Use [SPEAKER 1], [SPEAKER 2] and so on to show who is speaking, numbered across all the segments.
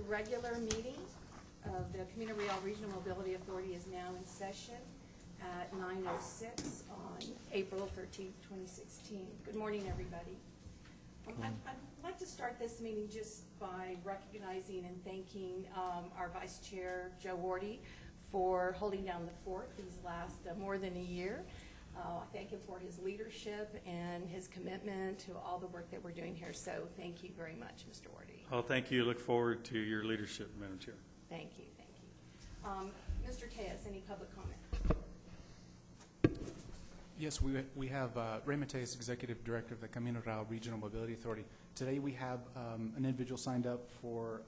[SPEAKER 1] regular meeting of the Camino Real Regional Mobility Authority is now in session at 9:06 on April 13th, 2016. Good morning, everybody. I'd like to start this meeting just by recognizing and thanking our Vice Chair, Joe Wardy, for holding down the fort these last more than a year. I thank him for his leadership and his commitment to all the work that we're doing here. So thank you very much, Mr. Wardy.
[SPEAKER 2] Oh, thank you. Look forward to your leadership, Madam Chair.
[SPEAKER 1] Thank you, thank you. Mr. Tejas, any public comment?
[SPEAKER 3] Yes, we have Ray Mateus, Executive Director of the Camino Real Regional Mobility Authority. Today we have an individual signed up for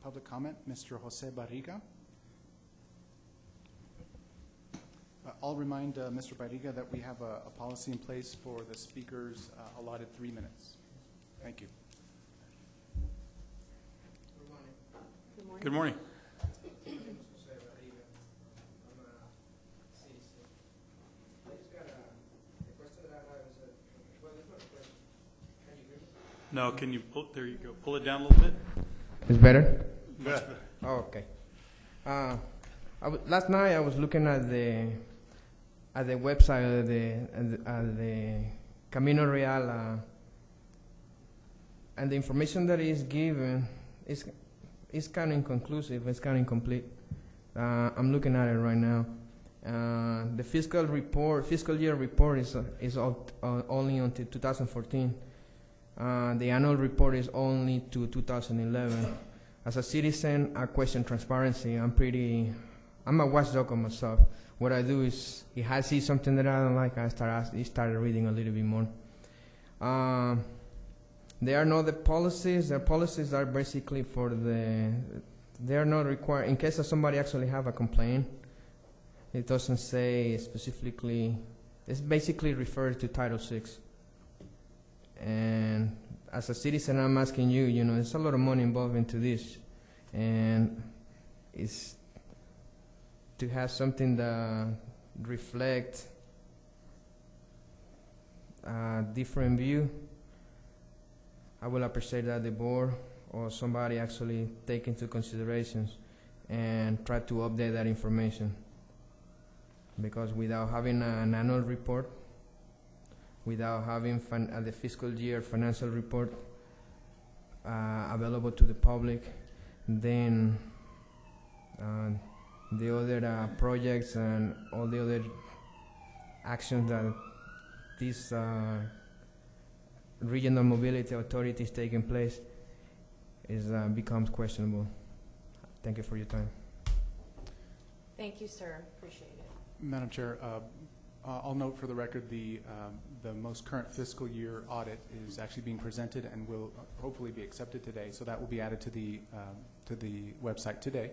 [SPEAKER 3] public comment, Mr. Jose Barriga. I'll remind Mr. Barriga that we have a policy in place for the speakers allotted 3 minutes. Thank you.
[SPEAKER 1] Good morning.
[SPEAKER 2] Good morning. No, can you pull, there you go. Pull it down a little bit.
[SPEAKER 4] It's better?
[SPEAKER 2] Yeah.
[SPEAKER 4] Oh, okay. Last night I was looking at the website of the Camino Real, and the information that is given is kind of inconclusive. It's kind of incomplete. I'm looking at it right now. The fiscal year report is only until 2014. The annual report is only to 2011. As a citizen, I question transparency. I'm a watchdog of myself. What I do is, if I see something that I don't like, I started reading a little bit more. There are no the policies. The policies are basically they are not required, in case of somebody actually have a complaint. It doesn't say specifically, it's basically referred to Title VI. And as a citizen, I'm asking you, there's a lot of money involved into this. And it's to have something that reflects a different view. I will appreciate that the board or somebody actually take into considerations and try to update that information. Because without having an annual report, without having the fiscal year financial report available to the public, then the other projects and all the other actions that this regional mobility authority is taking place becomes questionable. Thank you for your time.
[SPEAKER 1] Thank you, sir. Appreciate it.
[SPEAKER 3] Madam Chair, I'll note for the record the most current fiscal year audit is actually being presented and will hopefully be accepted today. So that will be added to the website today.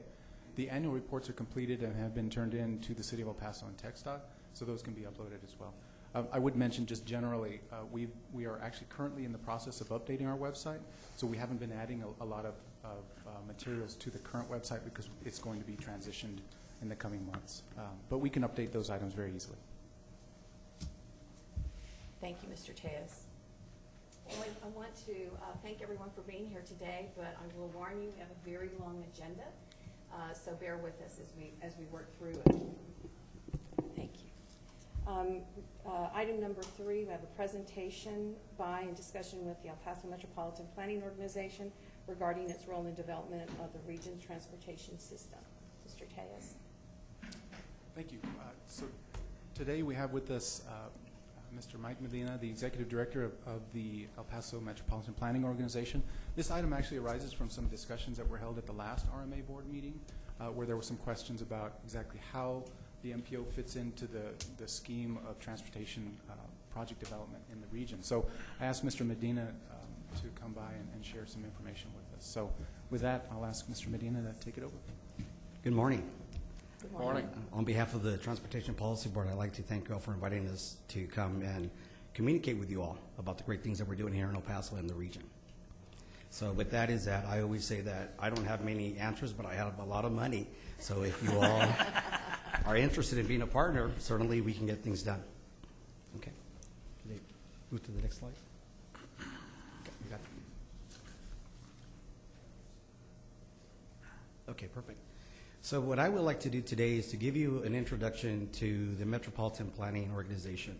[SPEAKER 3] The annual reports are completed and have been turned in to the City of El Paso and TxDOT, so those can be uploaded as well. I would mention just generally, we are actually currently in the process of updating our website, so we haven't been adding a lot of materials to the current website because it's going to be transitioned in the coming months. But we can update those items very easily.
[SPEAKER 1] Thank you, Mr. Tejas. Well, I want to thank everyone for being here today, but I will warn you, we have a very long agenda, so bear with us as we work through it. Thank you. Item number 3, we have a presentation by and discussion with the El Paso Metropolitan Planning Organization regarding its role in development of the region's transportation system. Mr. Tejas.
[SPEAKER 3] Thank you. So today we have with us Mr. Mike Medina, the Executive Director of the El Paso Metropolitan Planning Organization. This item actually arises from some discussions that were held at the last RMA board meeting where there were some questions about exactly how the MPO fits into the scheme of transportation project development in the region. So I asked Mr. Medina to come by and share some information with us. So with that, I'll ask Mr. Medina to take it over.
[SPEAKER 5] Good morning.
[SPEAKER 1] Good morning.
[SPEAKER 5] On behalf of the Transportation Policy Board, I'd like to thank you all for inviting us to come and communicate with you all about the great things that we're doing here in El Paso and the region. So with that is that I always say that I don't have many answers, but I have a lot of money. So if you all are interested in being a partner, certainly we can get things done. Okay. Can they move to the next slide? Okay, we got Okay, perfect. So what I would like to do today is to give you an introduction to the Metropolitan Planning Organization.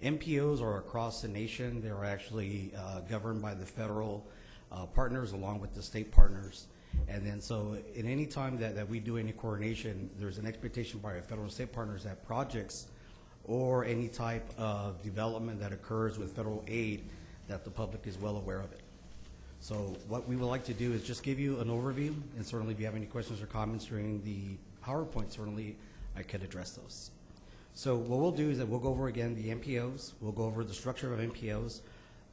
[SPEAKER 5] MPOs are across the nation. They are actually governed by the federal partners along with the state partners. And then so in any time that we do any coordination, there's an expectation by our federal and state partners that projects or any type of development that occurs with federal aid, that the public is well aware of it. So what we would like to do is just give you an overview, and certainly if you have any questions or comments during the PowerPoint, certainly I could address those. So what we'll do is that we'll go over again the MPOs, we'll go over the structure of MPOs,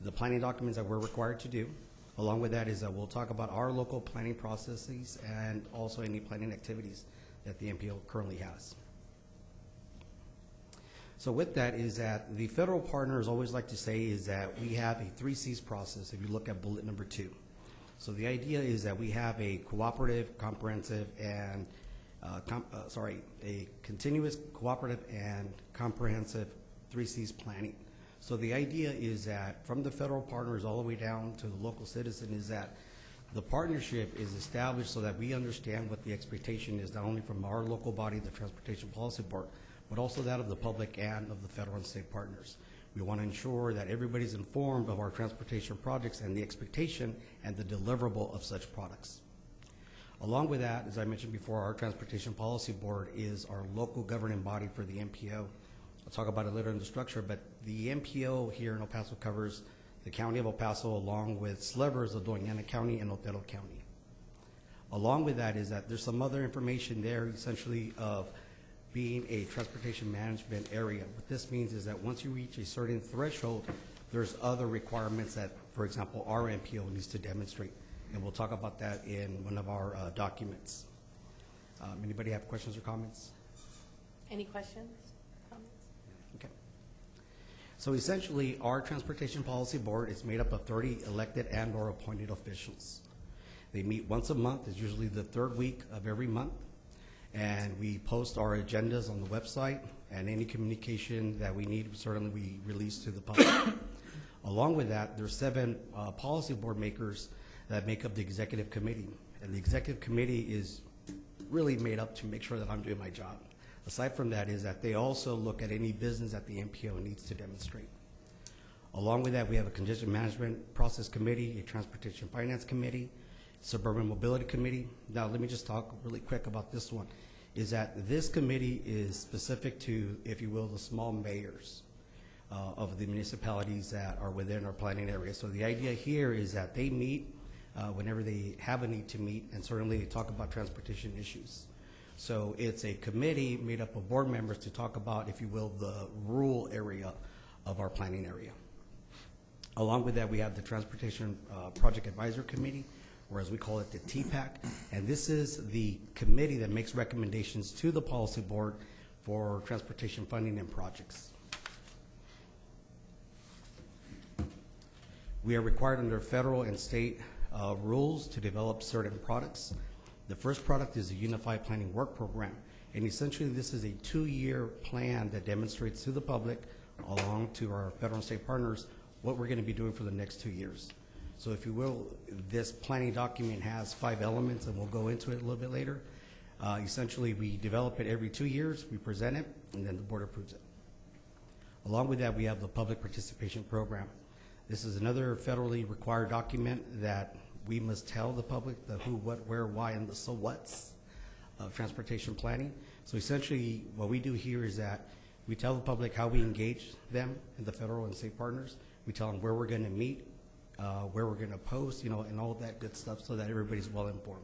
[SPEAKER 5] the planning documents that we're required to do. Along with that is that we'll talk about our local planning processes and also any planning activities that the MPO currently has. So with that is that the federal partners always like to say is that we have a 3 C's process if you look at bullet number 2. So the idea is that we have a cooperative, comprehensive, and a continuous, cooperative, and comprehensive 3 C's planning. So the idea is that from the federal partners all the way down to the local citizen is that the partnership is established so that we understand what the expectation is, not only from our local body, the Transportation Policy Board, but also that of the public and of the federal and state partners. We want to ensure that everybody's informed of our transportation projects and the expectation and the deliverable of such products. Along with that, as I mentioned before, our Transportation Policy Board is our local governing body for the MPO. I'll talk about it later in the structure, but the MPO here in El Paso covers the county of El Paso along with slivers of Doñana County and Otero County. Along with that is that there's some other information there essentially of being a transportation management area. What this means is that once you reach a certain threshold, there's other requirements that, for example, our MPO needs to demonstrate. And we'll talk about that in one of our documents. Anybody have questions or comments?
[SPEAKER 1] Any questions, comments?
[SPEAKER 5] Okay. So essentially, our Transportation Policy Board is made up of 30 elected and or appointed officials. They meet once a month. It's usually the 3rd week of every month. And we post our agendas on the website, and any communication that we need, certainly we release to the public. Along with that, there's 7 policy board makers that make up the executive committee. And the executive committee is really made up to make sure that I'm doing my job. Aside from that is that they also look at any business that the MPO needs to demonstrate. Along with that, we have a congestion management process committee, a transportation finance committee, suburban mobility committee. Now, let me just talk really quick about this one, is that this committee is specific to, if you will, the small mayors of the municipalities that are within our planning area. So the idea here is that they meet whenever they have a need to meet, and certainly they talk about transportation issues. So it's a committee made up of board members to talk about, if you will, the rural area of our planning area. Along with that, we have the Transportation Project Advisor Committee, or as we call it, the TPAC, and this is the committee that makes recommendations to the policy board for transportation funding and projects. We are required under federal and state rules to develop certain products. The first product is a Unified Planning Work Program, and essentially this is a 2-year plan that demonstrates to the public, along to our federal and state partners, what we're going to be doing for the next 2 years. So if you will, this planning document has 5 elements, and we'll go into it a little bit later. Essentially, we develop it every 2 years, we present it, and then the board approves it. Along with that, we have the Public Participation Program. This is another federally required document that we must tell the public the who, what, where, why, and the so whats of transportation planning. So essentially, what we do here is that we tell the public how we engage them and the federal and state partners. We tell them where we're going to meet, where we're going to post, and all that good stuff so that everybody's well informed.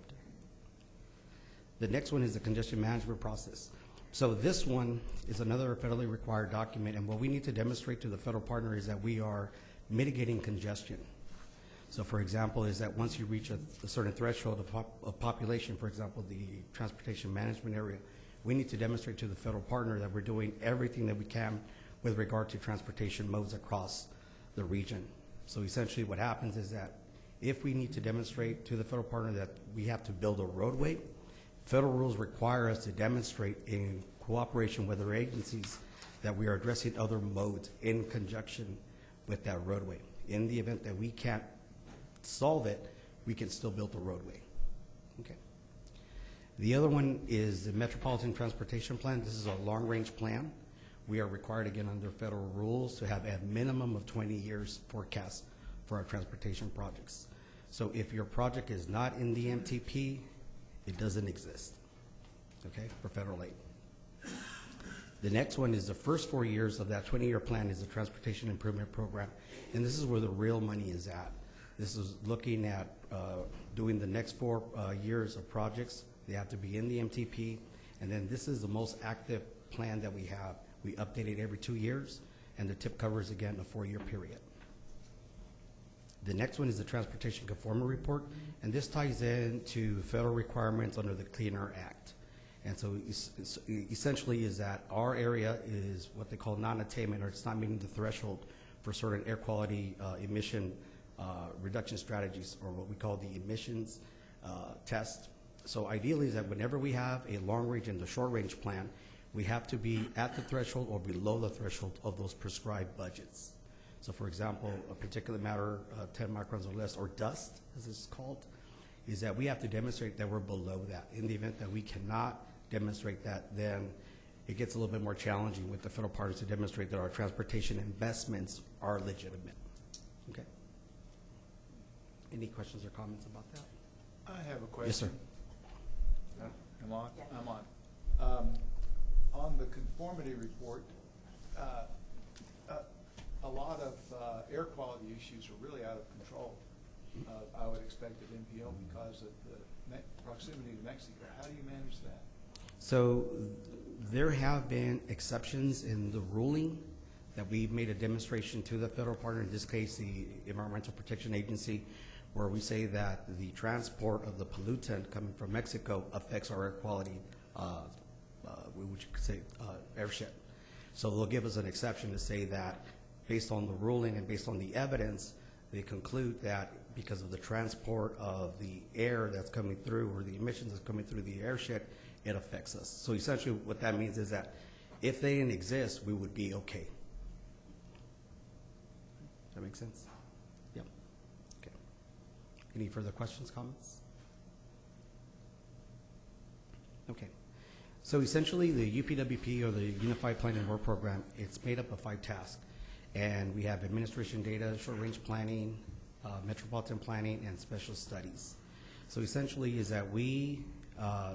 [SPEAKER 5] The next one is the congestion management process. So this one is another federally required document, and what we need to demonstrate to the federal partner is that we are mitigating congestion. So for example, is that once you reach a certain threshold of population, for example, the transportation management area, we need to demonstrate to the federal partner that we're doing everything that we can with regard to transportation modes across the region. So essentially what happens is that if we need to demonstrate to the federal partner that we have to build a roadway, federal rules require us to demonstrate in cooperation with our agencies that we are addressing other modes in conjunction with that roadway. In the event that we can't solve it, we can still build the roadway. Okay. The other one is the Metropolitan Transportation Plan. This is a long-range plan. We are required, again, under federal rules, to have a minimum of 20 years forecast for our transportation projects. So if your project is not in the MTP, it doesn't exist, okay, for federal aid. The next one is the first 4 years of that 20-year plan is the Transportation Improvement Program, and this is where the real money is at. This is looking at doing the next 4 years of projects. They have to be in the MTP, and then this is the most active plan that we have. We update it every 2 years, and the tip covers, again, a 4-year period. The next one is the Transportation Conformity Report, and this ties in to federal requirements under the Clean Air Act. And so essentially is that our area is what they call non-attainment, or it's not meeting the threshold for certain air quality emission reduction strategies, or what we call the emissions test. So ideally is that whenever we have a long-range and a short-range plan, we have to be at the threshold or below the threshold of those prescribed budgets. So for example, a particulate matter 10 microns or less, or dust as it's called, is that we have to demonstrate that we're below that. In the event that we cannot demonstrate that, then it gets a little bit more challenging with the federal partners to demonstrate that our transportation investments are legitimate. Okay. Any questions or comments about that?
[SPEAKER 6] I have a question.
[SPEAKER 5] Yes, sir.
[SPEAKER 6] Am on? I'm on. On the conformity report, a lot of air quality issues are really out of control. I would expect at NPO because of the proximity to Mexico. How do you manage that?
[SPEAKER 5] So there have been exceptions in the ruling that we've made a demonstration to the federal partner, in this case the Environmental Protection Agency, where we say that the transport of the pollutant coming from Mexico affects our air quality, which you could say airship. So they'll give us an exception to say that based on the ruling and based on the evidence, they conclude that because of the transport of the air that's coming through, or the emissions that's coming through the airship, it affects us. So essentially what that means is that if they didn't exist, we would be okay. Does that make sense? Yep. Okay. Any further questions, comments? Okay. So essentially the UPWP, or the Unified Planning and Work Program, it's made up of 5 tasks. And we have administration data, short-range planning, metropolitan planning, and special studies. So essentially is that we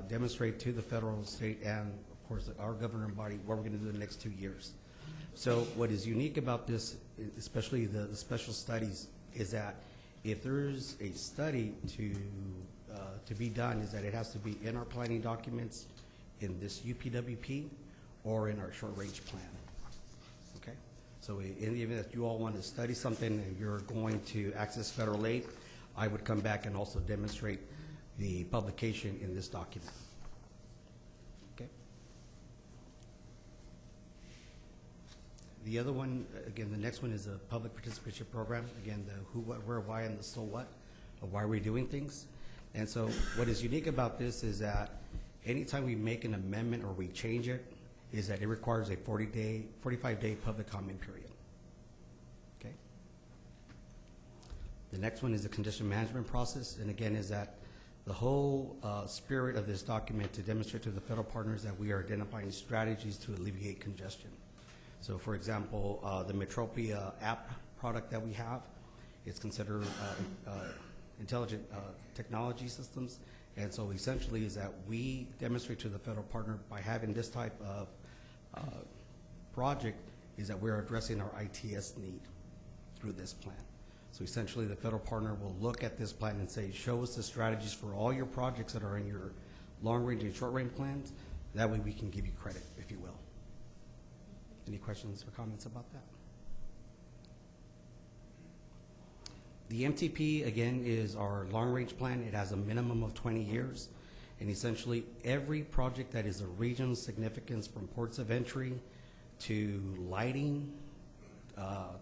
[SPEAKER 5] demonstrate to the federal, state, and of course our governing body what we're going to do in the next 2 years. So what is unique about this, especially the special studies, is that if there's a study to be done, is that it has to be in our planning documents, in this UPWP, or in our short-range plan. Okay? So in the event that you all want to study something and you're going to access federal aid, I would come back and also demonstrate the publication in this document. Okay? The other one, again, the next one is a public participation program. Again, the who, what, where, why, and the so what of why we're doing things. And so what is unique about this is that anytime we make an amendment or we change it, is that it requires a 45-day public comment period. Okay? The next one is the condition management process, and again is that the whole spirit of this document to demonstrate to the federal partners that we are identifying strategies to alleviate congestion. So for example, the Metropia app product that we have, it's considered intelligent technology systems. And so essentially is that we demonstrate to the federal partner by having this type of project is that we're addressing our ITS need through this plan. So essentially the federal partner will look at this plan and say, show us the strategies for all your projects that are in your long-range and short-range plans. That way we can give you credit, if you will. Any questions or comments about that? The MTP, again, is our long-range plan. It has a minimum of 20 years. And essentially, every project that is of regional significance, from ports of entry to lighting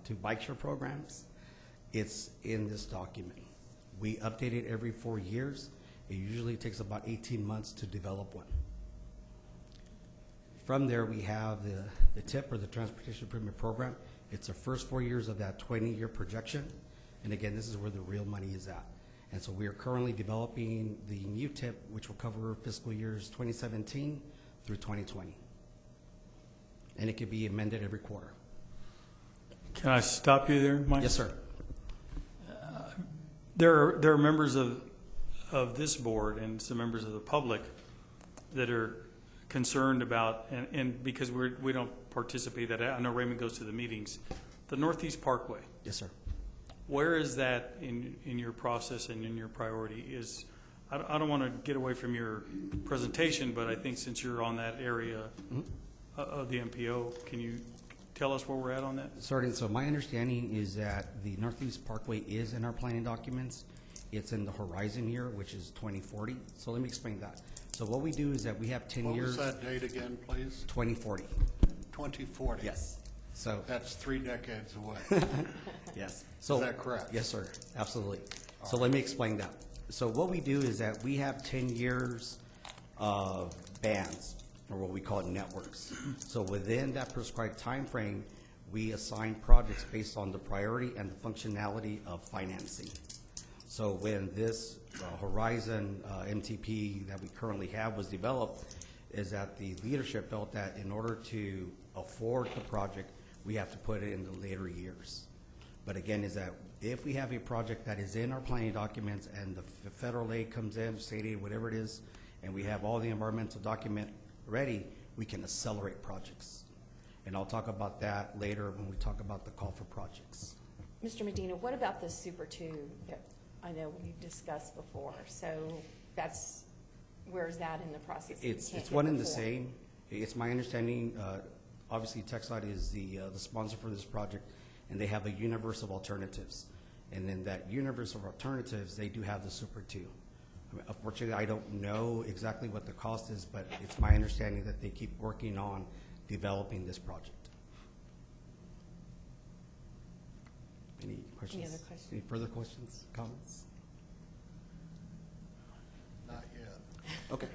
[SPEAKER 5] to bike share programs, it's in this document. We update it every 4 years. It usually takes about 18 months to develop one. From there, we have the TIP, or the Transportation Improvement Program. It's the first 4 years of that 20-year projection. And again, this is where the real money is at. And so we are currently developing the new tip, which will cover fiscal years 2017 through 2020. And it can be amended every quarter.
[SPEAKER 2] Can I stop you there, Mike?
[SPEAKER 5] Yes, sir.
[SPEAKER 2] There are members of this board and some members of the public that are concerned about, and because we don't participate, that I know Raymond goes to the meetings, the Northeast Parkway.
[SPEAKER 5] Yes, sir.
[SPEAKER 2] Where is that in your process and in your priority? I don't want to get away from your presentation, but I think since you're on that area of the MPO, can you tell us where we're at on that?
[SPEAKER 5] Certainly. So my understanding is that the Northeast Parkway is in our planning documents. It's in the horizon year, which is 2040. So let me explain that. So what we do is that we have 10
[SPEAKER 7] What
[SPEAKER 5] years.
[SPEAKER 7] was that date again, please?
[SPEAKER 5] 2040.
[SPEAKER 7] 2040?
[SPEAKER 5] Yes. So.
[SPEAKER 7] That's 3 decades away.
[SPEAKER 5] Yes.
[SPEAKER 7] Is that correct?
[SPEAKER 5] Yes, sir. Absolutely. So let me explain that. So what we do is that we have 10 years of bands, or what we call networks. So within that prescribed time frame, we assign projects based on the priority and the functionality of financing. So when this Horizon MTP that we currently have was developed, is that the leadership felt that in order to afford the project, we have to put it in the later years. But again, is that if we have a project that is in our planning documents and the federal aid comes in, state aid, whatever it is, and we have all the environmental document ready, we can accelerate projects. And I'll talk about that later when we talk about the call for projects.
[SPEAKER 1] Mr. Medina, what about the Super 2 that I know we've discussed before? So that's, where's that in the process?
[SPEAKER 5] It's one and the same. It's my understanding, obviously TxDOT is the sponsor for this project, and they have a universe of alternatives. And in that universe of alternatives, they do have the Super 2. I mean, unfortunately, I don't know exactly what the cost is, but it's my understanding that they keep working on developing this project. Any questions?
[SPEAKER 1] Any other questions?
[SPEAKER 5] Any further questions, comments?
[SPEAKER 7] Not yet.
[SPEAKER 5] Okay.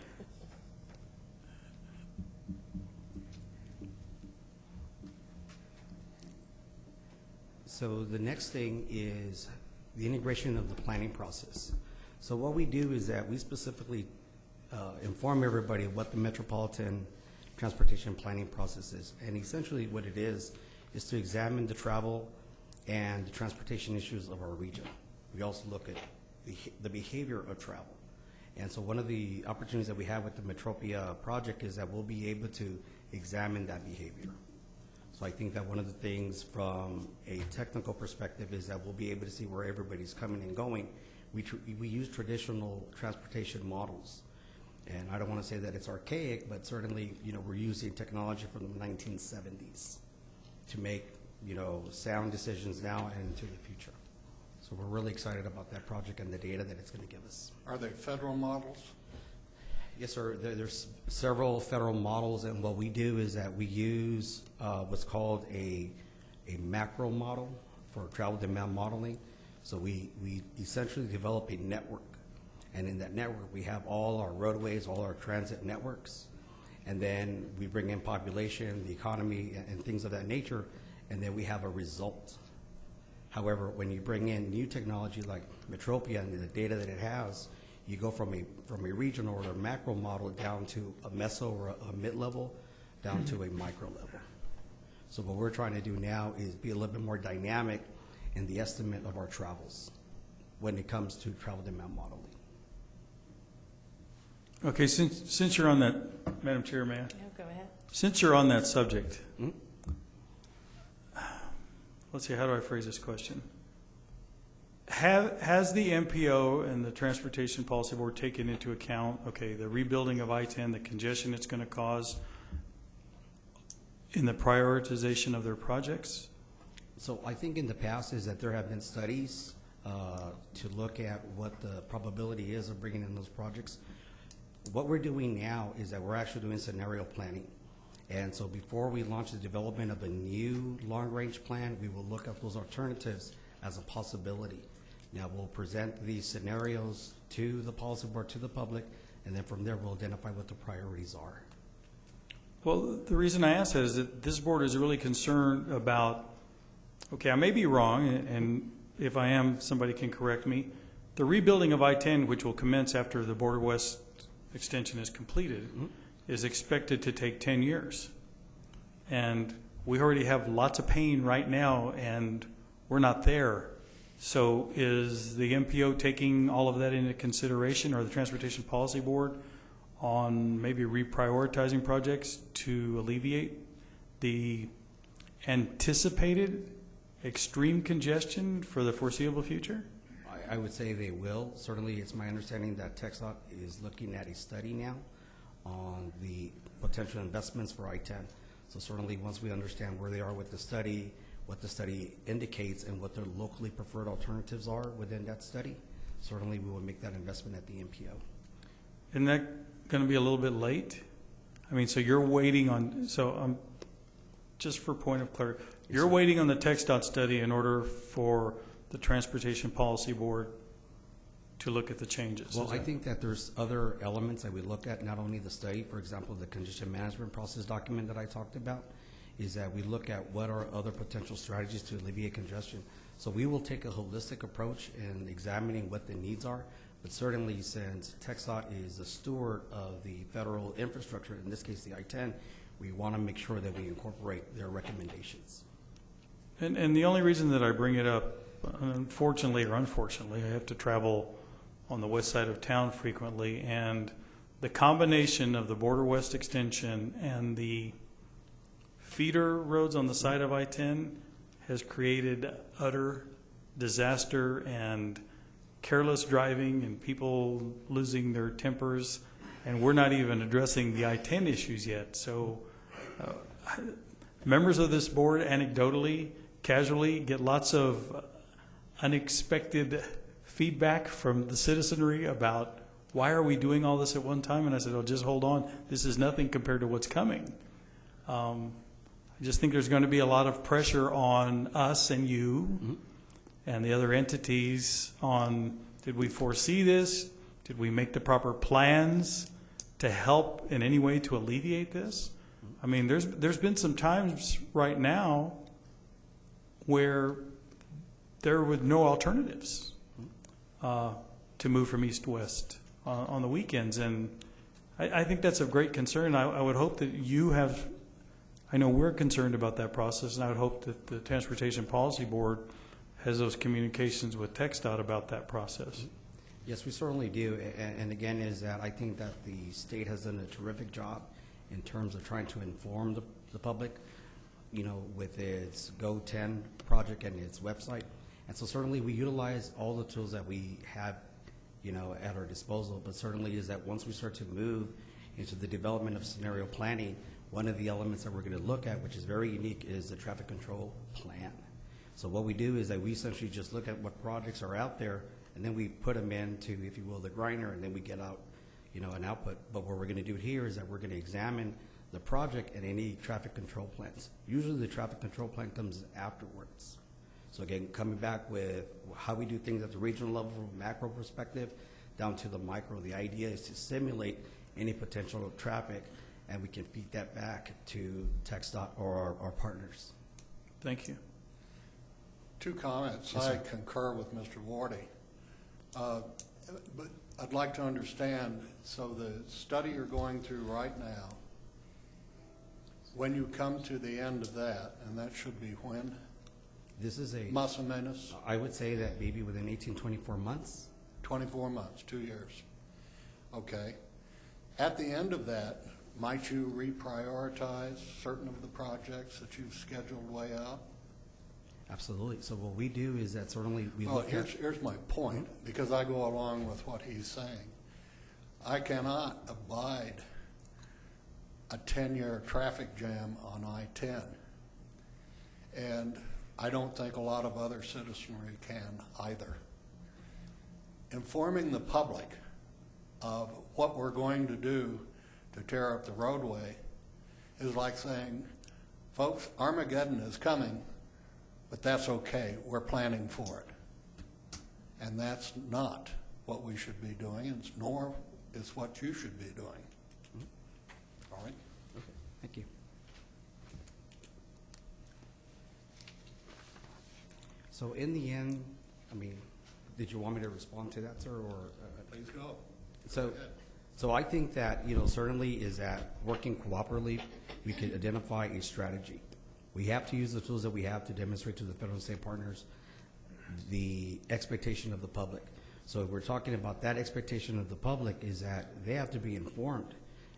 [SPEAKER 5] So the next thing is the integration of the planning process. So what we do is that we specifically inform everybody what the metropolitan transportation planning process is. And essentially what it is to examine the travel and the transportation issues of our region. We also look at the behavior of travel. And so one of the opportunities that we have with the Metropia project is that we'll be able to examine that behavior. So I think that one of the things from a technical perspective is that we'll be able to see where everybody's coming and going. We use traditional transportation models. And I don't want to say that it's archaic, but certainly, we're using technology from the 1970s to make, sound decisions now and into the future. So we're really excited about that project and the data that it's going to give us.
[SPEAKER 7] Are they federal models?
[SPEAKER 5] Yes, sir. There's several federal models, and what we do is that we use what's called a macro model for travel demand modeling. So we essentially develop a network, and in that network we have all our roadways, all our transit networks, and then we bring in population, the economy, and things of that nature, and then we have a result. However, when you bring in new technology like Metropia and the data that it has, you go from a regional or a macro model down to a meso or a mid-level, down to a micro level. So what we're trying to do now is be a little bit more dynamic in the estimate of our travels when it comes to travel demand modeling.
[SPEAKER 2] Okay, since you're on that, Madam Chair, may I?
[SPEAKER 1] No, go ahead.
[SPEAKER 2] Since you're on that subject,
[SPEAKER 5] Hmm?
[SPEAKER 2] let's see, how do I phrase this question? Has the MPO and the Transportation Policy Board taken into account, okay, the rebuilding of I-10, the congestion it's going to cause in the prioritization of their projects?
[SPEAKER 5] So I think in the past is that there have been studies to look at what the probability is of bringing in those projects. What we're doing now is that we're actually doing scenario planning. And so before we launch the development of a new long-range plan, we will look at those alternatives as a possibility. Now we'll present these scenarios to the policy board, to the public, and then from there we'll identify what the priorities are.
[SPEAKER 2] Well, the reason I ask that is that this board is really concerned about, okay, I may be wrong, and if I am, somebody can correct me, the rebuilding of I-10, which will commence after the Border West extension is completed, is expected to take 10 years. And we already have lots of pain right now, and we're not there. So is the MPO taking all of that into consideration, or the Transportation Policy Board, on maybe reprioritizing projects to alleviate the anticipated extreme congestion for the foreseeable future?
[SPEAKER 5] I would say they will. Certainly, it's my understanding that TxDOT is looking at a study now on the potential investments for I-10. So certainly, once we understand where they are with the study, what the study indicates, and what their locally preferred alternatives are within that study, certainly we will make that investment at the MPO.
[SPEAKER 2] Isn't that going to be a little bit late? I mean, so you're waiting on, so just for point of clarity, you're waiting on the TxDOT study in order for the Transportation Policy Board to look at the changes?
[SPEAKER 5] Well, I think that there's other elements that we look at, not only the study, for example, the congestion management process document that I talked about, is that we look at what are other potential strategies to alleviate congestion. So we will take a holistic approach in examining what the needs are, but certainly since TxDOT is the steward of the federal infrastructure, in this case the I-10, we want to make sure that we incorporate their recommendations.
[SPEAKER 2] And the only reason that I bring it up, unfortunately or unfortunately, I have to travel on the west side of town frequently, and the combination of the Border West extension and the feeder roads on the side of I-10 has created utter disaster and careless driving and people losing their tempers, and we're not even addressing the I-10 issues yet. So members of this board anecdotally, casually get lots of unexpected feedback from the citizenry about why are we doing all this at one time? And I said, oh, just hold on. This is nothing compared to what's coming. I just think there's going to be a lot of pressure on us and you and the other entities on, did we foresee this? Did we make the proper plans to help in any way to alleviate this? I mean, there's been some times right now where there were no alternatives to move from east to west on the weekends. And I think that's of great concern. I would hope that you have, I know we're concerned about that process, and I would hope that the Transportation Policy Board has those communications with TxDOT about that process.
[SPEAKER 5] Yes, we certainly do. And again, is that I think that the state has done a terrific job in terms of trying to inform the public, you know, with its Go 10 project and its website. And so certainly we utilize all the tools that we have, you know, at our disposal, but certainly is that once we start to move into the development of scenario planning, one of the elements that we're going to look at, which is very unique, is the traffic control plan. So what we do is that we essentially just look at what projects are out there, and then we put them into, if you will, the grinder, and then we get out, you know, an output. But what we're going to do here is that we're going to examine the project and any traffic control plans. Usually the traffic control plan comes afterwards. So again, coming back with how we do things at the regional level from a macro perspective down to the micro, the idea is to simulate any potential traffic, and we can feed that back to TxDOT or our partners.
[SPEAKER 2] Thank you.
[SPEAKER 7] Two comments.
[SPEAKER 5] Yes,
[SPEAKER 7] I
[SPEAKER 5] sir.
[SPEAKER 7] concur with Mr. Wardy. But I'd like to understand, so the study you're going through right now, when you come to the end of that, and that should be when?
[SPEAKER 5] This is a,
[SPEAKER 7] Más o menos?
[SPEAKER 5] I would say that maybe within 18, 24 months.
[SPEAKER 7] 24 months, 2 years. Okay. At the end of that, might you reprioritize certain of the projects that you've scheduled way out?
[SPEAKER 5] Absolutely. So what we do is that certainly we
[SPEAKER 7] Well,
[SPEAKER 5] look at.
[SPEAKER 7] here's my point, because I go along with what he's saying. I cannot abide a 10-year traffic jam on I-10. And I don't think a lot of other citizenry can either. Informing the public of what we're going to do to tear up the roadway is like saying, folks, Armageddon is coming, but that's okay, we're planning for it. And that's not what we should be doing, and nor is what you should be doing. All right?
[SPEAKER 5] Okay, thank you. So in the end, I mean, Did you want me to respond to that, sir, or?
[SPEAKER 7] Please go.
[SPEAKER 5] So,
[SPEAKER 7] Go ahead.
[SPEAKER 5] so I think that, certainly is that working cooperatively, we could identify a strategy. We have to use the tools that we have to demonstrate to the federal and state partners the expectation of the public. So if we're talking about that expectation of the public is that they have to be informed.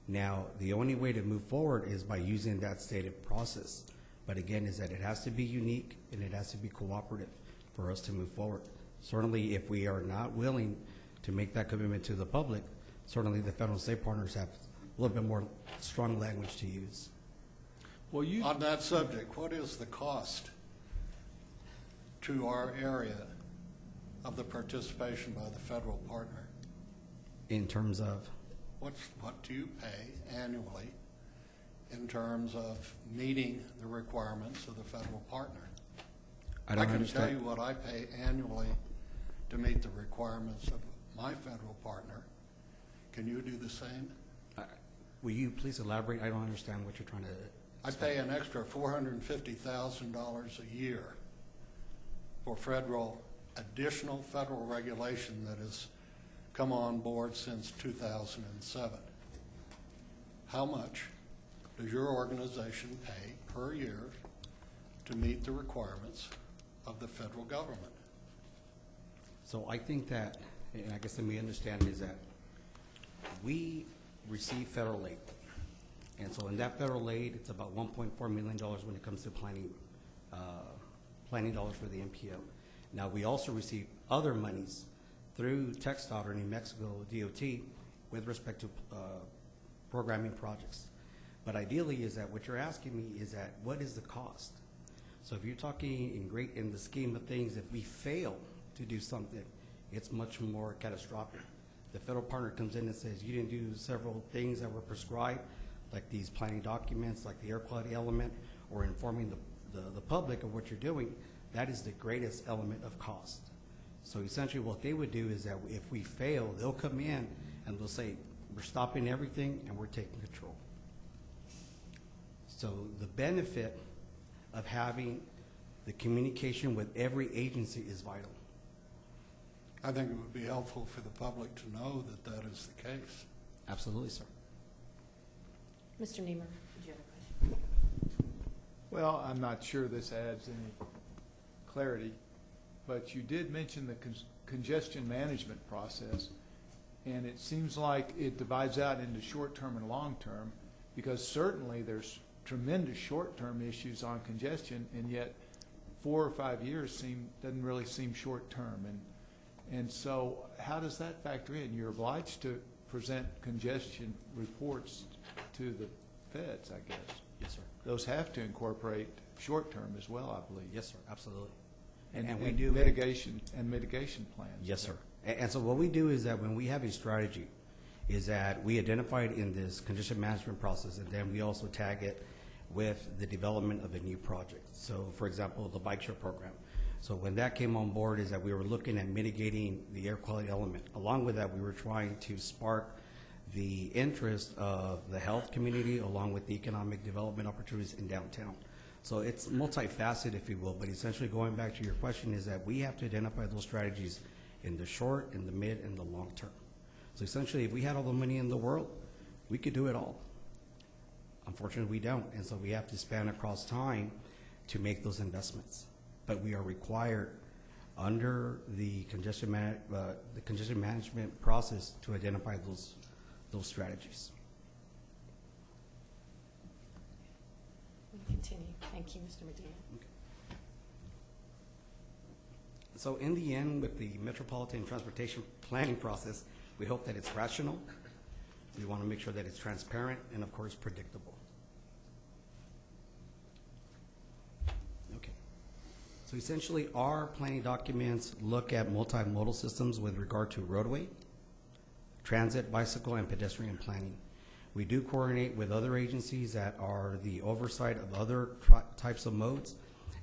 [SPEAKER 5] Now, the only way to move forward is by using that stated process. But again, is that it has to be unique and it has to be cooperative for us to move forward. Certainly, if we are not willing to make that commitment to the public, certainly the federal and state partners have a little bit more strong language to use.
[SPEAKER 6] Well, you,
[SPEAKER 7] On that subject, what is the cost to our area of the participation by the federal partner?
[SPEAKER 5] In terms of,
[SPEAKER 7] What do you pay annually in terms of meeting the requirements of the federal partner?
[SPEAKER 5] I don't
[SPEAKER 7] can
[SPEAKER 5] understand.
[SPEAKER 7] tell you what I pay annually to meet the requirements of my federal partner. Can you do the same?
[SPEAKER 5] Will you please elaborate? I don't understand what you're trying to.
[SPEAKER 7] I pay an extra $450,000 a year for additional federal regulation that has come on board since 2007. How much does your organization pay per year to meet the requirements of the federal government?
[SPEAKER 5] So I think that, and I guess let me understand, is that we receive federal aid. And so in that federal aid, it's about $1.4 million when it comes to planning dollars for the MPO. Now, we also receive other monies through TxDOT or New Mexico DOT with respect to programming projects. But ideally is that what you're asking me is that what is the cost? So if you're talking in the scheme of things, if we fail to do something, it's much more catastrophic. The federal partner comes in and says, you didn't do several things that were prescribed, like these planning documents, like the air quality element, or informing the public of what you're doing. That is the greatest element of cost. So essentially what they would do is that if we fail, they'll come in and they'll say, we're stopping everything and we're taking control. So the benefit of having the communication with every agency is vital.
[SPEAKER 7] I think it would be helpful for the public to know that that is the case.
[SPEAKER 5] Absolutely, sir.
[SPEAKER 1] Mr. Niemer, did you have a question?
[SPEAKER 6] well, I'm not sure this adds any clarity, but you did mention the congestion management process, and it seems like it divides out into short-term and long-term, because certainly there's tremendous short-term issues on congestion, and yet 4 or 5 years doesn't really seem short-term. And so how does that factor in? You're obliged to present congestion reports to the feds, I guess.
[SPEAKER 5] Yes, sir.
[SPEAKER 6] Those have to incorporate short-term as well, I believe.
[SPEAKER 5] Yes, sir, absolutely.
[SPEAKER 6] And
[SPEAKER 5] we do
[SPEAKER 6] mitigation plans.
[SPEAKER 5] Yes, sir. And so what we do is that when we have a strategy, is that we identify it in this congestion management process, and then we also tag it with the development of a new project. So, for example, the bike share program. So when that came on board is that we were looking at mitigating the air quality element. Along with that, we were trying to spark the interest of the health community along with the economic development opportunities in downtown. So it's multifaceted, if you will, but essentially going back to your question is that we have to identify those strategies in the short, in the mid, and the long term. So essentially, if we had all the money in the world, we could do it all. Unfortunately, we don't, and so we have to span across time to make those investments. But we are required under the congestion management process to identify those strategies.
[SPEAKER 1] We'll continue. Thank you, Mr. Medina.
[SPEAKER 5] So in the end, with the metropolitan transportation planning process, we hope that it's rational. We want to make sure that it's transparent and, of course, predictable. Okay. So essentially, our planning documents look at multimodal systems with regard to roadway, transit, bicycle, and pedestrian planning. We do coordinate with other agencies that are the oversight of other types of modes,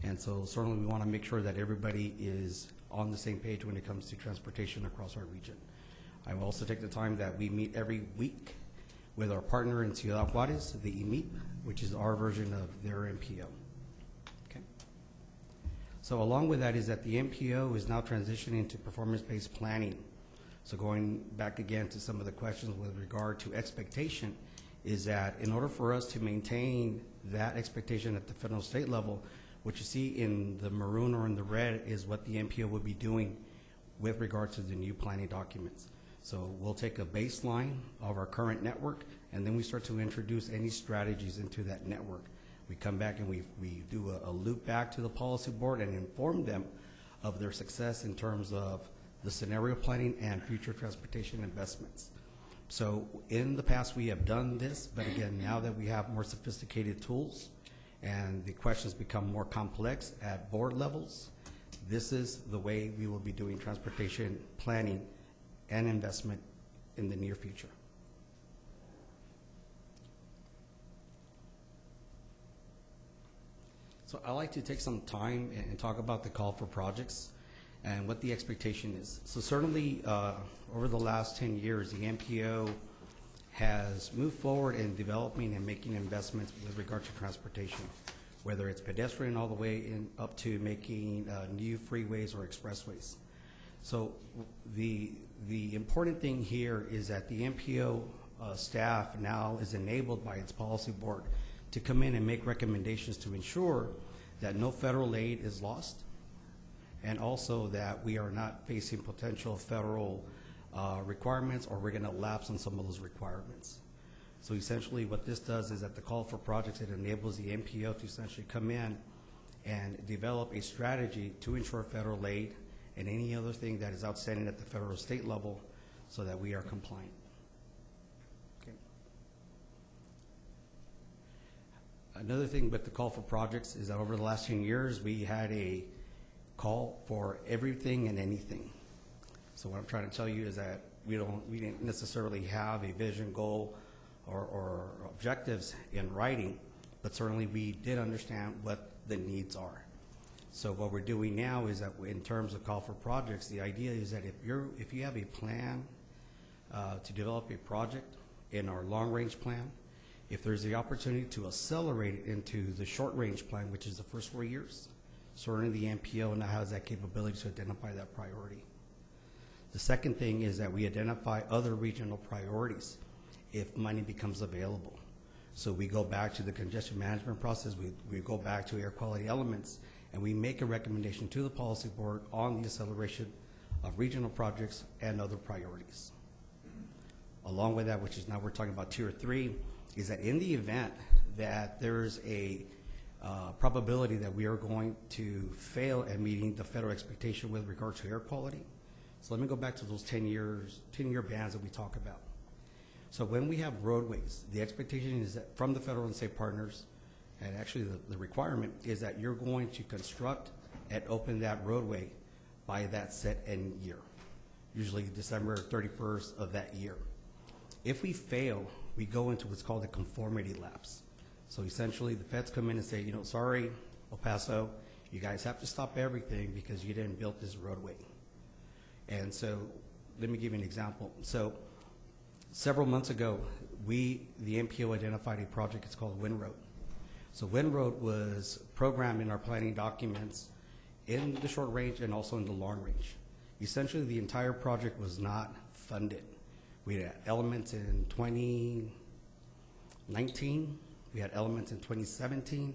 [SPEAKER 5] and so certainly we want to make sure that everybody is on the same page when it comes to transportation across our region. I will also take the time that we meet every week with our partner in Ciudad Juarez, the EMIP, which is our version of their MPO. Okay. So along with that is that the MPO is now transitioning to performance-based planning. So going back again to some of the questions with regard to expectation, is that in order for us to maintain that expectation at the federal and state level, what you see in the maroon or in the red is what the MPO would be doing with regard to the new planning documents. So we'll take a baseline of our current network, and then we start to introduce any strategies into that network. We come back and we do a loop back to the policy board and inform them of their success in terms of the scenario planning and future transportation investments. So in the past, we have done this, but again, now that we have more sophisticated tools and the questions become more complex at board levels, this is the way we will be doing transportation planning and investment in the near future. So I'd like to take some time and talk about the call for projects and what the expectation is. So certainly, over the last 10 years, the MPO has moved forward in developing and making investments with regard to transportation, whether it's pedestrian all the way in up to making new freeways or expressways. So the important thing here is that the MPO staff now is enabled by its policy board to come in and make recommendations to ensure that no federal aid is lost, and also that we are not facing potential federal requirements, or we're going to lapse on some of those requirements. So essentially what this does is at the call for projects, it enables the MPO to essentially come in and develop a strategy to ensure federal aid and any other thing that is outstanding at the federal or state level so that we are compliant. Okay. Another thing with the call for projects is that over the last 10 years, we had a call for everything and anything. So what I'm trying to tell you is that we didn't necessarily have a vision, goal, or objectives in writing, but certainly we did understand what the needs are. So what we're doing now is that in terms of call for projects, the idea is that if you have a plan to develop a project in our long-range plan, if there's the opportunity to accelerate it into the short-range plan, which is the first 4 years, certainly the MPO now has that capability to identify that priority. The second thing is that we identify other regional priorities if money becomes available. So we go back to the congestion management process, we go back to air quality elements, and we make a recommendation to the policy board on the acceleration of regional projects and other priorities. Along with that, which is now we're talking about tier 3, is that in the event that there's a probability that we are going to fail at meeting the federal expectation with regard to air quality. So let me go back to those 10-year bands that we talk about. So when we have roadways, the expectation is that from the federal and state partners, and actually the requirement is that you're going to construct and open that roadway by that set end year, usually December 31st of that year. If we fail, we go into what's called a conformity lapse. So essentially the feds come in and say, you know, sorry, El Paso, you guys have to stop everything because you didn't build this roadway. And so let me give you an example. So several months ago, the MPO identified a project, it's called Wind Road. So Wind Road was programmed in our planning documents in the short range and also in the long range. Essentially, the entire project was not funded. We had elements in 2019, we had elements in 2017,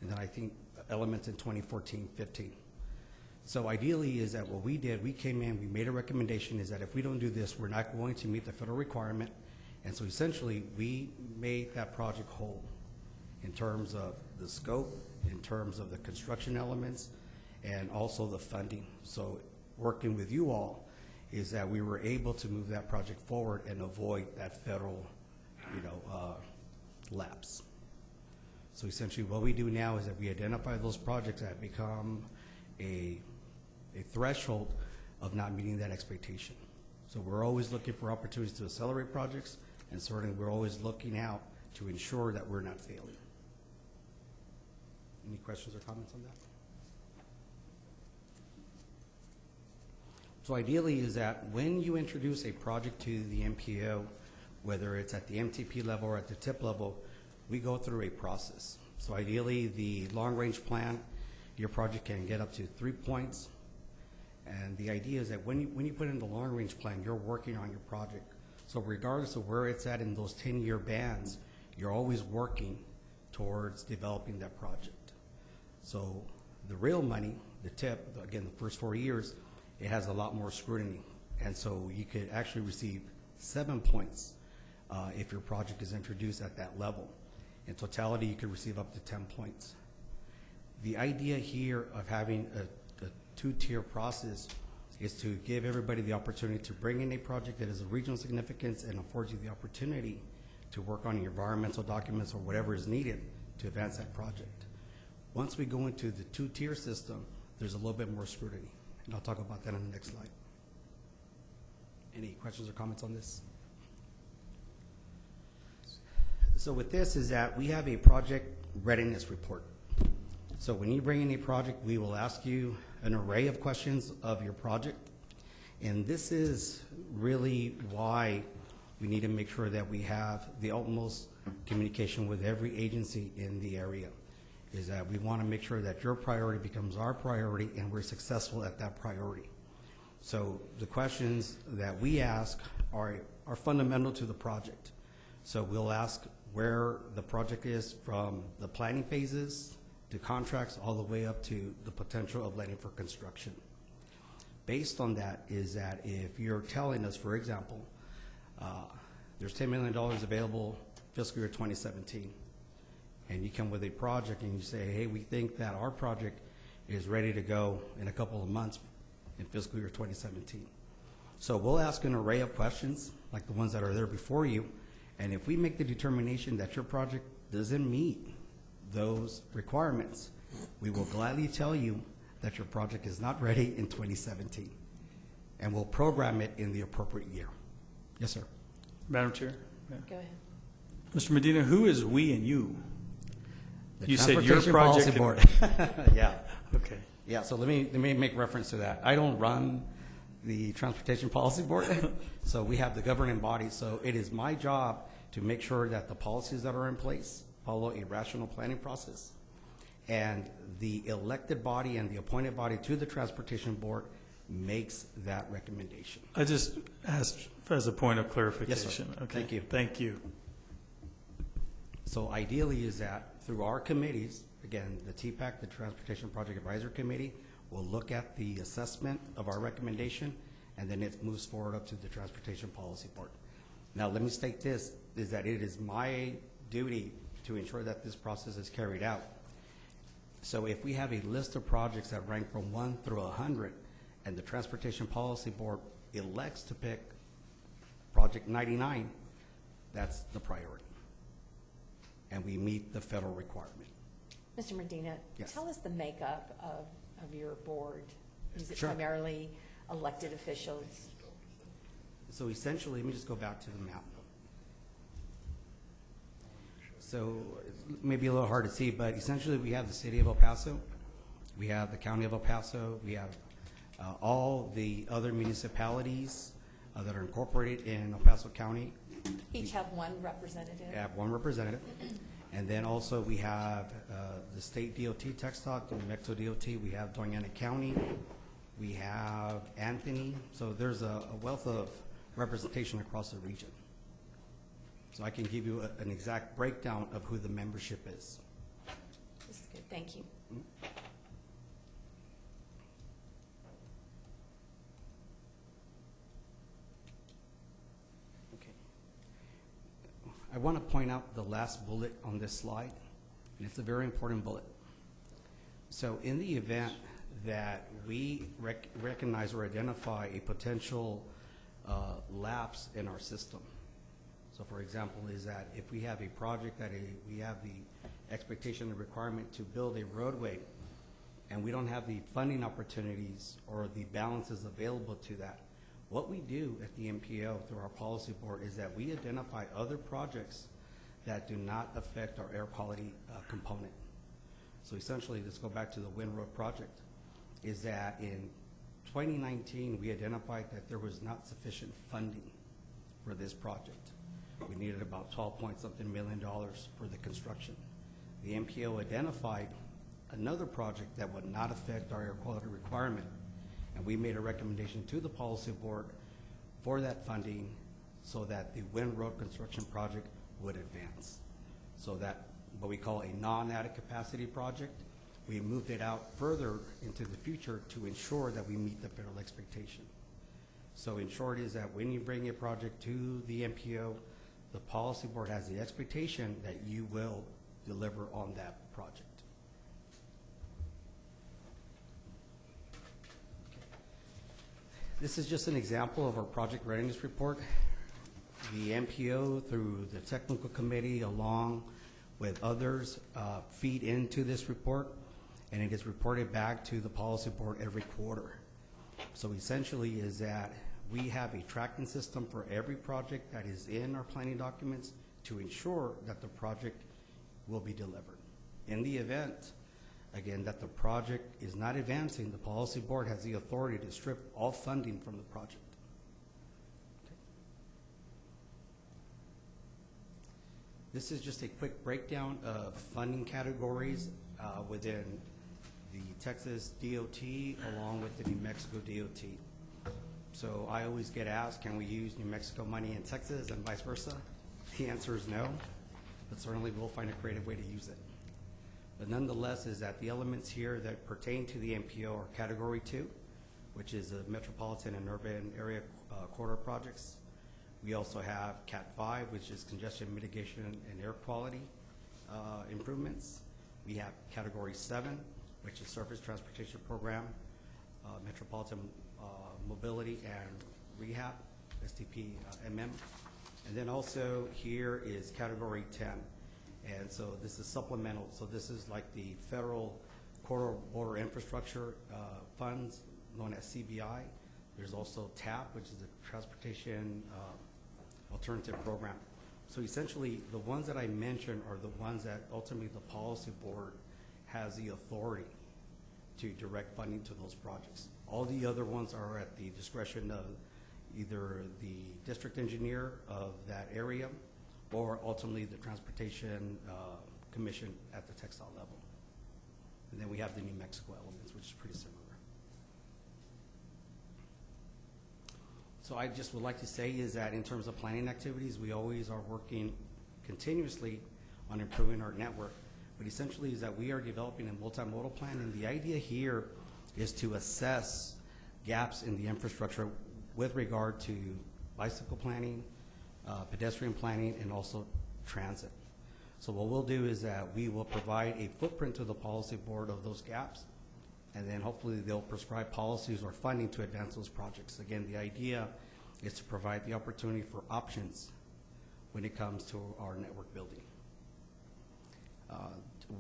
[SPEAKER 5] and then I think elements in 2014-15. So ideally is that what we did, we came in, we made a recommendation is that if we don't do this, we're not going to meet the federal requirement. And so essentially, we made that project whole in terms of the scope, in terms of the construction elements, and also the funding. So working with you all is that we were able to move that project forward and avoid that federal, lapse. So essentially what we do now is that we identify those projects that become a threshold of not meeting that expectation. So we're always looking for opportunities to accelerate projects, and certainly we're always looking out to ensure that we're not failing. Any questions or comments on that? So ideally is that when you introduce a project to the MPO, whether it's at the MTP level or at the TIP level, we go through a process. So ideally, the long-range plan your project can get up to 3 points. And the idea is that when you put in the long-range plan, you're working on your project. So regardless of where it's at in those 10-year bands, you're always working towards developing that project. So the real money, the tip, again, the first 4 years, it has a lot more scrutiny. And so you could actually receive 7 points if your project is introduced at that level. In totality, you could receive up to 10 points. The idea here of having a two-tier process is to give everybody the opportunity to bring in a project that is of regional significance and affords you the opportunity to work on your environmental documents or whatever is needed to advance that project. Once we go into the two-tier system, there's a little bit more scrutiny, and I'll talk about that on the next slide. Any questions or comments on this? So with this is that we have a project readiness report. So when you bring in a project, we will ask you an array of questions of your project. And this is really why we need to make sure that we have the utmost communication with every agency in the area, is that we want to make sure that your priority becomes our priority and we're successful at that priority. So the questions that we ask are fundamental to the project. So we'll ask where the project is from the planning phases to contracts all the way up to the potential of letting for construction. Based on that is that if you're telling us, for example, there's $10 million available fiscal year 2017, and you come with a project and you say, hey, we think that our project is ready to go in a couple of months in fiscal year 2017. So we'll ask an array of questions like the ones that are there before you, and if we make the determination that your project doesn't meet those requirements, we will gladly tell you that your project is not ready in 2017, and we'll program it in the appropriate year. Yes, sir.
[SPEAKER 2] Madam Chair?
[SPEAKER 1] Go ahead.
[SPEAKER 2] Mr. Medina, who is we and you?
[SPEAKER 5] The
[SPEAKER 2] You said your
[SPEAKER 5] Transportation
[SPEAKER 2] project.
[SPEAKER 5] Policy Board. Yeah.
[SPEAKER 2] Okay.
[SPEAKER 5] Yeah, so let me make reference to that. I don't run the Transportation Policy Board, so we have the governing body. So it is my job to make sure that the policies that are in place follow a rational planning process. And the elected body and the appointed body to the Transportation Board makes that recommendation.
[SPEAKER 2] I just asked as a point of clarification.
[SPEAKER 5] Yes, sir.
[SPEAKER 2] Okay.
[SPEAKER 5] Thank you.
[SPEAKER 2] Thank you.
[SPEAKER 5] So ideally is that through our committees, again, the TPAC, the Transportation Project Advisory Committee, will look at the assessment of our recommendation, and then it moves forward up to the Transportation Policy Board. Now, let me state this, is that it is my duty to ensure that this process is carried out. So if we have a list of projects that rank from 1 through 100, and the Transportation Policy Board elects to pick Project 99, that's the priority. And we meet the federal requirement.
[SPEAKER 1] Mr. Medina,
[SPEAKER 5] Yes.
[SPEAKER 1] tell us the makeup of your board. Is it
[SPEAKER 5] Sure.
[SPEAKER 1] primarily elected officials?
[SPEAKER 5] So essentially, let me just go back to the map. So it may be a little hard to see, but essentially we have the city of El Paso, we have the county of El Paso, we have all the other municipalities that are incorporated in El Paso County.
[SPEAKER 1] Each have one representative?
[SPEAKER 5] Have one representative. And then also we have the state DOT, TxDOT, the New Mexico DOT, we have Doñana County, we have Anthony. So there's a wealth of representation across the region. So I can give you an exact breakdown of who the membership is.
[SPEAKER 1] This is good, thank you.
[SPEAKER 5] Okay. I want to point out the last bullet on this slide, and it's a very important bullet. So in the event that we recognize or identify a potential lapse in our system, so for example, is that if we have a project that we have the expectation and requirement to build a roadway, and we don't have the funding opportunities or the balances available to that, what we do at the MPO through our policy board is that we identify other projects that do not affect our air quality component. So essentially, let's go back to the Wind Road project, is that in 2019, we identified that there was not sufficient funding for this project. We needed about 12 point something million for the construction. The MPO identified another project that would not affect our air quality requirement. And we made a recommendation to the policy board for that funding so that the Wind Road construction project would advance. So that what we call a non-added capacity project, we moved it out further into the future to ensure that we meet the federal expectation. So in short is that when you bring a project to the MPO, the policy board has the expectation that you will deliver on that project. This is just an example of our project readiness report. The MPO, through the technical committee, along with others, feed into this report, and it is reported back to the policy board every quarter. So essentially is that we have a tracking system for every project that is in our planning documents to ensure that the project will be delivered. In the event, again, that the project is not advancing, the policy board has the authority to strip all funding from the project. Okay. This is just a quick breakdown of funding categories within the Texas DOT along with the New Mexico DOT. So I always get asked, can we use New Mexico money in Texas and vice versa? The answer is no, but certainly we'll find a creative way to use it. But nonetheless is that the elements here that pertain to the MPO are Category 2, which is the metropolitan and urban area corridor projects. We also have Cat 5, which is congestion mitigation and air quality improvements. We have Category 7, which is surface transportation program, metropolitan mobility and rehab, STP-MM. And then also here is Category 10. And so this is supplemental. So this is like the federal corridor border infrastructure funds known as CBI. There's also TAP, which is the Transportation Alternative Program. So essentially the ones that I mentioned are the ones that ultimately the policy board has the authority to direct funding to those projects. All the other ones are at the discretion of either the district engineer of that area or ultimately the Transportation Commission at the textile level. And then we have the New Mexico elements, which is pretty similar. So I just would like to say is that in terms of planning activities, we always are working continuously on improving our network. But essentially is that we are developing a multimodal plan, and the idea here is to assess gaps in the infrastructure with regard to bicycle planning, pedestrian planning, and also transit. So what we'll do is that we will provide a footprint to the policy board of those gaps, and then hopefully they'll prescribe policies or funding to advance those projects. Again, the idea is to provide the opportunity for options when it comes to our network building.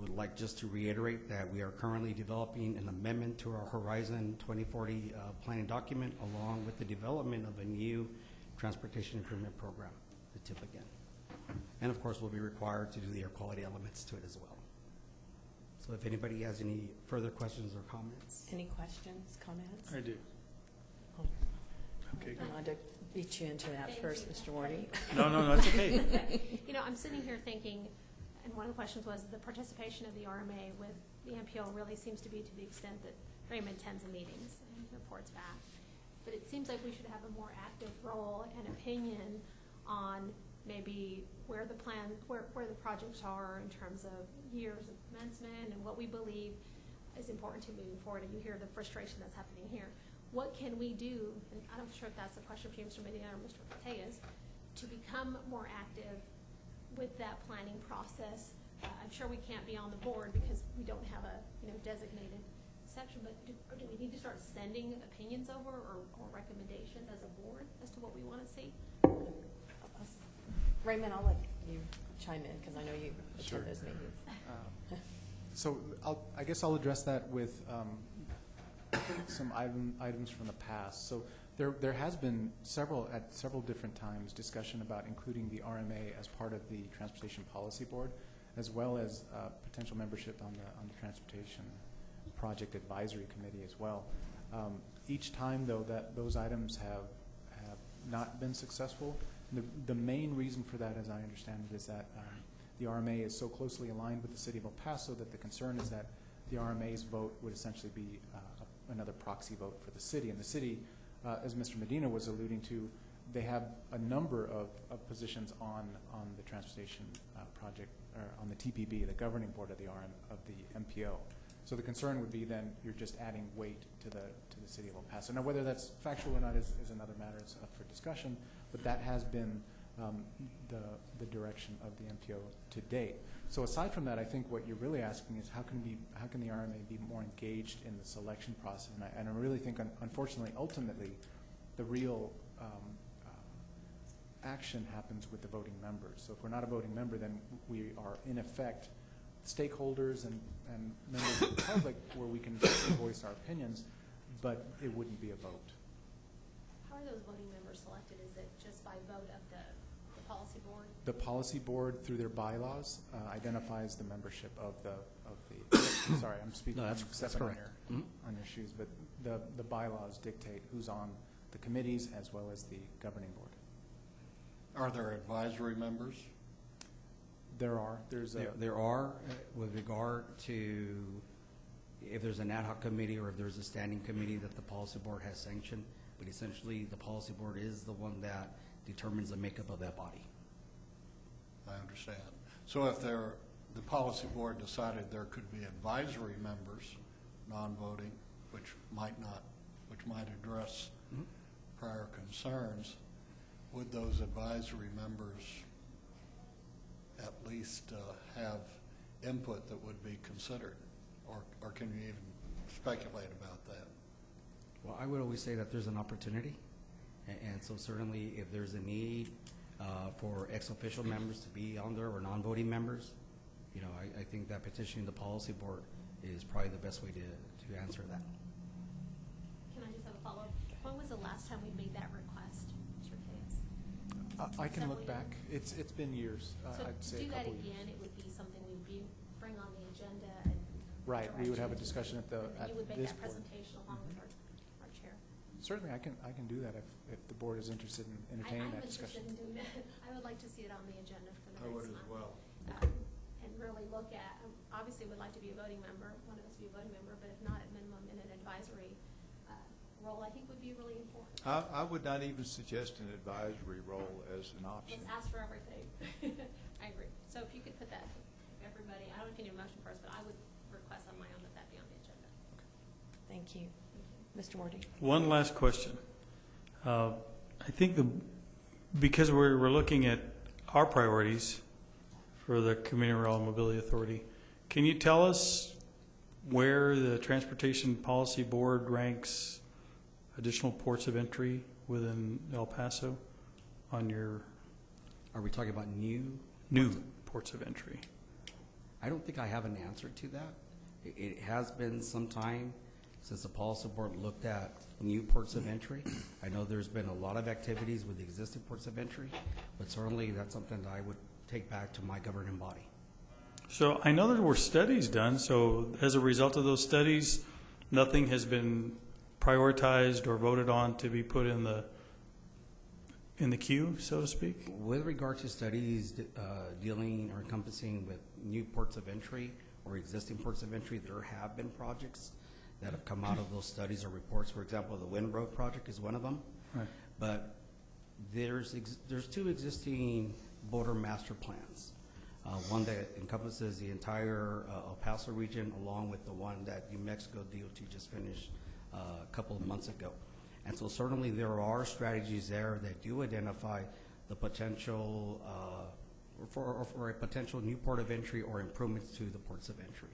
[SPEAKER 5] Would like just to reiterate that we are currently developing an amendment to our Horizon 2040 planning document along with the development of a new transportation improvement program, the TIP again. And of course we'll be required to do the air quality elements to it as well. So if anybody has any further questions or comments.
[SPEAKER 1] Any questions, comments?
[SPEAKER 2] I do. Okay.
[SPEAKER 1] I wanted to beat you into that
[SPEAKER 8] Thank
[SPEAKER 1] first,
[SPEAKER 8] you.
[SPEAKER 1] Mr. Wardy.
[SPEAKER 2] No, that's okay.
[SPEAKER 8] You know, I'm sitting here thinking, and one of the questions was the participation of the RMA with the MPO really seems to be to the extent that Raymond attends the meetings and reports back. But it seems like we should have a more active role and opinion on maybe where the plan, where the projects are in terms of years of commencement and what we believe is important to moving forward. And you hear the frustration that's happening here. What can we do, and I'm not sure if that's a question for you, Mr. Medina or Mr. Cortez, to become more active with that planning process? I'm sure we can't be on the board because we don't have a designated section, but do we need to start sending opinions over or recommendations as a board as to what we want to see?
[SPEAKER 1] Raymond, I'll let you chime in because I know you
[SPEAKER 3] Sure.
[SPEAKER 1] attend those meetings.
[SPEAKER 3] So I guess I'll address that with some items from the past. So there has been at several different times discussion about including the RMA as part of the Transportation Policy Board, as well as potential membership on the Transportation Project Advisory Committee as well. Each time, though, that those items have not been successful. The main reason for that, as I understand it, is that the RMA is so closely aligned with the city of El Paso that the concern is that the RMA's vote would essentially be another proxy vote for the city. And the city, as Mr. Medina was alluding to, they have a number of positions on the transportation project, or on the TPB, the governing board of the MPO. So the concern would be then you're just adding weight to the city of El Paso. Now, whether that's factual or not is another matter. It's up for discussion, but that has been the direction of the MPO to date. So aside from that, I think what you're really asking is how can the RMA be more engaged in the selection process? And I really think, unfortunately, ultimately, the real action happens with the voting members. So if we're not a voting member, then we are in effect stakeholders and members of the public where we can voice our opinions, but it wouldn't be a vote.
[SPEAKER 8] How are those voting members selected? Is it just by vote of the policy board?
[SPEAKER 3] The policy board, through their bylaws, identifies the membership of the sorry, I'm speaking.
[SPEAKER 5] No, that's
[SPEAKER 3] stepping
[SPEAKER 5] correct.
[SPEAKER 3] On your shoes, but the bylaws dictate who's on the committees as well as the governing board.
[SPEAKER 7] Are there advisory members?
[SPEAKER 3] There are.
[SPEAKER 5] There are, with regard to if there's an ad hoc committee or if there's a standing committee that the policy board has sanctioned, but essentially the policy board is the one that determines the makeup of that body.
[SPEAKER 7] I understand. So if the policy board decided there could be advisory members, non-voting, which might address prior concerns, would those advisory members at least have input that would be considered? Or can you even speculate about that?
[SPEAKER 5] Well, I would always say that there's an opportunity, and so certainly if there's a need for ex-official members to be on there or non-voting members, you know, I think that petitioning the policy board is probably the best way to answer that.
[SPEAKER 8] Can I just have a follow-up? When was the last time we made that request, Mr. Case?
[SPEAKER 3] I can look
[SPEAKER 8] Several
[SPEAKER 3] back. It's been years.
[SPEAKER 8] So
[SPEAKER 3] I'd
[SPEAKER 8] to
[SPEAKER 3] say
[SPEAKER 8] do
[SPEAKER 3] a
[SPEAKER 8] that
[SPEAKER 3] couple years.
[SPEAKER 8] again, it would be something we'd bring on the agenda and
[SPEAKER 3] Right. We would have a
[SPEAKER 8] direction.
[SPEAKER 3] discussion at
[SPEAKER 8] And you would make
[SPEAKER 3] this
[SPEAKER 8] that
[SPEAKER 3] board.
[SPEAKER 8] presentation along with our chair.
[SPEAKER 3] Certainly, I can do that if the board is interested in entertaining that discussion.
[SPEAKER 8] I'm interested in doing that. I would like to see it on the agenda for the
[SPEAKER 7] I would
[SPEAKER 8] next
[SPEAKER 7] as
[SPEAKER 8] month.
[SPEAKER 7] well.
[SPEAKER 8] And really look at, obviously would like to be a voting member, one of us be a voting member, but if not, at minimum in an advisory role, I think would be really important.
[SPEAKER 6] I would not even suggest an advisory role as an option.
[SPEAKER 8] Let's ask for everything. I agree. So if you could put that, everybody, I don't know if you need a motion first, but I would request on my own that that be on the agenda.
[SPEAKER 1] Thank you. Mr. Morty?
[SPEAKER 2] One last question. I think because we're looking at our priorities for the Community Rail Mobility Authority, can you tell us where the Transportation Policy Board ranks additional ports of entry within El Paso on your
[SPEAKER 5] Are we talking about new
[SPEAKER 2] ports of entry?
[SPEAKER 5] I don't think I have an answer to that. It has been some time since the policy board looked at new ports of entry. I know there's been a lot of activities with the existing ports of entry, but certainly that's something that I would take back to my governing body.
[SPEAKER 2] So I know there were studies done, so as a result of those studies, nothing has been prioritized or voted on to be put in the queue, so to speak?
[SPEAKER 5] With regard to studies dealing or encompassing with new ports of entry or existing ports of entry, there have been projects that have come out of those studies or reports. For example, the Wind Road project is one of them.
[SPEAKER 2] Right.
[SPEAKER 5] But there's two existing border master plans. One that encompasses the entire El Paso region, along with the one that New Mexico DOT just finished a couple of months ago. And so certainly there are strategies there that do identify the potential for a potential new port of entry or improvements to the ports of entry.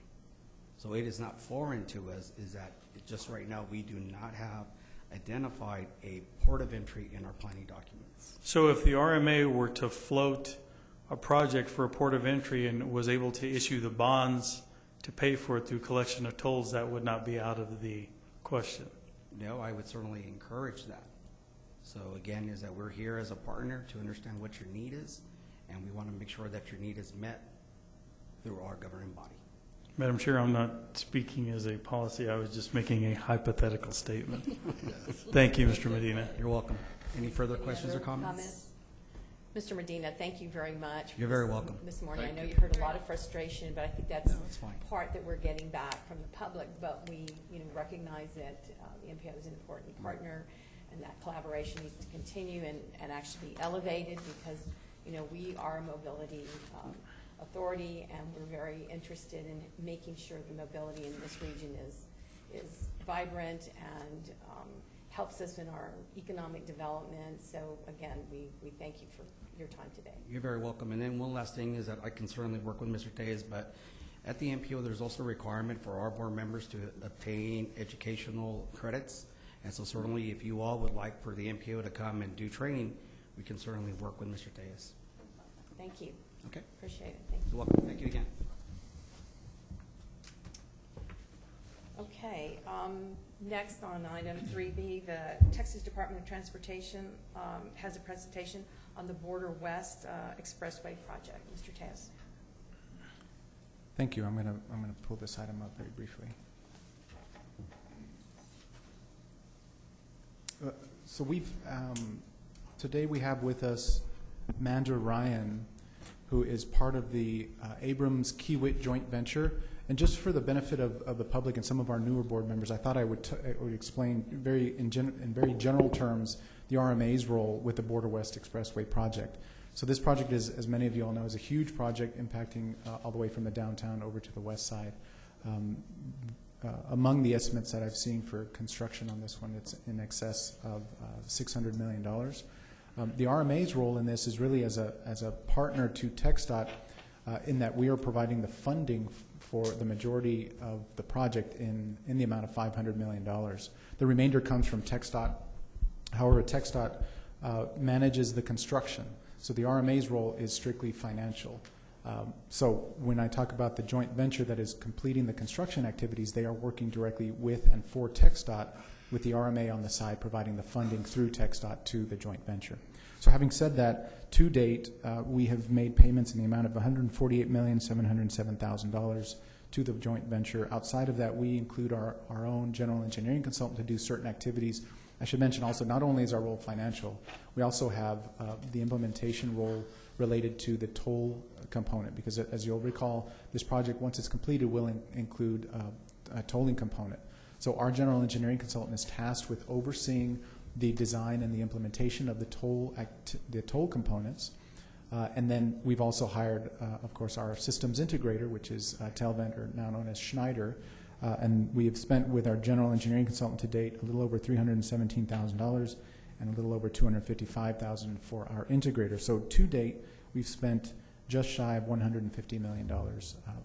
[SPEAKER 5] So it is not foreign to us, is that just right now we do not have identified a port of entry in our planning documents.
[SPEAKER 2] So if the RMA were to float a project for a port of entry and was able to issue the bonds to pay for it through collection of tolls, that would not be out of the question?
[SPEAKER 5] No, I would certainly encourage that. So again, is that we're here as a partner to understand what your need is, and we want to make sure that your need is met through our governing body.
[SPEAKER 2] Madam Chair, I'm not speaking as a policy. I was just making a hypothetical statement. Thank you, Mr. Medina.
[SPEAKER 5] You're welcome. Any further questions or comments?
[SPEAKER 1] Mr. Medina, thank you very much.
[SPEAKER 5] You're very welcome.
[SPEAKER 1] This morning,
[SPEAKER 7] Thank
[SPEAKER 1] I know
[SPEAKER 7] you.
[SPEAKER 1] you heard a lot of frustration, but I think that's
[SPEAKER 5] No, it's fine.
[SPEAKER 1] part that we're getting back from the public, but we, recognize that the MPO is an important partner, and that collaboration needs to continue and actually be elevated because, we are a mobility authority, and we're very interested in making sure the mobility in this region is vibrant and helps us in our economic development. So again, we thank you for your time today.
[SPEAKER 5] You're very welcome. And then one last thing is that I can certainly work with Mr. Tejas, but at the MPO, there's also a requirement for our board members to obtain educational credits. And so certainly if you all would like for the MPO to come and do training, we can certainly work with Mr. Tejas.
[SPEAKER 1] Thank you.
[SPEAKER 5] Okay?
[SPEAKER 1] Appreciate it. Thank you.
[SPEAKER 5] You're welcome. Thank you again.
[SPEAKER 1] Okay, next on item 3B, the Texas Department of Transportation has a presentation on the Border West Expressway project. Mr. Taz.
[SPEAKER 3] Thank you. I'm gonna pull this item up very briefly. So today we have with us Mandra Ryan, who is part of the Abrams-Kiewit joint venture. And just for the benefit of the public and some of our newer board members, I thought I would explain in very general terms the RMA's role with the Border West Expressway project. So this project is, as many of you all know, is a huge project impacting all the way from the downtown over to the west side. Among the estimates that I've seen for construction on this one, it's in excess of $600 million. The RMA's role in this is really as a partner to TxDOT in that we are providing the funding for the majority of the project in the amount of $500 million. The remainder comes from TxDOT. However, TxDOT manages the construction. So the RMA's role is strictly financial. So when I talk about the joint venture that is completing the construction activities, they are working directly with and for TxDOT, with the RMA on the side providing the funding through TxDOT to the joint venture. So having said that, to date, we have made payments in the amount of $148,707,000 to the joint venture. Outside of that, we include our own general engineering consultant to do certain activities. I should mention also, not only is our role financial, we also have the implementation role related to the toll component, because as you'll recall, this project, once it's completed, will include a tolling component. So our general engineering consultant is tasked with overseeing the design and the implementation of the toll components. And then we've also hired, of course, our systems integrator, which is Telvent, or now known as Schneider. And we have spent with our general engineering consultant to date a little over $317,000 and a little over $255,000 for our integrator. So to date, we've spent just shy of $150 million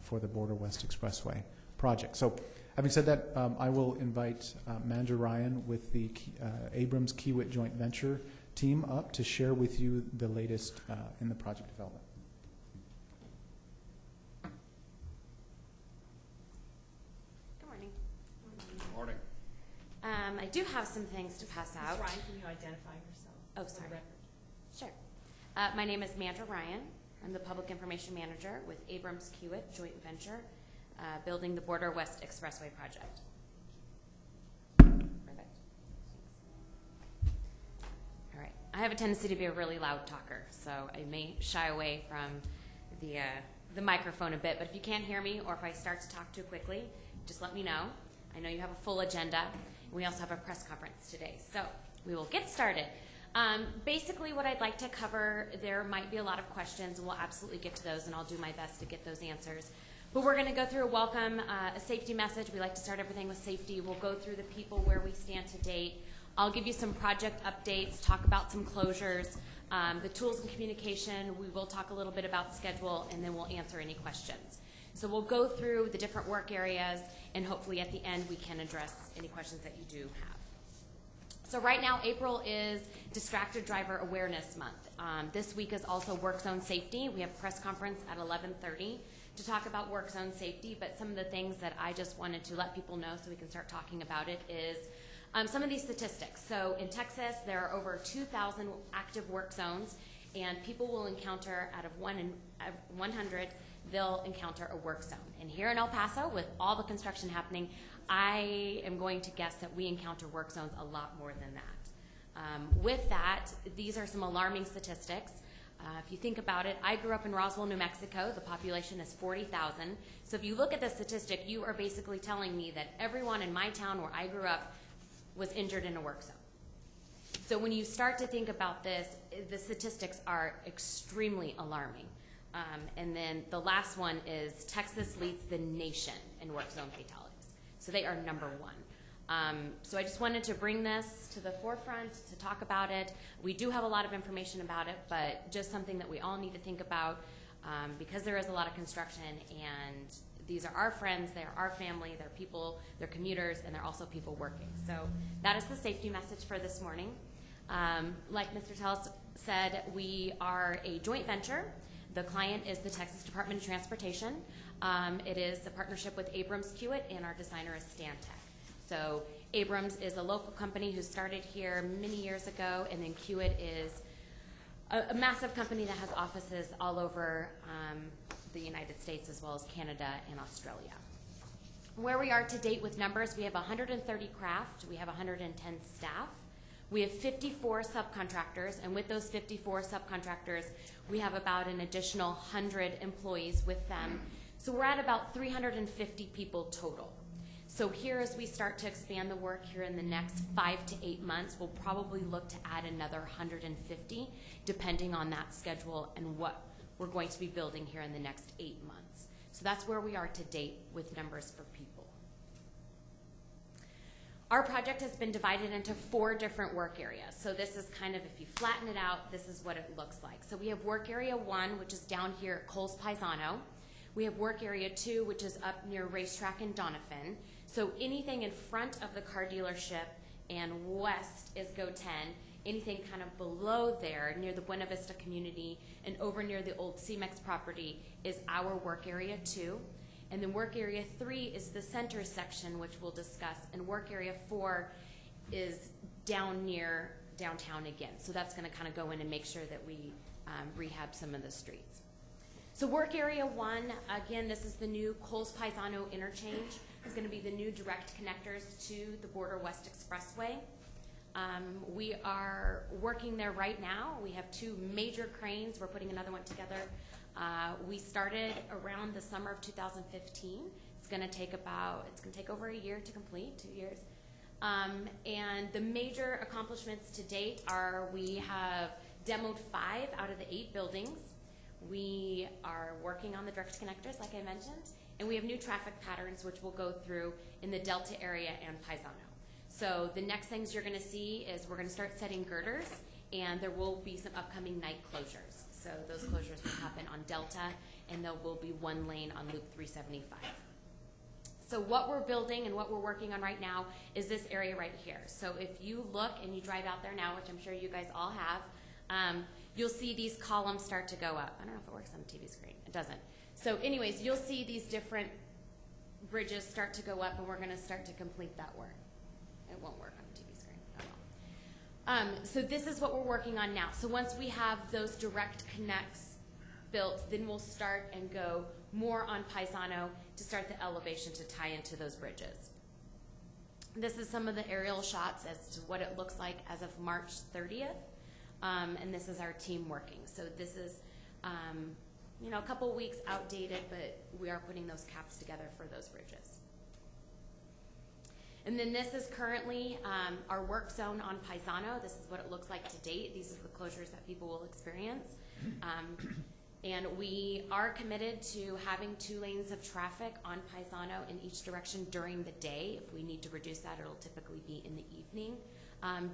[SPEAKER 3] for the Border West Expressway project. So having said that, I will invite Mandra Ryan with the Abrams-Kiewit joint venture team up to share with you the latest in the project development.
[SPEAKER 9] Good morning.
[SPEAKER 7] Morning.
[SPEAKER 9] I do have some things to pass out.
[SPEAKER 1] Ms. Ryan, can you identify yourself?
[SPEAKER 9] Oh,
[SPEAKER 1] for the
[SPEAKER 9] sorry.
[SPEAKER 1] record?
[SPEAKER 9] Sure. My name is Mandra Ryan. I'm the Public Information Manager with Abrams-Kiewit Joint Venture, building the Border West Expressway project. Perfect. All right. I have a tendency to be a really loud talker, so I may shy away from the microphone a bit, but if you can't hear me or if I start to talk too quickly, just let me know. I know you have a full agenda. We also have a press conference today, so we will get started. Basically what I'd like to cover, there might be a lot of questions, and we'll absolutely get to those, and I'll do my best to get those answers. But we're going to go through a welcome, a safety message. We like to start everything with safety. We'll go through the people where we stand to date. I'll give you some project updates, talk about some closures, the tools and communication. We will talk a little bit about schedule, and then we'll answer any questions. So we'll go through the different work areas, and hopefully at the end we can address any questions that you do have. So right now, April is Distracted Driver Awareness Month. This week is also Work Zone Safety. We have a press conference at 11:30 to talk about work zone safety, but some of the things that I just wanted to let people know so we can start talking about it is some of these statistics. So in Texas, there are over 2,000 active work zones, and people will encounter, out of 100, they'll encounter a work zone. And here in El Paso, with all the construction happening, I am going to guess that we encounter work zones a lot more than that. With that, these are some alarming statistics. If you think about it, I grew up in Roswell, New Mexico. The population is 40,000. So if you look at the statistic, you are basically telling me that everyone in my town where I grew up was injured in a work zone. So when you start to think about this, the statistics are extremely alarming. And then the last one is Texas leads the nation in work zone fatalities. So they are number one. So I just wanted to bring this to the forefront to talk about it. We do have a lot of information about it, but just something that we all need to think about because there is a lot of construction, and these are our friends, they're our family, they're people, they're commuters, and they're also people working. So that is the safety message for this morning. Like Mr. Tellis said, we are a joint venture. The client is the Texas Department of Transportation. It is a partnership with Abrams Kiewit, and our designer is Stantec. So Abrams is a local company who started here many years ago, and then Kiewit is a massive company that has offices all over the United States as well as Canada and Australia. Where we are to date with numbers, we have 130 craft, we have 110 staff, we have 54 subcontractors, and with those 54 subcontractors, we have about an additional 100 employees with them. So we're at about 350 people total. So here, as we start to expand the work here in the next 5 to 8 months, we'll probably look to add another 150, depending on that schedule and what we're going to be building here in the next 8 months. So that's where we are to date with numbers for people. Our project has been divided into 4 different work areas. So this is kind of, if you flatten it out, this is what it looks like. So we have work area 1, which is down here at Coles Paisano. We have work area 2, which is up near Racetrack and Doniphan. So anything in front of the car dealership and west is Go 10. Anything kind of below there near the Buena Vista community and over near the old CMEX property is our work area 2. And then work area 3 is the center section, which we'll discuss. And work area 4 is down near downtown again. So that's going to kind of go in and make sure that we rehab some of the streets. So work area 1, again, this is the new Coles Paisano interchange. It's going to be the new direct connectors to the Border West Expressway. We are working there right now. We have 2 major cranes. We're putting another one together. We started around the summer of 2015. It's going to take over a year to complete, 2 years. And the major accomplishments to date are we have demoed 5 out of the 8 buildings. We are working on the direct connectors, like I mentioned, and we have new traffic patterns which we'll go through in the Delta area and Paisano. So the next things you're going to see is we're going to start setting girders, and there will be some upcoming night closures. So those closures will happen on Delta, and there will be 1 lane on Loop 375. So what we're building and what we're working on right now is this area right here. So if you look and you drive out there now, which I'm sure you guys all have, you'll see these columns start to go up. I don't know if it works on the TV screen. It doesn't. So anyways, you'll see these different bridges start to go up, and we're going to start to complete that work. It won't work on the TV screen. Oh well. So this is what we're working on now. So once we have those direct connects built, then we'll start and go more on Paisano to start the elevation to tie into those bridges. This is some of the aerial shots as to what it looks like as of March 30th. And this is our team working. So this is, a couple weeks outdated, but we are putting those caps together for those bridges. And then this is currently our work zone on Paisano. This is what it looks like to date. These are the closures that people will experience. And we are committed to having 2 lanes of traffic on Paisano in each direction during the day. If we need to reduce that, it'll typically be in the evening.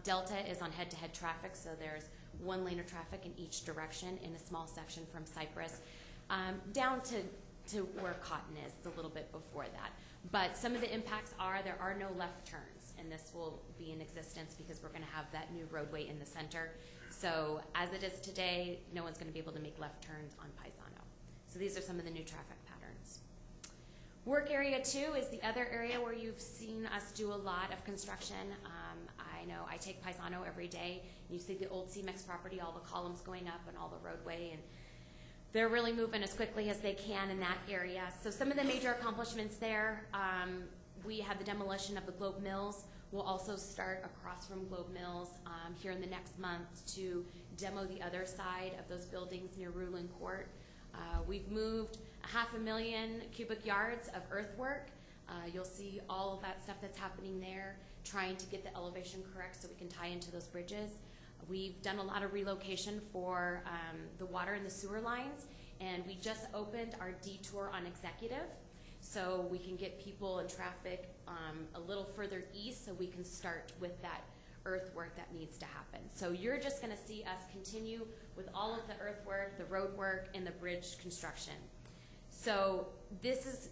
[SPEAKER 9] Delta is on head-to-head traffic, so there's 1 lane of traffic in each direction in a small section from Cypress down to where Cotton is. It's a little bit before that. But some of the impacts are there are no left turns, and this will be in existence because we're going to have that new roadway in the center. So as it is today, no one's going to be able to make left turns on Paisano. So these are some of the new traffic patterns. Work area 2 is the other area where you've seen us do a lot of construction. I know I take Paisano every day, and you see the old CMEX property, all the columns going up and all the roadway, and they're really moving as quickly as they can in that area. So some of the major accomplishments there, we had the demolition of the Globe Mills We'll also start across from Globe Mills here in the next month to demo the other side of those buildings near Rulin Court. We've moved 500,000 cubic yards of earthwork. You'll see all of that stuff that's happening there, trying to get the elevation correct so we can tie into those bridges. We've done a lot of relocation for the water and the sewer lines, and we just opened our detour on Executive, so we can get people and traffic a little further east so we can start with that earthwork that needs to happen. So you're just gonna see us continue with all of the earthwork, the road work, and the bridge construction. So this is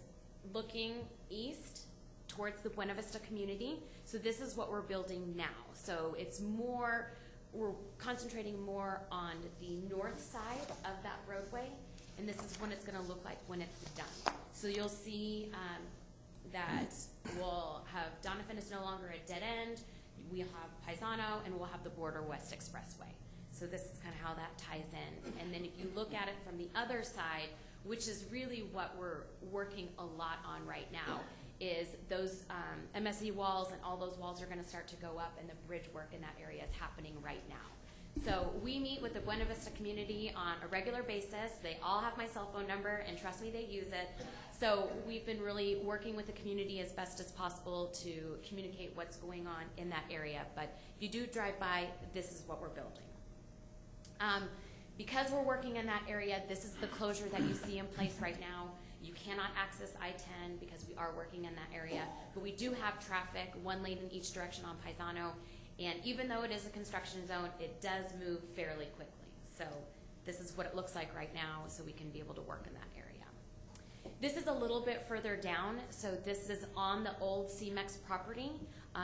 [SPEAKER 9] looking east towards the Buena Vista community. So this is what we're building now. So it's more, we're concentrating more on the north side of that roadway, and this is what it's gonna look like when it's done. So you'll see that we'll have, Donovan is no longer a dead end, we'll have Paisano, and we'll have the Border West Expressway. So this is kind of how that ties in. And then if you look at it from the other side, which is really what we're working a lot on right now, is those MSE walls, and all those walls are going to start to go up, and the bridge work in that area is happening right now. So we meet with the Buena Vista community on a regular basis. They all have my cell phone number, and trust me, they use it. So we've been really working with the community as best as possible to communicate what's going on in that area. But if you do drive by, this is what we're building. Because we're working in that area, this is the closure that you see in place right now. You cannot access I-10 because we are working in that area, but we do have traffic, one lane in each direction on Paisano, and even though it is a construction zone, it does move fairly quickly. So this is what it looks like right now, so we can be able to work in that area. This is a little bit further down, so this is on the old CMEX property.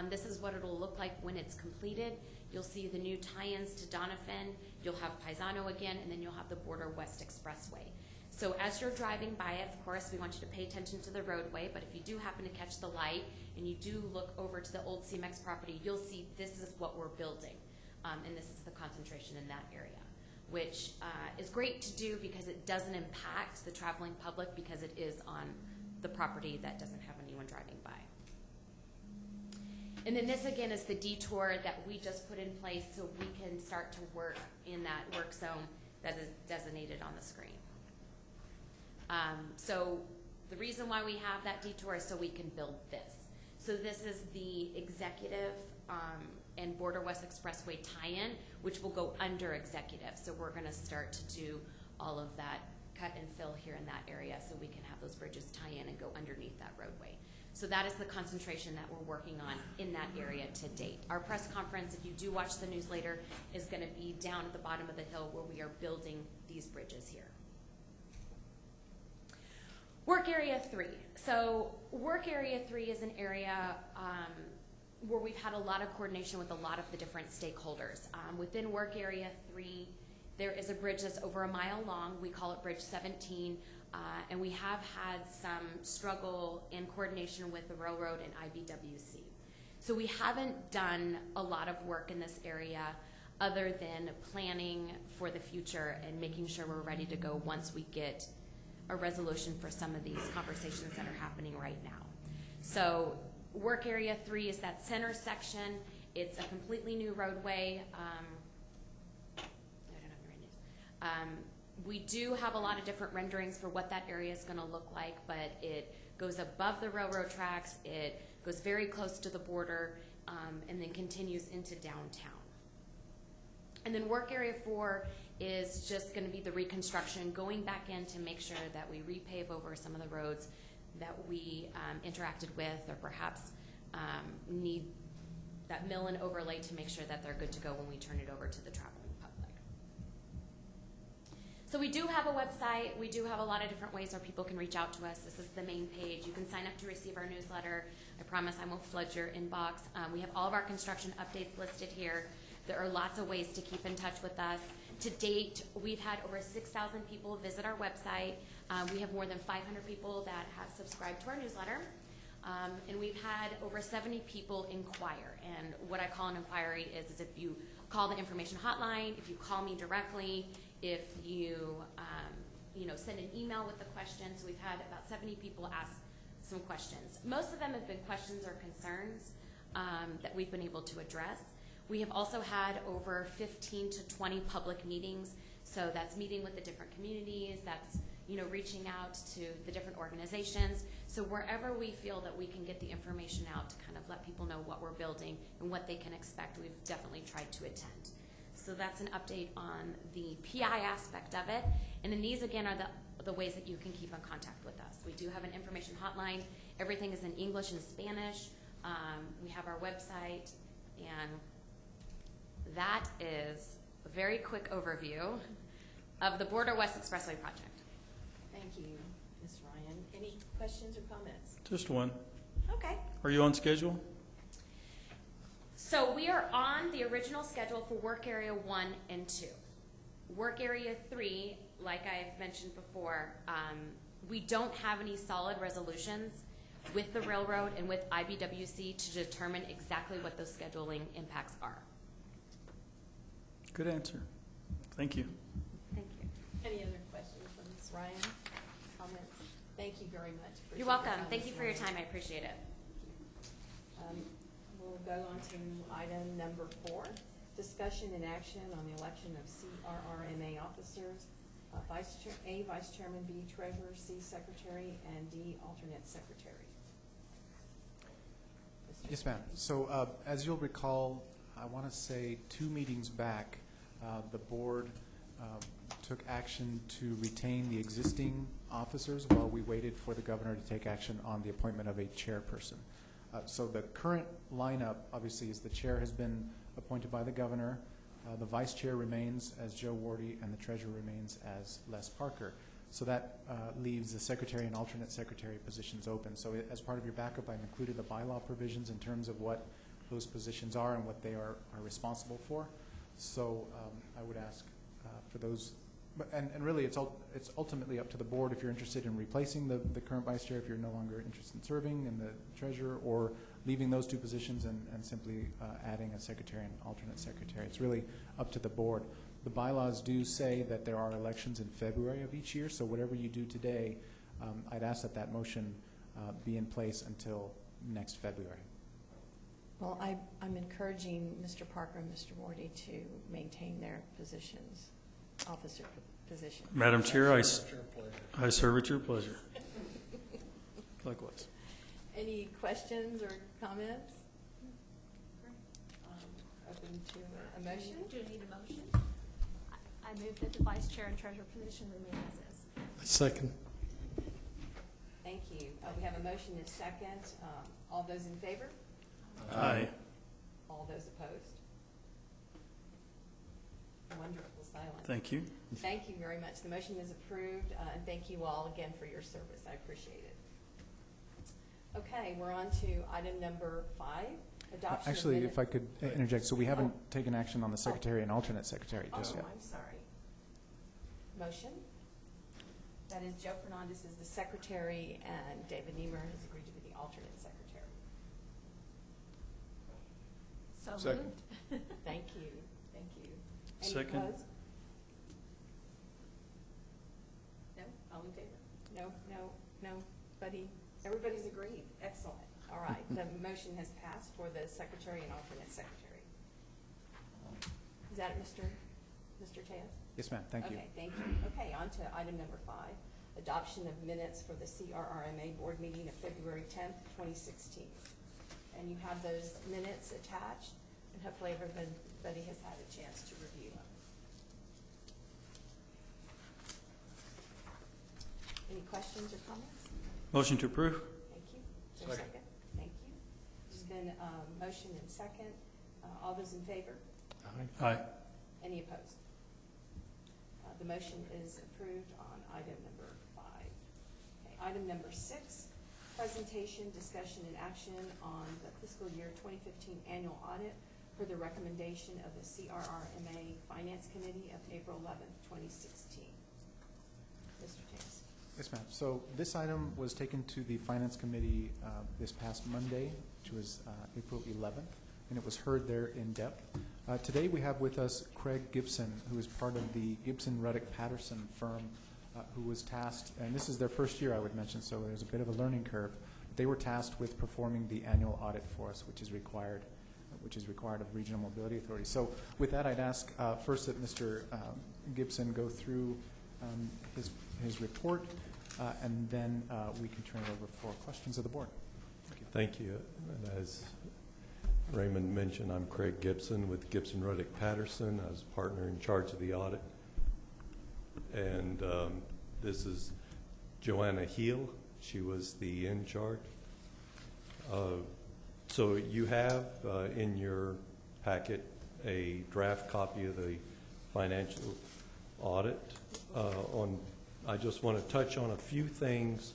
[SPEAKER 9] This is what it'll look like when it's completed. You'll see the new tie-ins to Donovan, you'll have Paisano again, and then you'll have the Border West Expressway. So as you're driving by it, of course, we want you to pay attention to the roadway, but if you do happen to catch the light and you do look over to the old CMEX property, you'll see this is what we're building, and this is the concentration in that area, which is great to do because it doesn't impact the traveling public because it is on the property that doesn't have anyone driving by. And then this again is the detour that we just put in place so we can start to work in that work zone that is designated on the screen. So the reason why we have that detour is so we can build this. So this is the Executive and Border West Expressway tie-in, which will go under Executive. So we're gonna start to do all of that cut and fill here in that area so we can have those bridges tie in and go underneath that roadway. So that is the concentration that we're working on in that area to date. Our press conference, if you do watch the news later, is gonna be down at the bottom of the hill where we are building these bridges here. Work Area 3. So Work Area 3 is an area where we've had a lot of coordination with a lot of the different stakeholders. Within Work Area 3, there is a bridge that's over a mile long. We call it Bridge 17, and we have had some struggle in coordination with the railroad and IBWC. So we haven't done a lot of work in this area other than planning for the future and making sure we're ready to go once we get a resolution for some of these conversations that are happening right now. So Work Area 3 is that center section. It's a completely new roadway. I don't have the right news. We do have a lot of different renderings for what that area is going to look like, but it goes above the railroad tracks, it goes very close to the border, and then continues into downtown. And then Work Area 4 is just going to be the reconstruction, going back in to make sure that we repave over some of the roads that we interacted with, or perhaps need that mill and overlay to make sure that they're good to go when we turn it over to the traveling public. So we do have a website. We do have a lot of different ways where people can reach out to us. This is the main page. You can sign up to receive our newsletter. I promise I won't flood your inbox. We have all of our construction updates listed here. There are lots of ways to keep in touch with us. To date, we've had over 6,000 people visit our website. We have more than 500 people that have subscribed to our newsletter. And we've had over 70 people inquire. And what I call an inquiry is if you call the information hotline, if you call me directly, if you send an email with the questions. We've had about 70 people ask some questions. Most of them have been questions or concerns. that we've been able to address. We have also had over 15 to 20 public meetings. So that's meeting with the different communities, that's reaching out to the different organizations. So wherever we feel that we can get the information out to kind of let people know what we're building and what they can expect, we've definitely tried to attend. So that's an update on the PI aspect of it. And then these again are the ways that you can keep in contact with us. We do have an information hotline. Everything is in English and Spanish. We have our website, and that is a very quick overview of the Border West Expressway project.
[SPEAKER 1] Thank you, Ms. Ryan. Any questions or comments?
[SPEAKER 2] Just one.
[SPEAKER 1] Okay.
[SPEAKER 2] Are you on schedule?
[SPEAKER 9] So we are on the original schedule for work area 1 and 2. Work area 3, like I've mentioned before, we don't have any solid resolutions with the railroad and with IBWC to determine exactly what those scheduling impacts are.
[SPEAKER 2] Good answer. Thank you.
[SPEAKER 9] Thank you.
[SPEAKER 1] Any other questions from Ms. Ryan? Comments? Thank you very much. Appreciate
[SPEAKER 9] You're
[SPEAKER 1] your
[SPEAKER 9] welcome.
[SPEAKER 1] time
[SPEAKER 9] Thank
[SPEAKER 1] this
[SPEAKER 9] you for your
[SPEAKER 1] morning.
[SPEAKER 9] time. I appreciate it.
[SPEAKER 1] We'll go on to item number 4, discussion and action on the election of CRRMA officers, Vice Chairman, B Treasurer, C Secretary, and D Alternate Secretary.
[SPEAKER 3] Yes, ma'am. So as you'll recall, I want to say 2 meetings back, the board took action to retain the existing officers while we waited for the governor to take action on the appointment of a chairperson. So the current lineup, obviously, is the chair has been appointed by the governor, the vice chair remains as Joe Wardy, and the treasurer remains as Les Parker. So that leaves the secretary and alternate secretary positions open. So as part of your backup, I've included the bylaw provisions in terms of what those positions are and what they are responsible for. So I would ask for those, and really it's ultimately up to the board if you're interested in replacing the current vice chair, if you're no longer interested in serving, and the treasurer, or leaving those 2 positions and simply adding a secretary and alternate secretary. It's really up to the board. The bylaws do say that there are elections in February of each year, so whatever you do today, I'd ask that that motion be in place until next February.
[SPEAKER 1] Well, I'm encouraging Mr. Parker and Mr. Wardy to maintain their positions, officer position.
[SPEAKER 2] Madam Chair, I serve at your pleasure. Likewise.
[SPEAKER 1] Any questions or comments? Open to a motion?
[SPEAKER 8] Do you need a motion? I move that the vice chair and treasurer position remain as is.
[SPEAKER 10] Second.
[SPEAKER 1] Thank you. We have a motion and a second. All those in favor?
[SPEAKER 2] Aye.
[SPEAKER 1] All those opposed? Wonderful silence.
[SPEAKER 2] Thank you.
[SPEAKER 1] Thank you very much. The motion is approved, and thank you all again for your service. I appreciate it. Okay, we're on to item number 5, adoption of
[SPEAKER 3] Actually,
[SPEAKER 1] minutes.
[SPEAKER 3] if I could interject, so we haven't taken action on the secretary and alternate secretary just yet.
[SPEAKER 1] I'm sorry. Motion? That is Joe Fernandez is the secretary, and David Niemer has agreed to be the alternate secretary.
[SPEAKER 8] So
[SPEAKER 6] Second.
[SPEAKER 8] moved.
[SPEAKER 1] Thank you. Thank you. Any
[SPEAKER 2] Second.
[SPEAKER 1] opposed? No? All in favor? No, buddy? Everybody's agreed. Excellent. All right. The motion has passed for the secretary and alternate secretary. Is that it, Mr. Chaz?
[SPEAKER 3] Yes, ma'am. Thank you.
[SPEAKER 1] Okay, thank you. Okay, on to item number 5, adoption of minutes for the CRRMA board meeting of February 10th, 2016. And you have those minutes attached, and hopefully everybody has had a chance to review them. Any questions or comments?
[SPEAKER 2] Motion to approve?
[SPEAKER 1] Thank you. Is there a second? Thank you. There's been a motion and second. All those in favor?
[SPEAKER 2] Aye.
[SPEAKER 1] Any opposed? The motion is approved on item number 5. Okay, item number 6, presentation, discussion, and action on the fiscal year 2015 annual audit for the recommendation of the CRRMA Finance Committee of April 11th, 2016. Mr. James.
[SPEAKER 3] Yes, ma'am. So this item was taken to the Finance Committee this past Monday, which was April 11th, and it was heard there in depth. Today we have with us Craig Gibson, who is part of the Gibson Ruddock Patterson firm, who was tasked, and this is their first year, I would mention, so there's a bit of a learning curve, they were tasked with performing the annual audit for us, which is required of Regional Mobility Authority. So with that, I'd ask first that Mr. Gibson go through his report, and then we can turn it over for questions of the board.
[SPEAKER 10] Thank you. And as Raymond mentioned, I'm Craig Gibson with Gibson Ruddick Patterson. I was a partner in charge of the audit. And this is Joanna Heel. She was the in charge. So you have in your packet a draft copy of the financial audit. I just want to touch on a few things,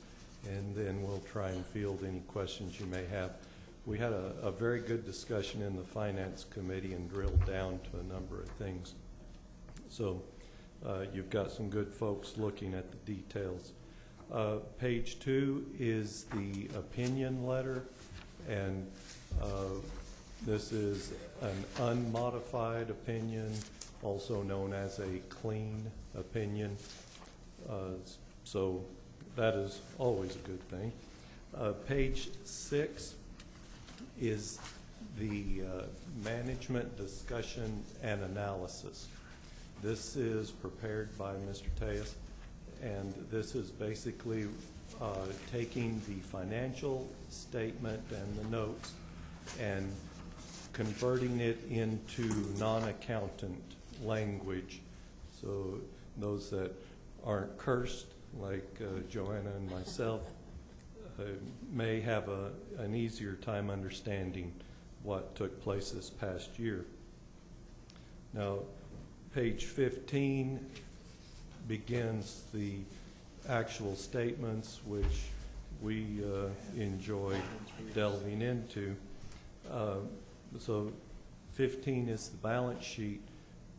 [SPEAKER 10] and then we'll try and field any questions you may have. We had a very good discussion in the Finance Committee and drilled down to a number of things. So you've got some good folks looking at the details. Page 2 is the opinion letter, and this is an unmodified opinion, also known as a clean opinion. So that is always a good thing. Page 6 is the management discussion and analysis. This is prepared by Mr. Tejas, and this is basically taking the financial statement and the notes and converting it into non-accountant language. So those that aren't cursed, like Joanna and myself, may have an easier time understanding what took place this past year. Now, page 15 begins the actual statements, which we enjoy delving into. So 15 is the balance sheet,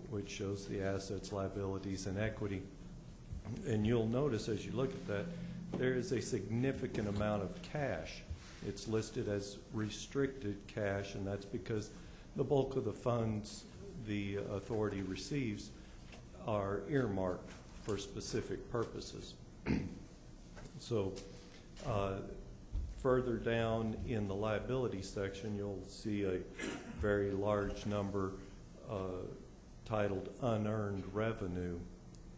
[SPEAKER 10] which shows the assets, liabilities, and equity. And you'll notice as you look at that, there is a significant amount of cash. It's listed as restricted cash, and that's because the bulk of the funds the authority receives are earmarked for specific purposes. So further down in the liability section, you'll see a very large number titled unearned revenue.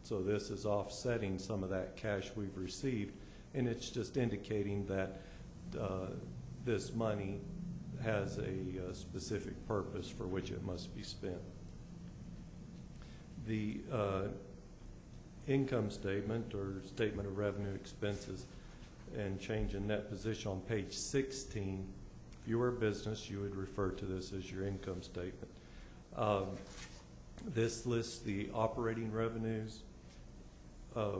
[SPEAKER 10] So this is offsetting some of that cash we've received, and it's just indicating that this money has a specific purpose for which it must be spent. The income statement or statement of revenue, expenses, and change in net position on page 16, if you were a business, you would refer to this as your income statement. This lists the operating revenues,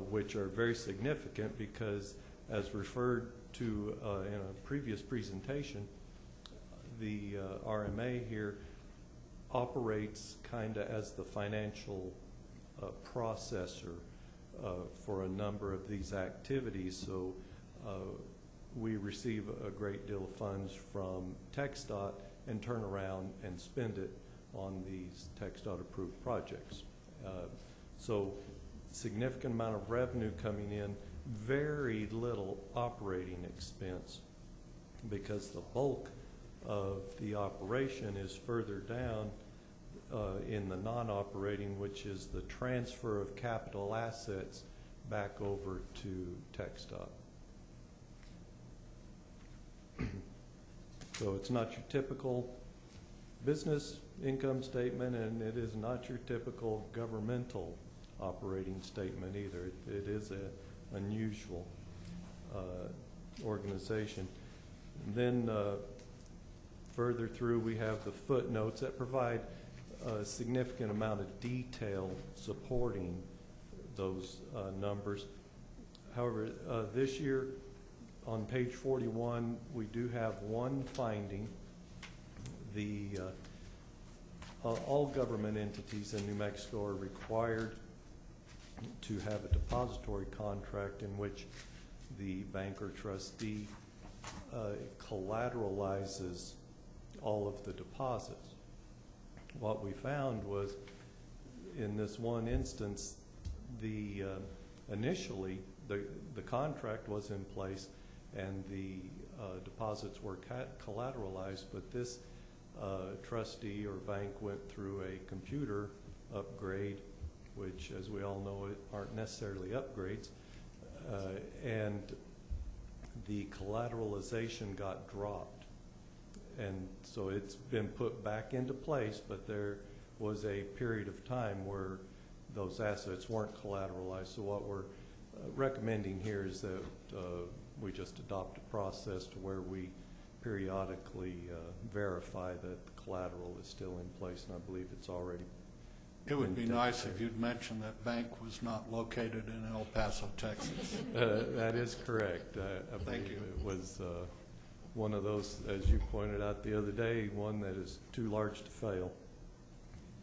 [SPEAKER 10] which are very significant because, as referred to in a previous presentation, the RMA here operates kind of as the financial processor for a number of these activities. So we receive a great deal of funds from TxDOT and turn around and spend it on these TxDOT approved projects. So significant amount of revenue coming in, very little operating expense, because the bulk of the operation is further down in the non-operating, which is the transfer of capital assets back over to TxDOT. So it's not your typical business income statement, and it is not your typical governmental operating statement either. It is an unusual organization. And then further through, we have the footnotes that provide a significant amount of detail supporting those numbers. However, this year on page 41, we do have one finding. All government entities in New Mexico are required to have a depository contract in which the bank or trustee collateralizes all of the deposits. What we found was, in this one instance, initially the contract was in place, and the deposits were collateralized, but this trustee or bank went through a computer upgrade, which, as we all know, aren't necessarily upgrades, and the collateralization got dropped. And so it's been put back into place, but there was a period of time where those assets weren't collateralized. So what we're recommending here is that we just adopt a process to where we periodically verify that the collateral is still in place, and I believe it's already.
[SPEAKER 7] It would be nice if you'd mentioned that bank was not located in El Paso, Texas.
[SPEAKER 10] That is correct. I
[SPEAKER 7] Thank
[SPEAKER 10] believe
[SPEAKER 7] you.
[SPEAKER 10] it was one of those, as you pointed out the other day, one that is too large to fail.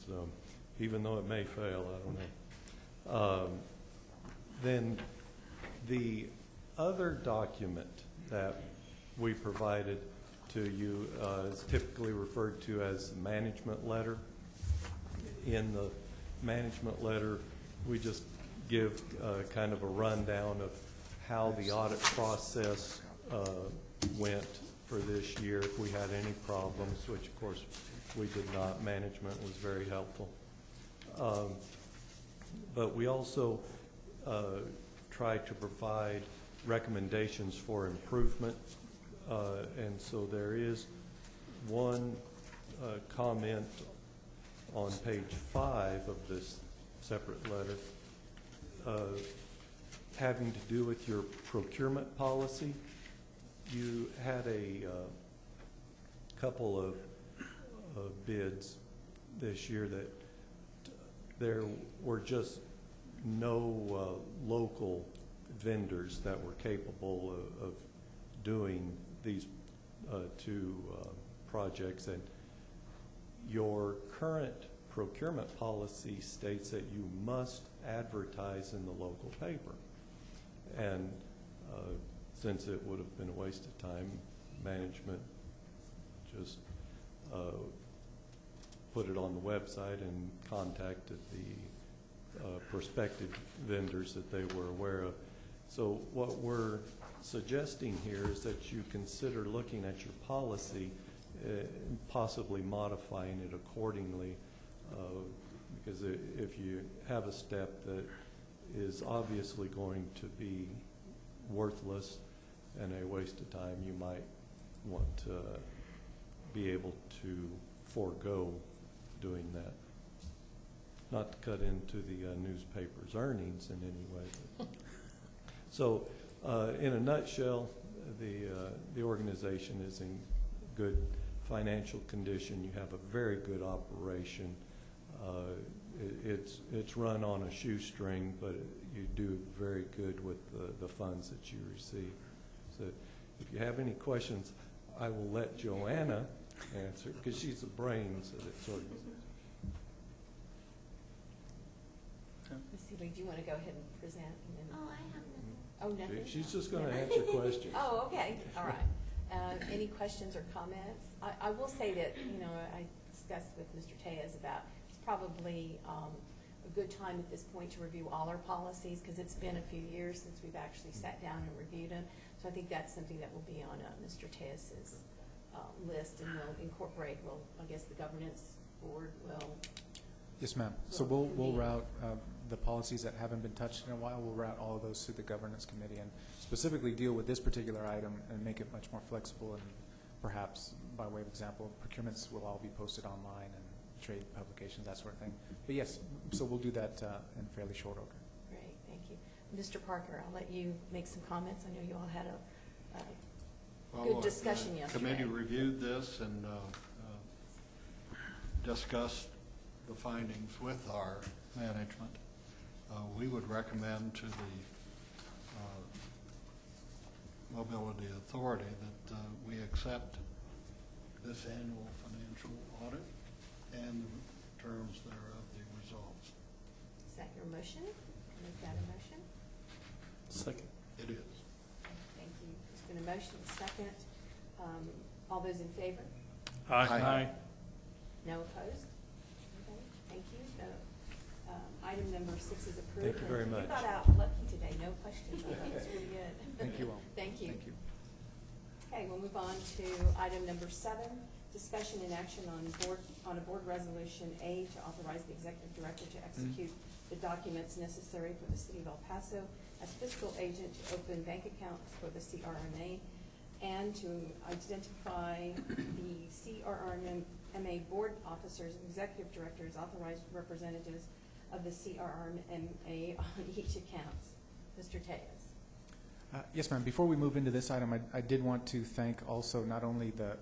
[SPEAKER 10] So even though it may fail, I don't know. Then the other document that we provided to you is typically referred to as the management letter. In the management letter, we just give kind of a rundown of how the audit process went for this year, if we had any problems, which of course we did not. Management was very helpful. But we also try to provide recommendations for improvement. And so there is one comment on page 5 of this separate letter having to do with your procurement policy. You had a couple of bids this year that there were just no local vendors that were capable of doing these two projects, and your current procurement policy states that you must advertise in the local paper. And since it would have been a waste of time, management just put it on the website and contacted the prospective vendors that they were aware of. So what we're suggesting here is that you consider looking at your policy and possibly modifying it accordingly, because if you have a step that is obviously going to be worthless and a waste of time, you might want to be able to forego doing that. Not to cut into the newspaper's earnings in any way. But so in a nutshell, the organization is in good financial condition. You have a very good operation. It's run on a shoestring, but you do very good with the funds that you receive. So if you have any questions, I will let Joanna answer, because she's the brains of this organization.
[SPEAKER 1] Ms. Seeley, do you want to go ahead and present? And then,
[SPEAKER 8] Oh, I have nothing.
[SPEAKER 1] oh, nothing?
[SPEAKER 10] She's just going to answer questions.
[SPEAKER 1] Oh, okay, all right. Any questions or comments? I will say that, I discussed with Mr. Tejas about it's probably a good time at this point to review all our policies, because it's been a few years since we've actually sat down and reviewed them. So I think that's something that will be on Mr. Tejas's list, and we'll incorporate, I guess the governance board will.
[SPEAKER 3] Yes, ma'am. So we'll route the policies that haven't been touched in a while. We'll route all of those through the governance committee and specifically deal with this particular item and make it much more flexible. And perhaps, by way of example, procurements will all be posted online and trade publications, that sort of thing. But yes, so we'll do that in fairly short order.
[SPEAKER 1] Great, thank you. Mr. Parker, I'll let you make some comments. I know you all had a good discussion yesterday.
[SPEAKER 7] The committee reviewed this and discussed the findings with our management. We would recommend to the Mobility Authority that we accept this annual financial audit and the terms thereof, the results.
[SPEAKER 1] Is that your motion? Make that a motion?
[SPEAKER 10] Second.
[SPEAKER 7] It is.
[SPEAKER 1] Thank you. There's been a motion, a second. All those in favor?
[SPEAKER 7] Aye.
[SPEAKER 1] No opposed? Okay, thank you. Item number 6 is approved.
[SPEAKER 10] Thank you very much.
[SPEAKER 1] You got out lucky today, no questions. I thought it was really good.
[SPEAKER 3] Thank you all.
[SPEAKER 1] Thank you.
[SPEAKER 3] Thank you.
[SPEAKER 1] Okay, we'll move on to item number 7, discussion and action on a board resolution A to authorize the executive director to execute the documents necessary for the city of El Paso as fiscal agent to open bank accounts for the CRRMA and to identify the CRRMA board officers and executive directors, authorized representatives of the CRRMA on each account. Mr. Tejas.
[SPEAKER 3] Yes, ma'am. Before we move into this item, I did want to thank also not only the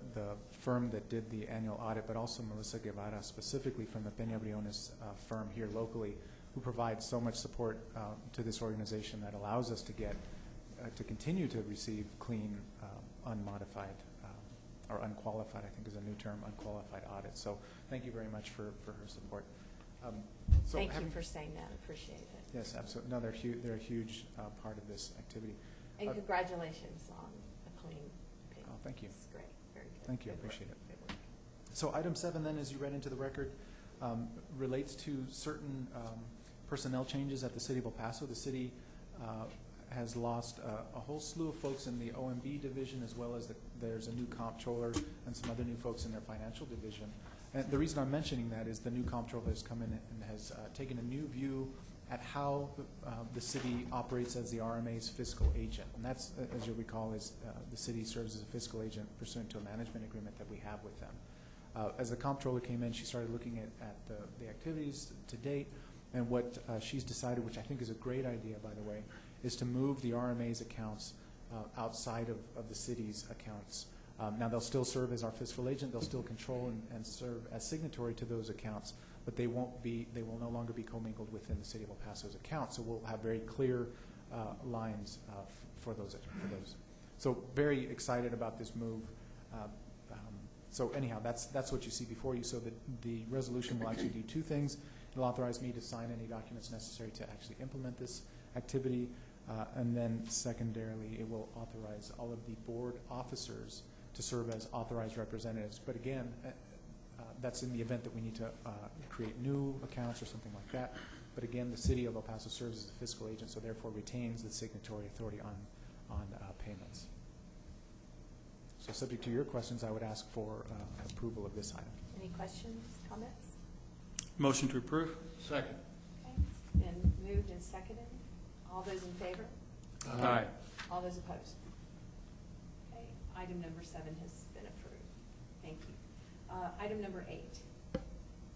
[SPEAKER 3] firm that did the annual audit, but also Melissa Guevara, specifically from the Peña Briones firm here locally, who provides so much support to this organization that allows us to get to continue to receive clean, unmodified, or unqualified, I think is a new term, unqualified audits. So thank you very much for her support. So
[SPEAKER 1] Thank you for saying that. Appreciate it.
[SPEAKER 3] Yes, absolutely. No, they're a huge part of this activity.
[SPEAKER 1] And congratulations on a clean opinion.
[SPEAKER 3] Oh, thank you.
[SPEAKER 1] It's great. Very good.
[SPEAKER 3] Thank you. I
[SPEAKER 1] Good work.
[SPEAKER 3] appreciate it.
[SPEAKER 1] Good work.
[SPEAKER 3] So item 7 then, as you read into the record, relates to certain personnel changes at the city of El Paso. The city has lost a whole slew of folks in the OMB division, as well as there's a new comptroller and some other new folks in their financial division. And the reason I'm mentioning that is the new comptroller has come in and has taken a new view at how the city operates as the RMA's fiscal agent. And that's, as you'll recall, is the city serves as a fiscal agent pursuant to a management agreement that we have with them. As the comptroller came in, she started looking at the activities to date, and what she's decided, which I think is a great idea, by the way, is to move the RMA's accounts outside of the city's accounts. Now, they'll still serve as our fiscal agent. They'll still control and serve as signatory to those accounts, but they will no longer be commingled within the city of El Paso's accounts. So we'll have very clear lines for those. So very excited about this move. So anyhow, that's what you see before you. So the resolution will actually do 2 things. It'll authorize me to sign any documents necessary to actually implement this activity, and then secondarily, it will authorize all of the board officers to serve as authorized representatives. But again, that's in the event that we need to create new accounts or something like that. But again, the city of El Paso serves as a fiscal agent, so therefore retains the signatory authority on payments. So subject to your questions, I would ask for approval of this item.
[SPEAKER 1] Any questions, comments?
[SPEAKER 2] Motion to approve?
[SPEAKER 7] Second.
[SPEAKER 1] Okay, it's been moved and seconded. All those in favor?
[SPEAKER 2] Aye.
[SPEAKER 1] All those opposed? Okay, item number 7 has been approved. Thank you. Item number 8.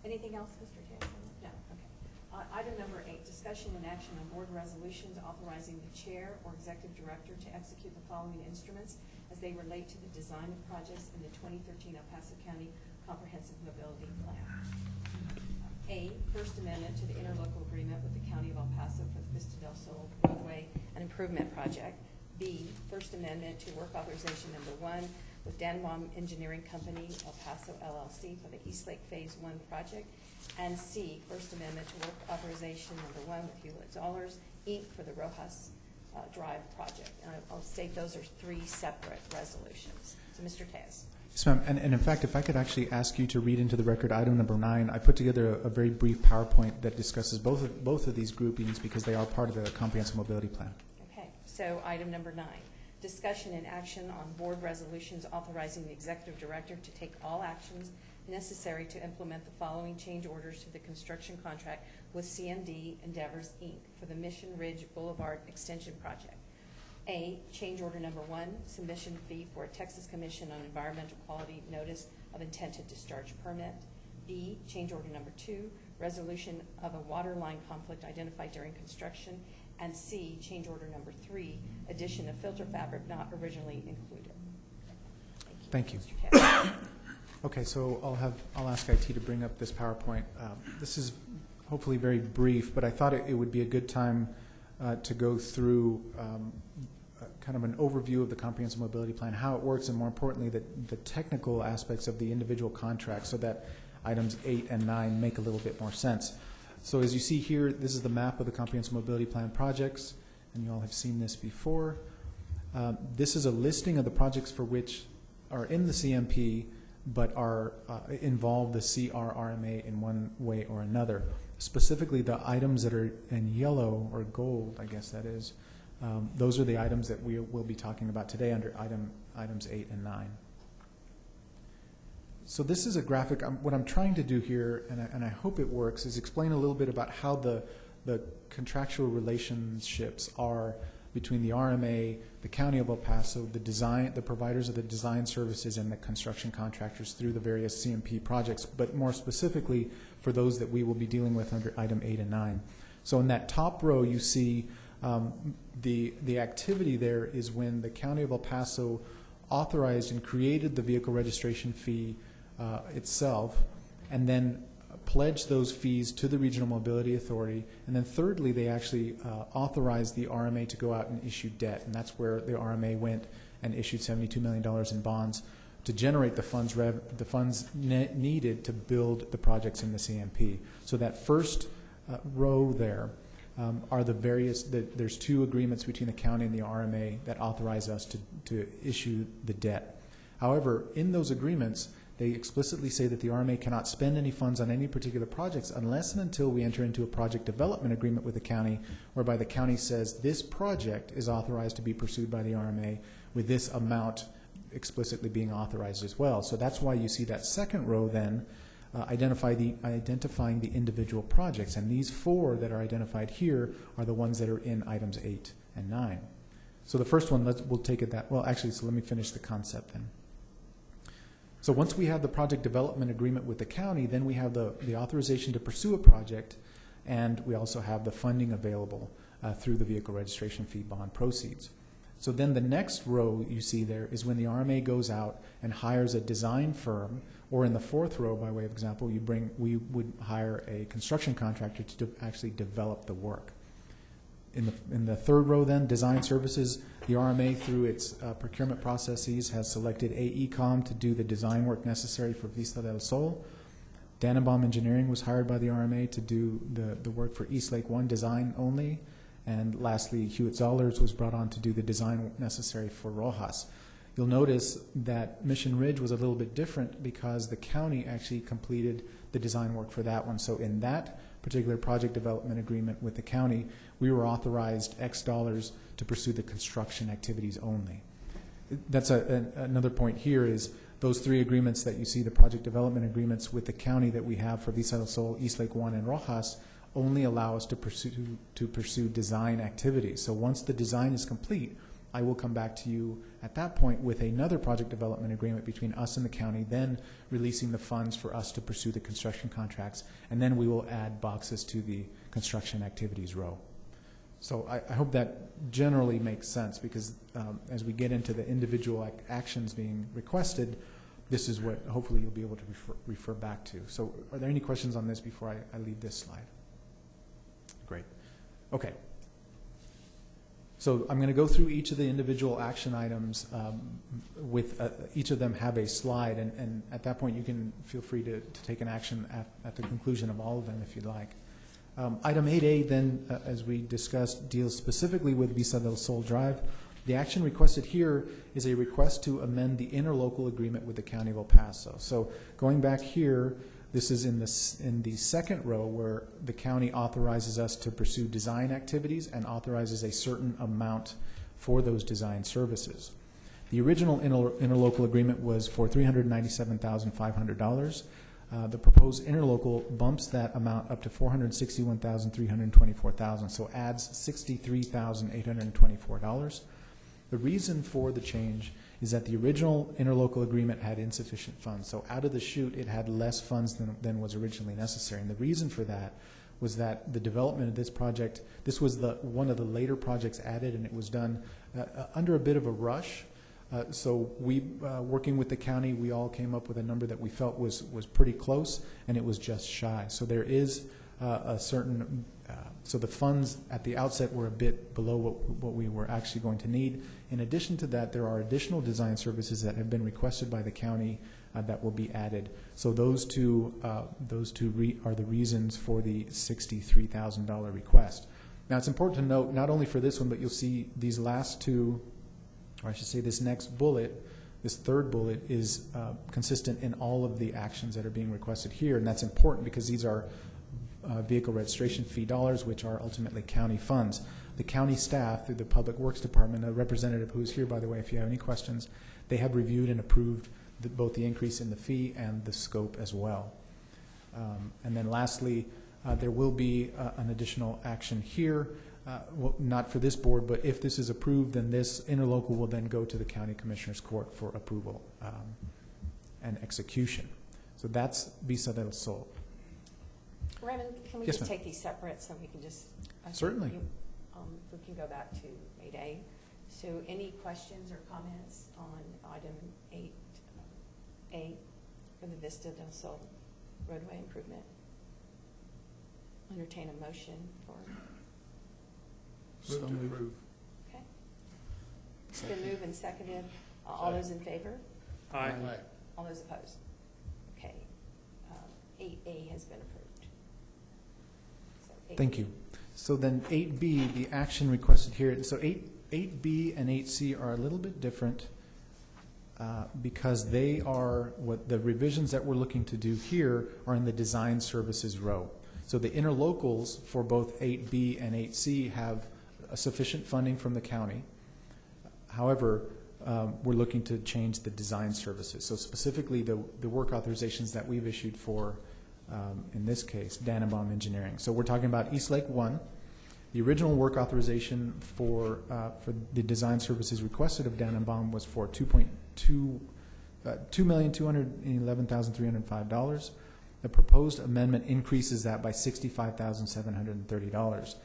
[SPEAKER 1] Anything else, Mr. Taylor? No, okay. Item number 8, discussion and action on board resolutions authorizing the chair or executive director to execute the following instruments as they relate to the design of projects in the 2013 El Paso County Comprehensive Mobility Plan. A, First Amendment to the interlocal agreement with the County of El Paso for the Vista del Sol roadway and improvement project. B, First Amendment to work authorization number 1 with Danbaum Engineering Company, El Paso LLC for the Eastlake Phase 1 project. And C, First Amendment to work authorization number 1 with Hewlett-Zollars, Inc. for the Rojas Drive project. And I'll state those are 3 separate resolutions. So Mr. Tez.
[SPEAKER 3] Yes, ma'am. And in fact, if I could actually ask you to read into the record item number 9, I put together a very brief PowerPoint that discusses both of these groupings because they are part of the Comprehensive Mobility Plan.
[SPEAKER 1] Okay, so item number 9, discussion and action on board resolutions authorizing the executive director to take all actions necessary to implement the following change orders to the construction contract with CMD Endeavors, Inc. for the Mission Ridge Boulevard Extension Project. A, change order number 1, submission fee for a Texas Commission on Environmental Quality Notice of Intent to Discharge Permit. B, change order number 2, resolution of a water line conflict identified during construction. And C, change order number 3, addition of filter fabric not originally included.
[SPEAKER 3] Thank you.
[SPEAKER 1] Mr. Taylor.
[SPEAKER 3] Okay, so I'll ask IT to bring up this PowerPoint. This is hopefully very brief, but I thought it would be a good time to go through kind of an overview of the Comprehensive Mobility Plan, how it works, and more importantly, the technical aspects of the individual contracts so that items 8 and 9 make a little bit more sense. So as you see here, this is the map of the Comprehensive Mobility Plan projects, and you all have seen this before. This is a listing of the projects for which are in the CMP but are involve the CRRMA in one way or another. Specifically, the items that are in yellow or gold, I guess that is, those are the items that we will be talking about today under item items 8 and 9. So this is a graphic. What I'm trying to do here, and I hope it works, is explain a little bit about how the contractual relationships are between the RMA, the County of El Paso, the providers of the design services, and the construction contractors through the various CMP projects, but more specifically for those that we will be dealing with under item 8 and 9. So in that top row, you see the activity there is when the County of El Paso authorized and created the vehicle registration fee itself, and then pledged those fees to the Regional Mobility Authority. And then thirdly, they actually authorized the RMA to go out and issue debt. And that's where the RMA went and issued $72 million in bonds to generate the funds needed to build the projects in the CMP. So that first row there are the various, there's two agreements between the county and the RMA that authorize us to issue the debt. However, in those agreements, they explicitly say that the RMA cannot spend any funds on any particular projects unless and until we enter into a project development agreement with the county, whereby the county says this project is authorized to be pursued by the RMA with this amount explicitly being authorized as well. So that's why you see that second row then identifying the individual projects. And these four that are identified here are the ones that are in items 8 and 9. So the first one, we'll take it that, well, actually, so let me finish the concept then. So once we have the project development agreement with the county, then we have the authorization to pursue a project, and we also have the funding available through the vehicle registration fee bond proceeds. So then the next row you see there is when the RMA goes out and hires a design firm, or in the fourth row, by way of example, we would hire a construction contractor to actually develop the work. In the third row then, design services, the RMA through its procurement processes has selected AECOM to do the design work necessary for Vista del Sol. Dannenbaum Engineering was hired by the RMA to do the work for East Lake 1 design only. And lastly, Hewitt-Zollers was brought on to do the design necessary for Rojas. You'll notice that Mission Ridge was a little bit different because the county actually completed the design work for that one. So in that particular project development agreement with the county, we were authorized X dollars to pursue the construction activities only. That's another point here is those three agreements that you see, the project development agreements with the county that we have for Vista del Sol, East Lake 1, and Rojas, only allow us to pursue design activities. So once the design is complete, I will come back to you at that point with another project development agreement between us and the county, then releasing the funds for us to pursue the construction contracts, and then we will add boxes to the construction activities row. So I hope that generally makes sense, because as we get into the individual actions being requested, this is what hopefully you'll be able to refer back to. So are there any questions on this before I leave this slide? Great. Okay. So I'm going to go through each of the individual action items with each of them have a slide, and at that point you can feel free to take an action at the conclusion of all of them if you'd like. Item 8A then, as we discussed, deals specifically with Vista del Sol Drive. The action requested here is a request to amend the interlocal agreement with the County of El Paso. So going back here, this is in the second row where the county authorizes us to pursue design activities and authorizes a certain amount for those design services. The original interlocal agreement was for $397,500. The proposed interlocal bumps that amount up to $461,324, so adds $63,824. The reason for the change is that the original interlocal agreement had insufficient funds. So out of the chute, it had less funds than was originally necessary. And the reason for that was that the development of this project, this was one of the later projects added, and it was done under a bit of a rush. So we, working with the county, we all came up with a number that we felt was pretty close, and it was just shy. So there is a certain, so the funds at the outset were a bit below what we were actually going to need. In addition to that, there are additional design services that have been requested by the county that will be added. So those two are the reasons for the $63,000 request. Now it's important to note, not only for this one, but you'll see these last two, or I should say this next bullet, this third bullet is consistent in all of the actions that are being requested here, and that's important because these are vehicle registration fee dollars, which are ultimately county funds. The county staff, through the Public Works Department, a representative who's here, by the way, if you have any questions, they have reviewed and approved both the increase in the fee and the scope as well. And then lastly, there will be an additional action here, well, not for this board, but if this is approved, then this interlocal will then go to the County Commissioners Court for approval and execution. So that's Visa del Sol.
[SPEAKER 1] Raymond, can we
[SPEAKER 3] Yes,
[SPEAKER 1] just
[SPEAKER 3] ma'am.
[SPEAKER 1] take these separate so we can just?
[SPEAKER 3] Certainly.
[SPEAKER 1] We can go back to 8A. So any questions or comments on item 8A for the Vista del Sol roadway improvement? Entertain a motion for,
[SPEAKER 6] Move to approve.
[SPEAKER 1] okay. It's been moved and seconded. All those in favor?
[SPEAKER 2] Aye.
[SPEAKER 1] All those opposed? Okay. 8A has been approved. So 8B.
[SPEAKER 3] Thank you. So then 8B, the action requested here, so 8B and 8C are a little bit different because they are, what the revisions that we're looking to do here are in the design services row. So the interlocals for both 8B and 8C have sufficient funding from the county. However, we're looking to change the design services. So specifically the work authorizations that we've issued for, in this case, Dannenbaum Engineering. So we're talking about East Lake 1. The original work authorization for the design services requested of Dannenbaum was for $2,211,305. The proposed amendment increases that by $65,730.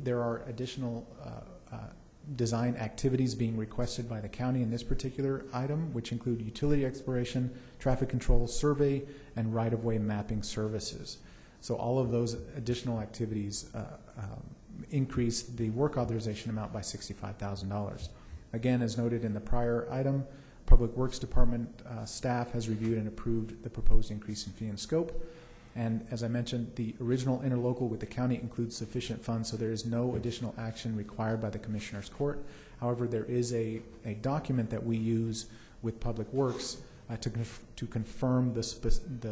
[SPEAKER 3] There are additional design activities being requested by the county in this particular item, which include utility exploration, traffic control, survey, and right-of-way mapping services. So all of those additional activities increase the work authorization amount by $65,000. Again, as noted in the prior item, Public Works Department staff has reviewed and approved the proposed increase in fee and scope. And as I mentioned, the original interlocal with the county includes sufficient funds, so there is no additional action required by the Commissioners Court. However, there is a document that we use with Public Works to confirm the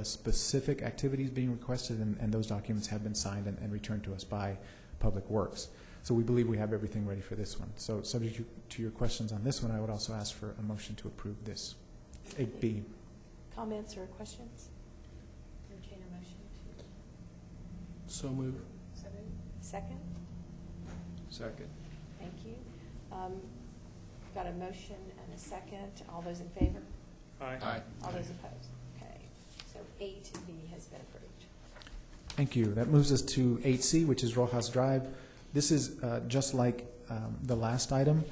[SPEAKER 3] specific activities being requested, and those documents have been signed and returned to us by Public Works. So we believe we have everything ready for this one. So subject to your questions on this one, I would also ask for a motion to approve this. 8B.
[SPEAKER 1] Comments or questions? Entertain a motion to.
[SPEAKER 6] So move.
[SPEAKER 1] So moved. Second?
[SPEAKER 6] Second.
[SPEAKER 1] Thank you. Got a motion and a second. All those in favor?
[SPEAKER 2] Aye.
[SPEAKER 1] All those opposed? Okay. So 8B has been approved.
[SPEAKER 3] Thank you. That moves us to 8C, which is Rojas Drive. This is just like the last item.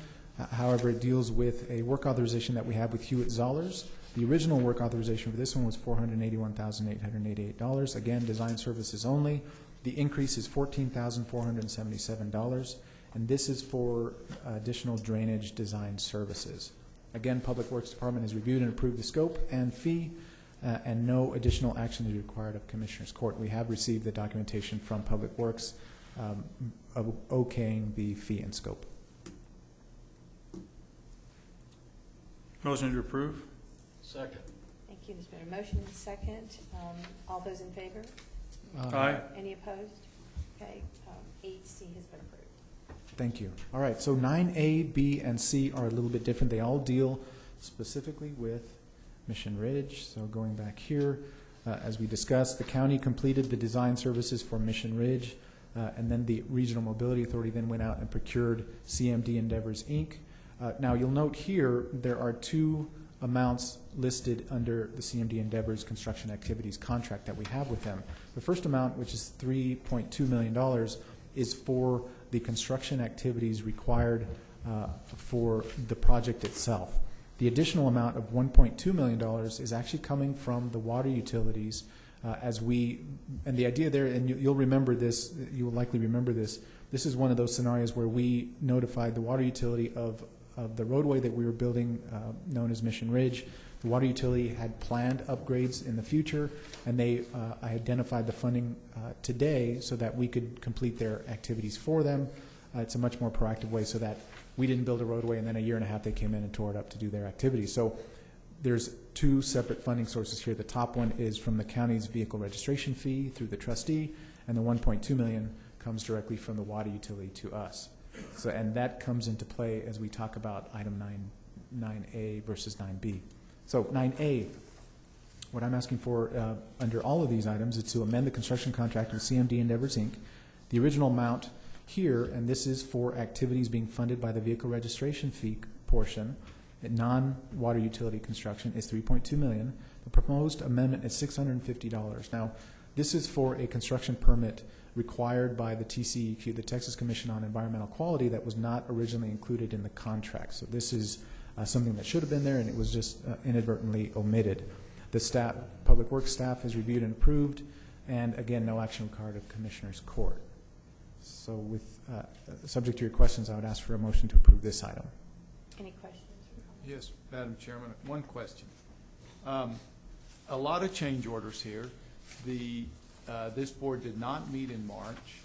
[SPEAKER 3] However, it deals with a work authorization that we have with Hewitt Zollers. The original work authorization for this one was $481,888. Again, design services only. The increase is $14,477. And this is for additional drainage design services. Again, Public Works Department has reviewed and approved the scope and fee, and no additional action is required of Commissioners Court. We have received the documentation from Public Works okaying the fee and scope.
[SPEAKER 2] Motion to approve?
[SPEAKER 7] Second.
[SPEAKER 1] Thank you. There's been a motion and a second. All those in favor?
[SPEAKER 2] Aye.
[SPEAKER 1] Any opposed? Okay. 8C has been approved.
[SPEAKER 3] Thank you. All right, so 9A, B, and C are a little bit different. They all deal specifically with Mission Ridge. So going back here, as we discussed, the county completed the design services for Mission Ridge, and then the Regional Mobility Authority then went out and procured CMD Endeavors, Inc. Now you'll note here there are two amounts listed under the CMD Endeavors construction activities contract that we have with them. The first amount, which is $3.2 million, is for the construction activities required for the project itself. The additional amount of $1.2 million is actually coming from the water utilities and the idea there, and you'll remember this, you will likely remember this, this is one of those scenarios where we notified the water utility of the roadway that we were building, known as Mission Ridge. The water utility had planned upgrades in the future, and they identified the funding today so that we could complete their activities for them. It's a much more proactive way so that we didn't build a roadway and then a year and a half they came in and tore it up to do their activities. So there's two separate funding sources here. The top one is from the county's vehicle registration fee through the trustee, and the 1.2 million comes directly from the water utility to us. So, and that comes into play as we talk about item 9A versus 9B. So 9A, what I'm asking for under all of these items is to amend the construction contract with CMD Endeavors, Inc. The original amount here, and this is for activities being funded by the vehicle registration fee portion, non-water utility construction, is $3.2 million. The proposed amendment is $650. Now, this is for a construction permit required by the TCEQ, the Texas Commission on Environmental Quality, that was not originally included in the contract. So this is something that should have been there, and it was just inadvertently omitted. The staff, Public Works staff has reviewed and approved, and again, no action required of Commissioner's Court. So with, subject to your questions, I would ask for a motion to approve this item.
[SPEAKER 1] Any questions?
[SPEAKER 6] Yes, Madam Chairman, one question. A lot of change orders here. This board did not meet in March,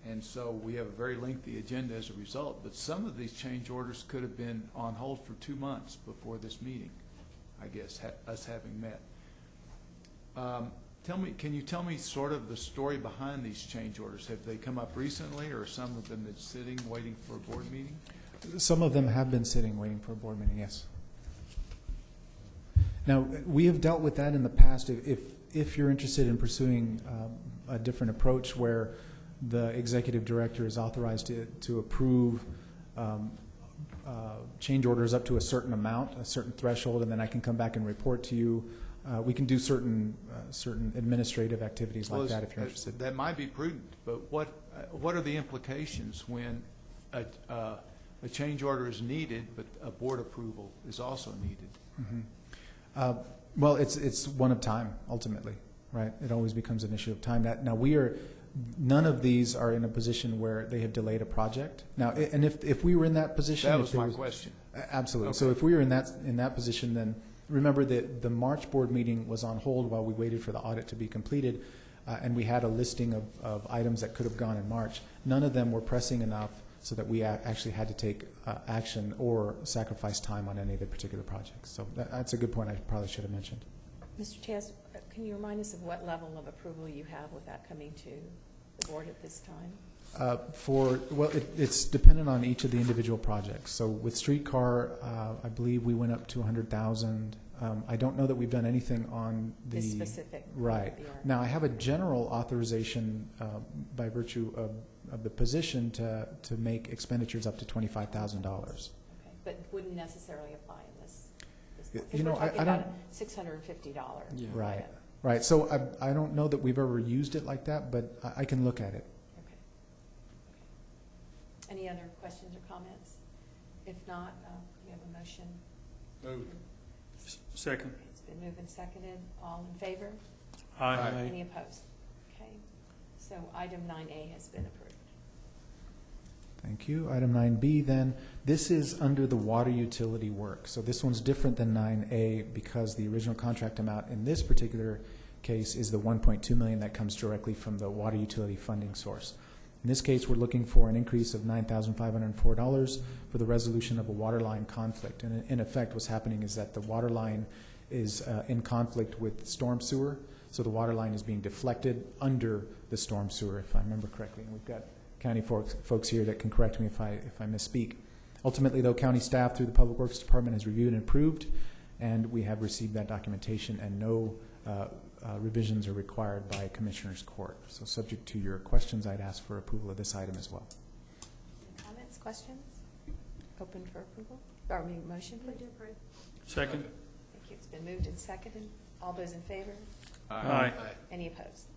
[SPEAKER 6] and so we have a very lengthy agenda as a result, but some of these change orders could have been on hold for 2 months before this meeting, I guess, us having met. Can you tell me sort of the story behind these change orders? Have they come up recently, or some of them been sitting, waiting for a board meeting?
[SPEAKER 3] Some of them have been sitting, waiting for a board meeting, yes. Now, we have dealt with that in the past. If you're interested in pursuing a different approach where the executive director is authorized to approve change orders up to a certain amount, a certain threshold, and then I can come back and report to you. We can do certain administrative activities like that if you're interested.
[SPEAKER 6] That might be prudent, but what are the implications when a change order is needed, but a board approval is also needed?
[SPEAKER 3] Mm-hmm. Well, it's one of time, ultimately, right? It always becomes an issue of time. Now, none of these are in a position where they have delayed a project. Now, and if we were in that position...
[SPEAKER 6] That was my question.
[SPEAKER 3] Absolutely.
[SPEAKER 6] Okay.
[SPEAKER 3] So if we were in that position, then remember that the March board meeting was on hold while we waited for the audit to be completed, and we had a listing of items that could have gone in March. None of them were pressing enough so that we actually had to take action or sacrifice time on any of the particular projects. So that's a good point I probably should have mentioned.
[SPEAKER 1] Mr. Chaz, can you remind us of what level of approval you have with that coming to the board at this time?
[SPEAKER 3] It's dependent on each of the individual projects. So with streetcar, I believe we went up to 100,000. I don't know that we've done anything on the
[SPEAKER 1] specific.
[SPEAKER 3] Right. Now I have a general authorization by virtue of the position to make expenditures up to $25,000.
[SPEAKER 1] Okay, but wouldn't necessarily apply in this
[SPEAKER 3] you know,
[SPEAKER 1] we're
[SPEAKER 3] I don't.
[SPEAKER 1] $650.
[SPEAKER 3] Yeah. Right. Right. So I don't know that we've ever used it like that, but I can look at it.
[SPEAKER 1] Okay. Any other questions or comments? If not, we have a motion.
[SPEAKER 7] Moved.
[SPEAKER 2] Second.
[SPEAKER 1] It's been moved and seconded. All in favor?
[SPEAKER 2] Aye.
[SPEAKER 1] Any opposed? Okay. So item 9A has been approved.
[SPEAKER 3] Thank you. Item 9B then, this is under the water utility work. So this one's different than 9A because the original contract amount in this particular case is the $1.2 million that comes directly from the water utility funding source. In this case, we're looking for an increase of $9,504 for the resolution of a water line conflict. And in effect, what's happening is that the water line is in conflict with storm sewer. So the water line is being deflected under the storm sewer, if I remember correctly. And we've got county folks here that can correct me if I misspeak. Ultimately, though, county staff through the Public Works Department has reviewed and approved, and we have received that documentation, and no revisions are required by Commissioner's Court. So subject to your questions, I'd ask for approval of this item as well.
[SPEAKER 1] Comments, questions? Open for approval? Or motion,
[SPEAKER 8] Move
[SPEAKER 1] please?
[SPEAKER 8] to approve.
[SPEAKER 2] Second.
[SPEAKER 1] Thank you. It's been moved and seconded. All those in favor?
[SPEAKER 2] Aye.
[SPEAKER 1] Any opposed?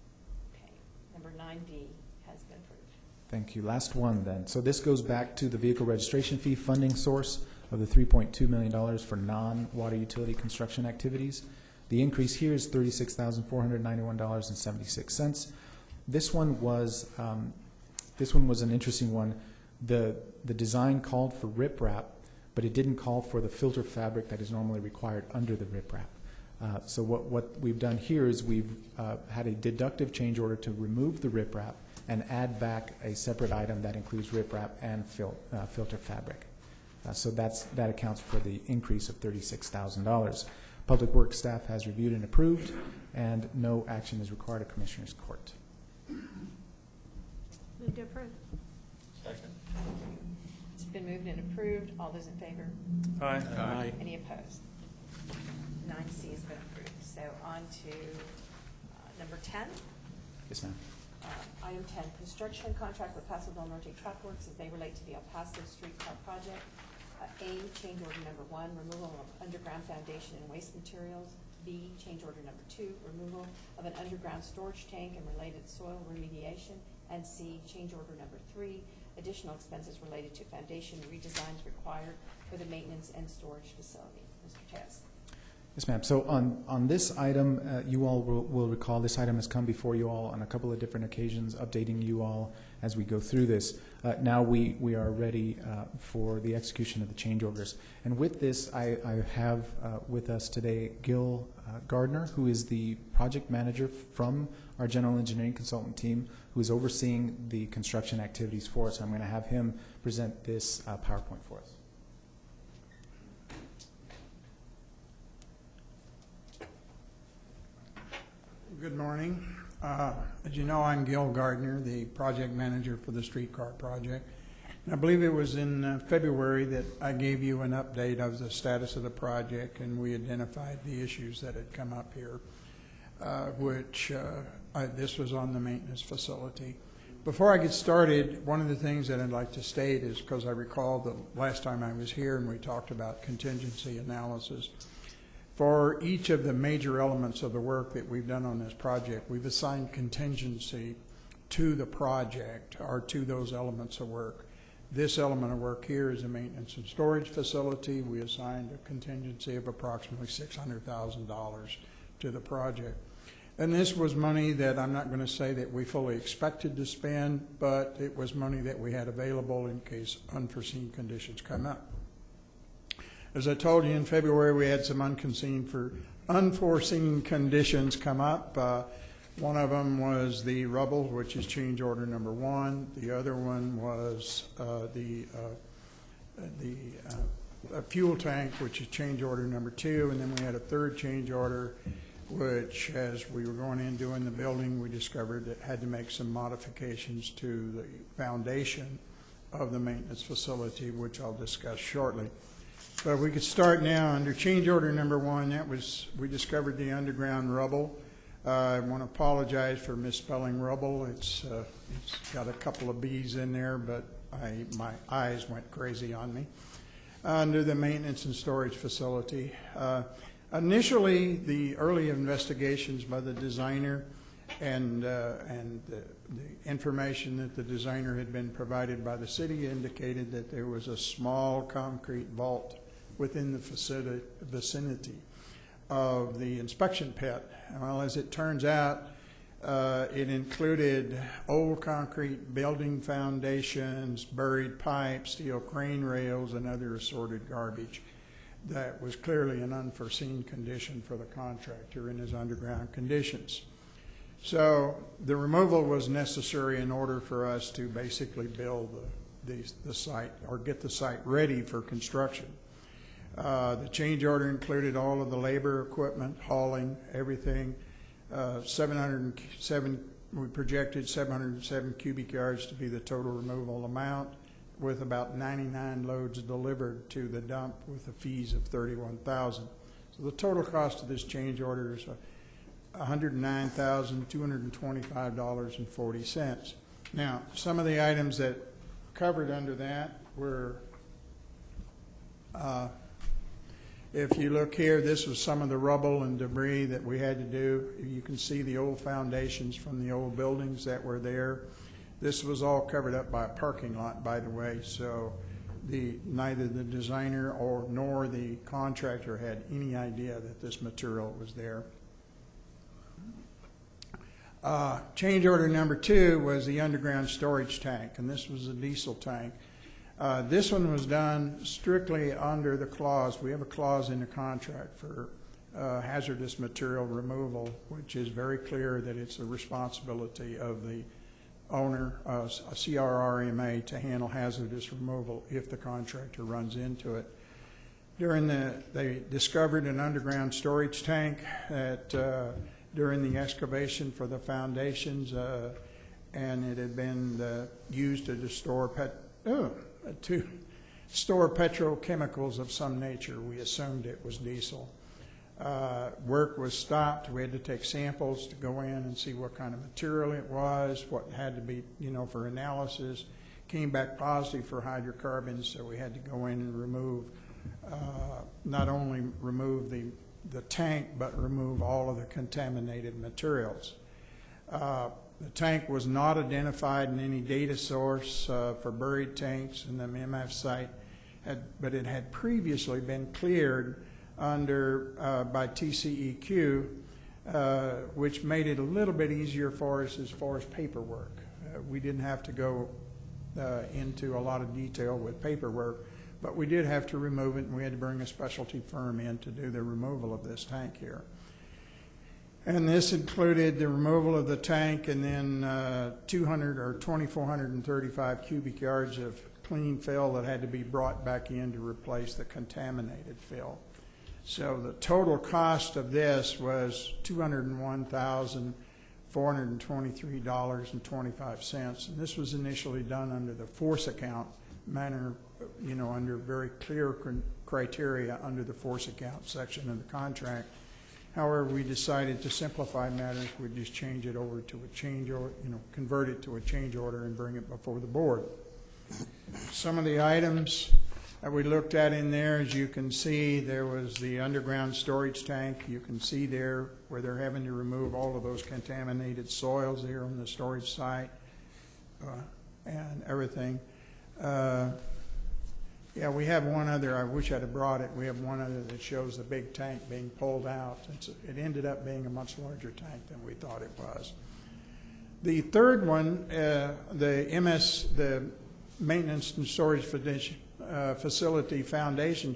[SPEAKER 1] Okay. Number 9B has been approved.
[SPEAKER 3] Thank you. Last one then. So this goes back to the vehicle registration fee funding source of the $3.2 million for non-water utility construction activities. The increase here is $36,491.76. This one was an interesting one. The design called for riprap, but it didn't call for the filter fabric that is normally required under the riprap. So what we've done here is we've had a deductive change order to remove the riprap and add back a separate item that includes riprap and filter fabric. So that accounts for the increase of $36,000. Public Works staff has reviewed and approved, and no action is required of Commissioner's Court.
[SPEAKER 8] to approve.
[SPEAKER 7] Second.
[SPEAKER 1] It's been moved and approved. All those in favor?
[SPEAKER 2] Aye.
[SPEAKER 1] Any opposed? 9C has been approved. So on to number 10.
[SPEAKER 3] Yes, ma'am.
[SPEAKER 1] Item 10, construction contract with Paso Del Norte Truck Works as they relate to the El Paso streetcar project. A, change order number 1, removal of underground foundation and waste materials. B, change order number 2, removal of an underground storage tank and related soil remediation. And C, change order number 3, additional expenses related to foundation redesigns required for the maintenance and storage facility. Mr. Tess.
[SPEAKER 3] Yes, ma'am. So on this item, you all will recall this item has come before you all on a couple of different occasions, updating you all as we go through this. Now we are ready for the execution of the change orders. And with this, I have with us today Gil Gardner, who is the project manager from our general engineering consultant team, who is overseeing the construction activities for us. I'm going to have him present this PowerPoint for us.
[SPEAKER 11] Good morning. As you know, I'm Gil Gardner, the project manager for the streetcar project. And I believe it was in February that I gave you an update of the status of the project, and we identified the issues that had come up here, this was on the maintenance facility. Before I get started, one of the things that I'd like to state is, because I recall the last time I was here and we talked about contingency analysis, for each of the major elements of the work that we've done on this project, we've assigned contingency to the project or to those elements of work. This element of work here is a maintenance and storage facility. We assigned a contingency of approximately $600,000 to the project. And this was money that I'm not going to say that we fully expected to spend, but it was money that we had available in case unforeseen conditions come up. As I told you in February, we had some unforeseen conditions come up. One of them was the rubble, which is change order number 1. The other one was the fuel tank, which is change order number 2. And then we had a third change order, which as we were going in doing the building, we discovered that had to make some modifications to the foundation of the maintenance facility, which I'll discuss shortly. But we could start now under change order number 1. That was, we discovered the underground rubble. I want to apologize for misspelling rubble. It's got a couple of B's in there, but my eyes went crazy on me. Under the maintenance and storage facility. Initially, the early investigations by the designer and the information that the designer had been provided by the city indicated that there was a small concrete vault within the vicinity of the inspection pit. Well, as it turns out, it included old concrete building foundations, buried pipes, steel crane rails, and other assorted garbage. That was clearly an unforeseen condition for the contractor in his underground conditions. So the removal was necessary in order for us to basically build the site or get the site ready for construction. The change order included all of the labor, equipment, hauling, everything. We projected 707 cubic yards to be the total removal amount, with about 99 loads delivered to the dump with the fees of $31,000. So the total cost of this change order is $109,225.40. Now, some of the items that covered under that were, if you look here, this was some of the rubble and debris that we had to do. You can see the old foundations from the old buildings that were there. This was all covered up by a parking lot, by the way, so neither the designer nor the contractor had any idea that this material was there. Change order number 2 was the underground storage tank, and this was a diesel tank. This one was done strictly under the clause. We have a clause in the contract for hazardous material removal, which is very clear that it's the responsibility of the owner, a CRRMA, to handle hazardous removal if the contractor runs into it. They discovered an underground storage tank during the excavation for the foundations, and it had been used to store petrochemicals of some nature. We assumed it was diesel. Work was stopped. We had to take samples to go in and see what kind of material it was, what had to be, for analysis. Came back positive for hydrocarbons, so we had to go in and remove, not only remove the tank, but remove all of the contaminated materials. The tank was not identified in any data source for buried tanks in the MF site, but it had previously been cleared by TCEQ, which made it a little bit easier for us as far as paperwork. We didn't have to go into a lot of detail with paperwork, but we did have to remove it, and we had to bring a specialty firm in to do the removal of this tank here. And this included the removal of the tank and then 2,435 cubic yards of clean fill that had to be brought back in to replace the contaminated fill. So the total cost of this was $201,423.25. And this was initially done under the force account manner, under very clear criteria under the force account section of the contract. However, we decided to simplify matters. We'd just change it over to a change order, convert it to a change order and bring it before the board. Some of the items that we looked at in there, as you can see, there was the underground storage tank. You can see there where they're having to remove all of those contaminated soils here on the storage site and everything. Yeah, we have one other. I wish I'd have brought it. We have one other that shows the big tank being pulled out. It ended up being a much larger tank than we thought it was. The third one, the maintenance and storage facility foundation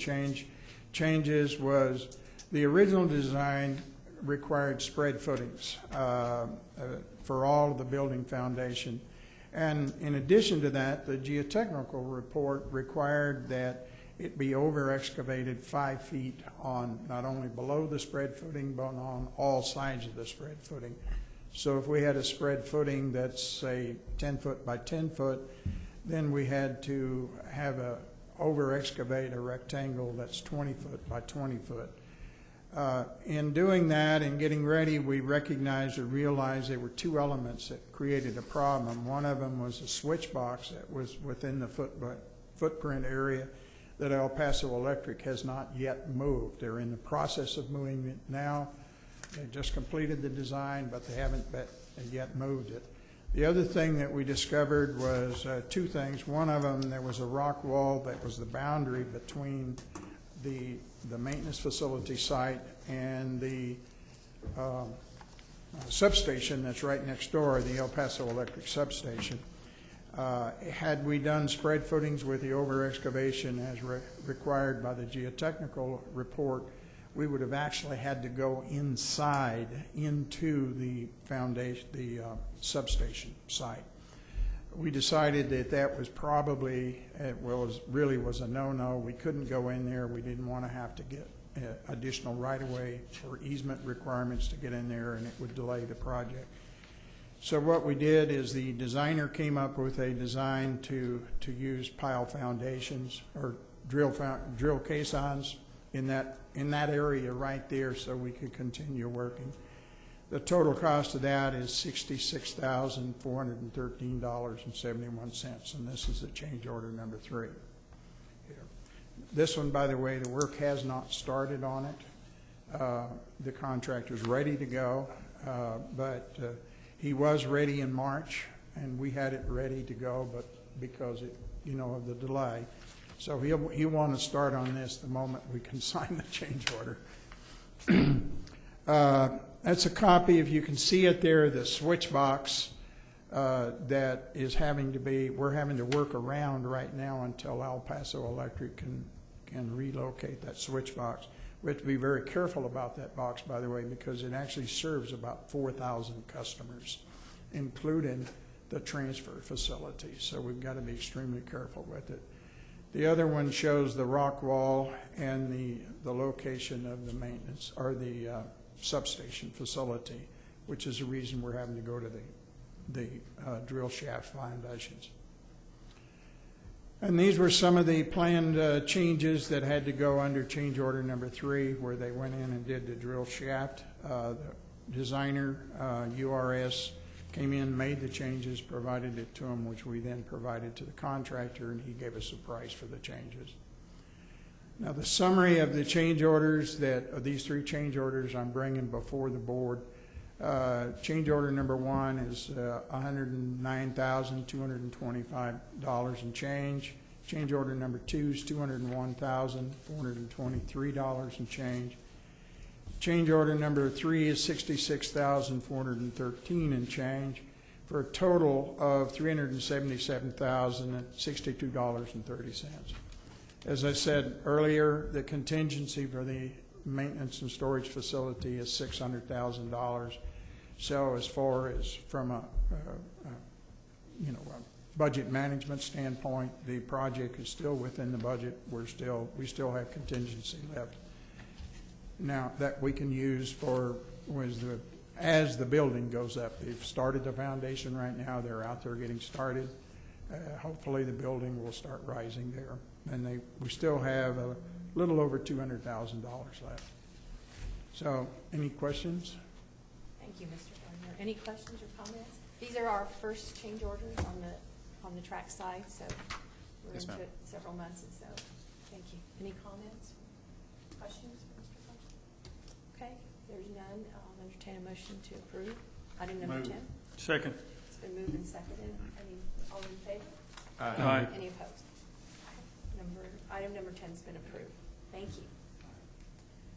[SPEAKER 11] changes was the original design required spread footings for all of the building foundation. And in addition to that, the geotechnical report required that it be over excavated 5 feet on not only below the spread footing, but on all sides of the spread footing. So if we had a spread footing that's, say, 10 foot by 10 foot, then we had to have over excavate a rectangle that's 20 foot by 20 foot. In doing that and getting ready, we recognized or realized there were two elements that created a problem. One of them was a switch box that was within the footprint area that El Paso Electric has not yet moved. They're in the process of moving it now. They just completed the design, but they haven't yet moved it. The other thing that we discovered was two things. One of them, there was a rock wall that was the boundary between the maintenance facility site and the substation that's right next door, the El Paso Electric substation. Had we done spread footings with the over excavation as required by the geotechnical report, we would have actually had to go inside into the foundation, the substation site. We decided that that was probably, really was a no-no. We couldn't go in there. We didn't want to have to get additional right-of-way or easement requirements to get in there, and it would delay the project. So what we did is the designer came up with a design to use pile foundations or drill caissons in that area right there so we could continue working. The total cost of that is $66,413.71, and this is the change order number 3. Here. This one, by the way, the work has not started on it. The contractor's ready to go, but he was ready in March, and we had it ready to go, but because of the delay. So he'll want to start on this the moment we can sign the change order. That's a copy, if you can see it there, the switch box that is we're having to work around right now until El Paso Electric can relocate that switch box. We have to be very careful about that box, by the way, because it actually serves about 4,000 customers, including the transfer facility. So we've got to be extremely careful with it. The other one shows the rock wall and the location of the maintenance or the substation facility, which is the reason we're having to go to the drill shaft foundations. And these were some of the planned changes that had to go under change order number 3, where they went in and did the drill shaft. The designer, URS, came in, made the changes, provided it to them, which we then provided to the contractor, and he gave us a price for the changes. Now, the summary of the change orders of these 3 change orders I'm bringing before the board. Change order number 1 is $109,225 and change. Change order number 2 is $201,423 and change. Change order number 3 is $66,413 and change, for a total of $377,062.30. As I said earlier, the contingency for the maintenance and storage facility is $600,000. So as far as from a budget management standpoint, the project is still within the budget. We still have contingency left now that we can use as the building goes up. They've started the foundation right now. They're out there getting started. Hopefully the building will start rising there. And we still have a little over $200,000 left. So, any questions?
[SPEAKER 1] Thank you, Mr. Gardner. Any questions or comments? These are our first change orders on the track side, so we're
[SPEAKER 3] Yes,
[SPEAKER 1] into
[SPEAKER 3] ma'am.
[SPEAKER 1] it several months, and so thank you. Any comments, questions for Mr. Gardner? Okay, there's none. I'll entertain a motion to approve item number
[SPEAKER 7] Move.
[SPEAKER 1] 10.
[SPEAKER 2] Second.
[SPEAKER 1] It's been moved and seconded. All in favor?
[SPEAKER 2] Aye.
[SPEAKER 1] Any opposed? Item number 10 has been approved. Thank you.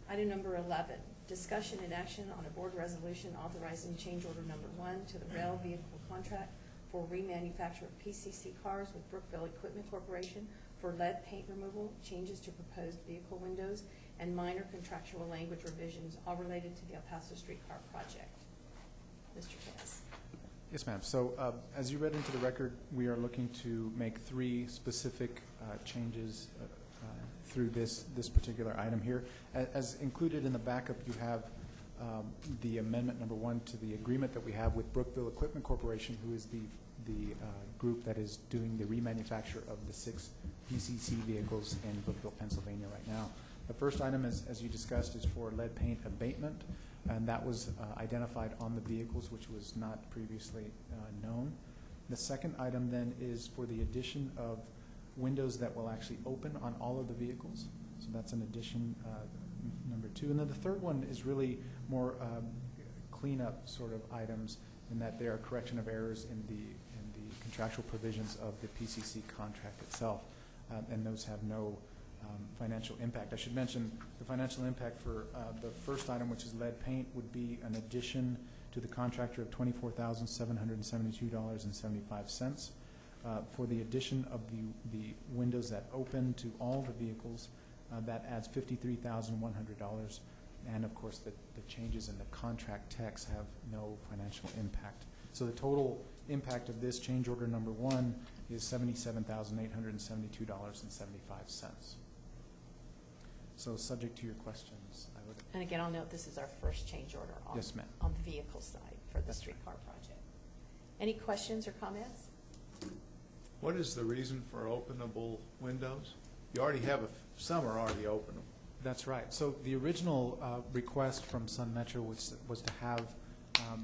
[SPEAKER 1] Item number 11, discussion and action on a board resolution authorizing change order number 1 to the rail vehicle contract for remanufacture of PCC cars with Brookville Equipment Corporation for lead paint removal, changes to proposed vehicle windows, and minor contractual language revisions, all related to the El Paso streetcar project. Mr. Cass.
[SPEAKER 3] Yes, ma'am. So as you read into the record, we are looking to make 3 specific changes through this particular item here. As included in the backup, you have the amendment number 1 to the agreement that we have with Brookville Equipment Corporation, who is the group that is doing the remanufacture of the 6 PCC vehicles in Brookville, Pennsylvania right now. The first item, as you discussed, is for lead paint abatement, and that was identified on the vehicles, which was not previously known. The second item then is for the addition of windows that will actually open on all of the vehicles. So that's an addition number 2. And then the third one is really more cleanup sort of items, in that they are correction of errors in the contractual provisions of the PCC contract itself, and those have no financial impact. I should mention the financial impact for the first item, which is lead paint, would be an addition to the contractor of $24,772.75. For the addition of the windows that open to all the vehicles, that adds $53,100. And of course, the changes in the contract text have no financial impact. So the total impact of this change order number 1 is $77,872.75. So subject to your questions, I would.
[SPEAKER 1] And again, I'll note this is our first change order on,
[SPEAKER 3] Yes, ma'am.
[SPEAKER 1] on the vehicle side for the streetcar project. Any questions or comments?
[SPEAKER 6] What is the reason for openable windows? You already have some are already openable.
[SPEAKER 3] That's right. So the original request from Sun Metro was to have,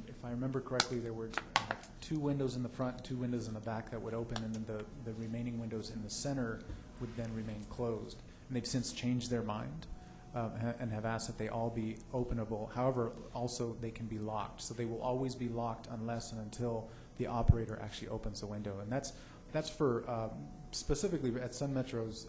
[SPEAKER 3] if I remember correctly, there were 2 windows in the front, 2 windows in the back that would open, and then the remaining windows in the center would then remain closed. And they've since changed their mind and have asked that they all be openable. However, also they can be locked. So they will always be locked unless and until the operator actually opens the window. And that's for specifically at Sun Metro's,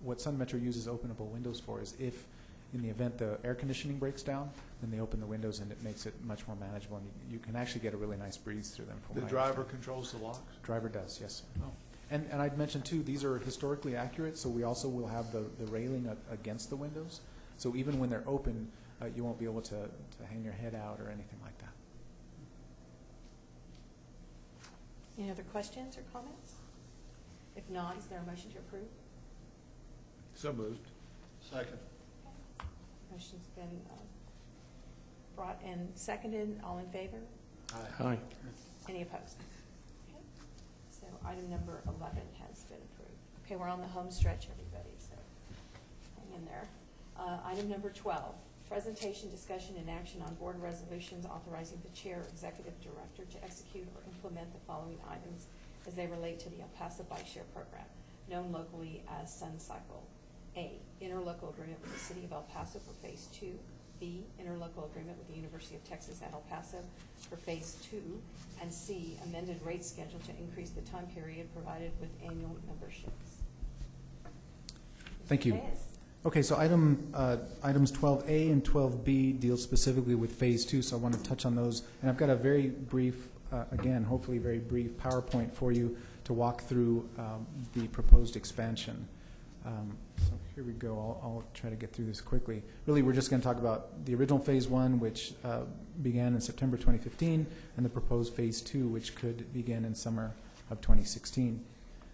[SPEAKER 3] what Sun Metro uses openable windows for is if in the event the air conditioning breaks down, then they open the windows and it makes it much more manageable, and you can actually get a really nice breeze through them.
[SPEAKER 6] The driver controls the locks?
[SPEAKER 3] Driver does, yes. Oh. And I'd mention too, these are historically accurate, so we also will have the railing against the windows. So even when they're open, you won't be able to hang your head out or anything like that.
[SPEAKER 1] Any other questions or comments? If not, is there a motion to approve?
[SPEAKER 6] So moved.
[SPEAKER 7] Second.
[SPEAKER 1] Motion's been brought and seconded. All in favor?
[SPEAKER 7] Aye.
[SPEAKER 1] Any opposed? Okay. So item number 11 has been approved. Okay, we're on the home stretch, everybody, so hang in there. Item number 12, presentation, discussion, and action on board resolutions authorizing the chair or executive director to execute or implement the following items as they relate to the El Paso Bike Share Program, known locally as Sun Cycle. A, interlocal agreement with the City of El Paso for Phase 2. B, interlocal agreement with the University of Texas at El Paso for Phase 2. And C, amended rate schedule to increase the time period provided with annual memberships.
[SPEAKER 3] Thank you.
[SPEAKER 1] Reyes.
[SPEAKER 3] Okay, so items 12A and 12B deal specifically with Phase 2, so I want to touch on those. And I've got a very brief, again, hopefully very brief PowerPoint for you to walk through the proposed expansion. So here we go. I'll try to get through this quickly. Really, we're just going to talk about the original Phase 1, which began in September 2015, and the proposed Phase 2, which could begin in summer of 2016.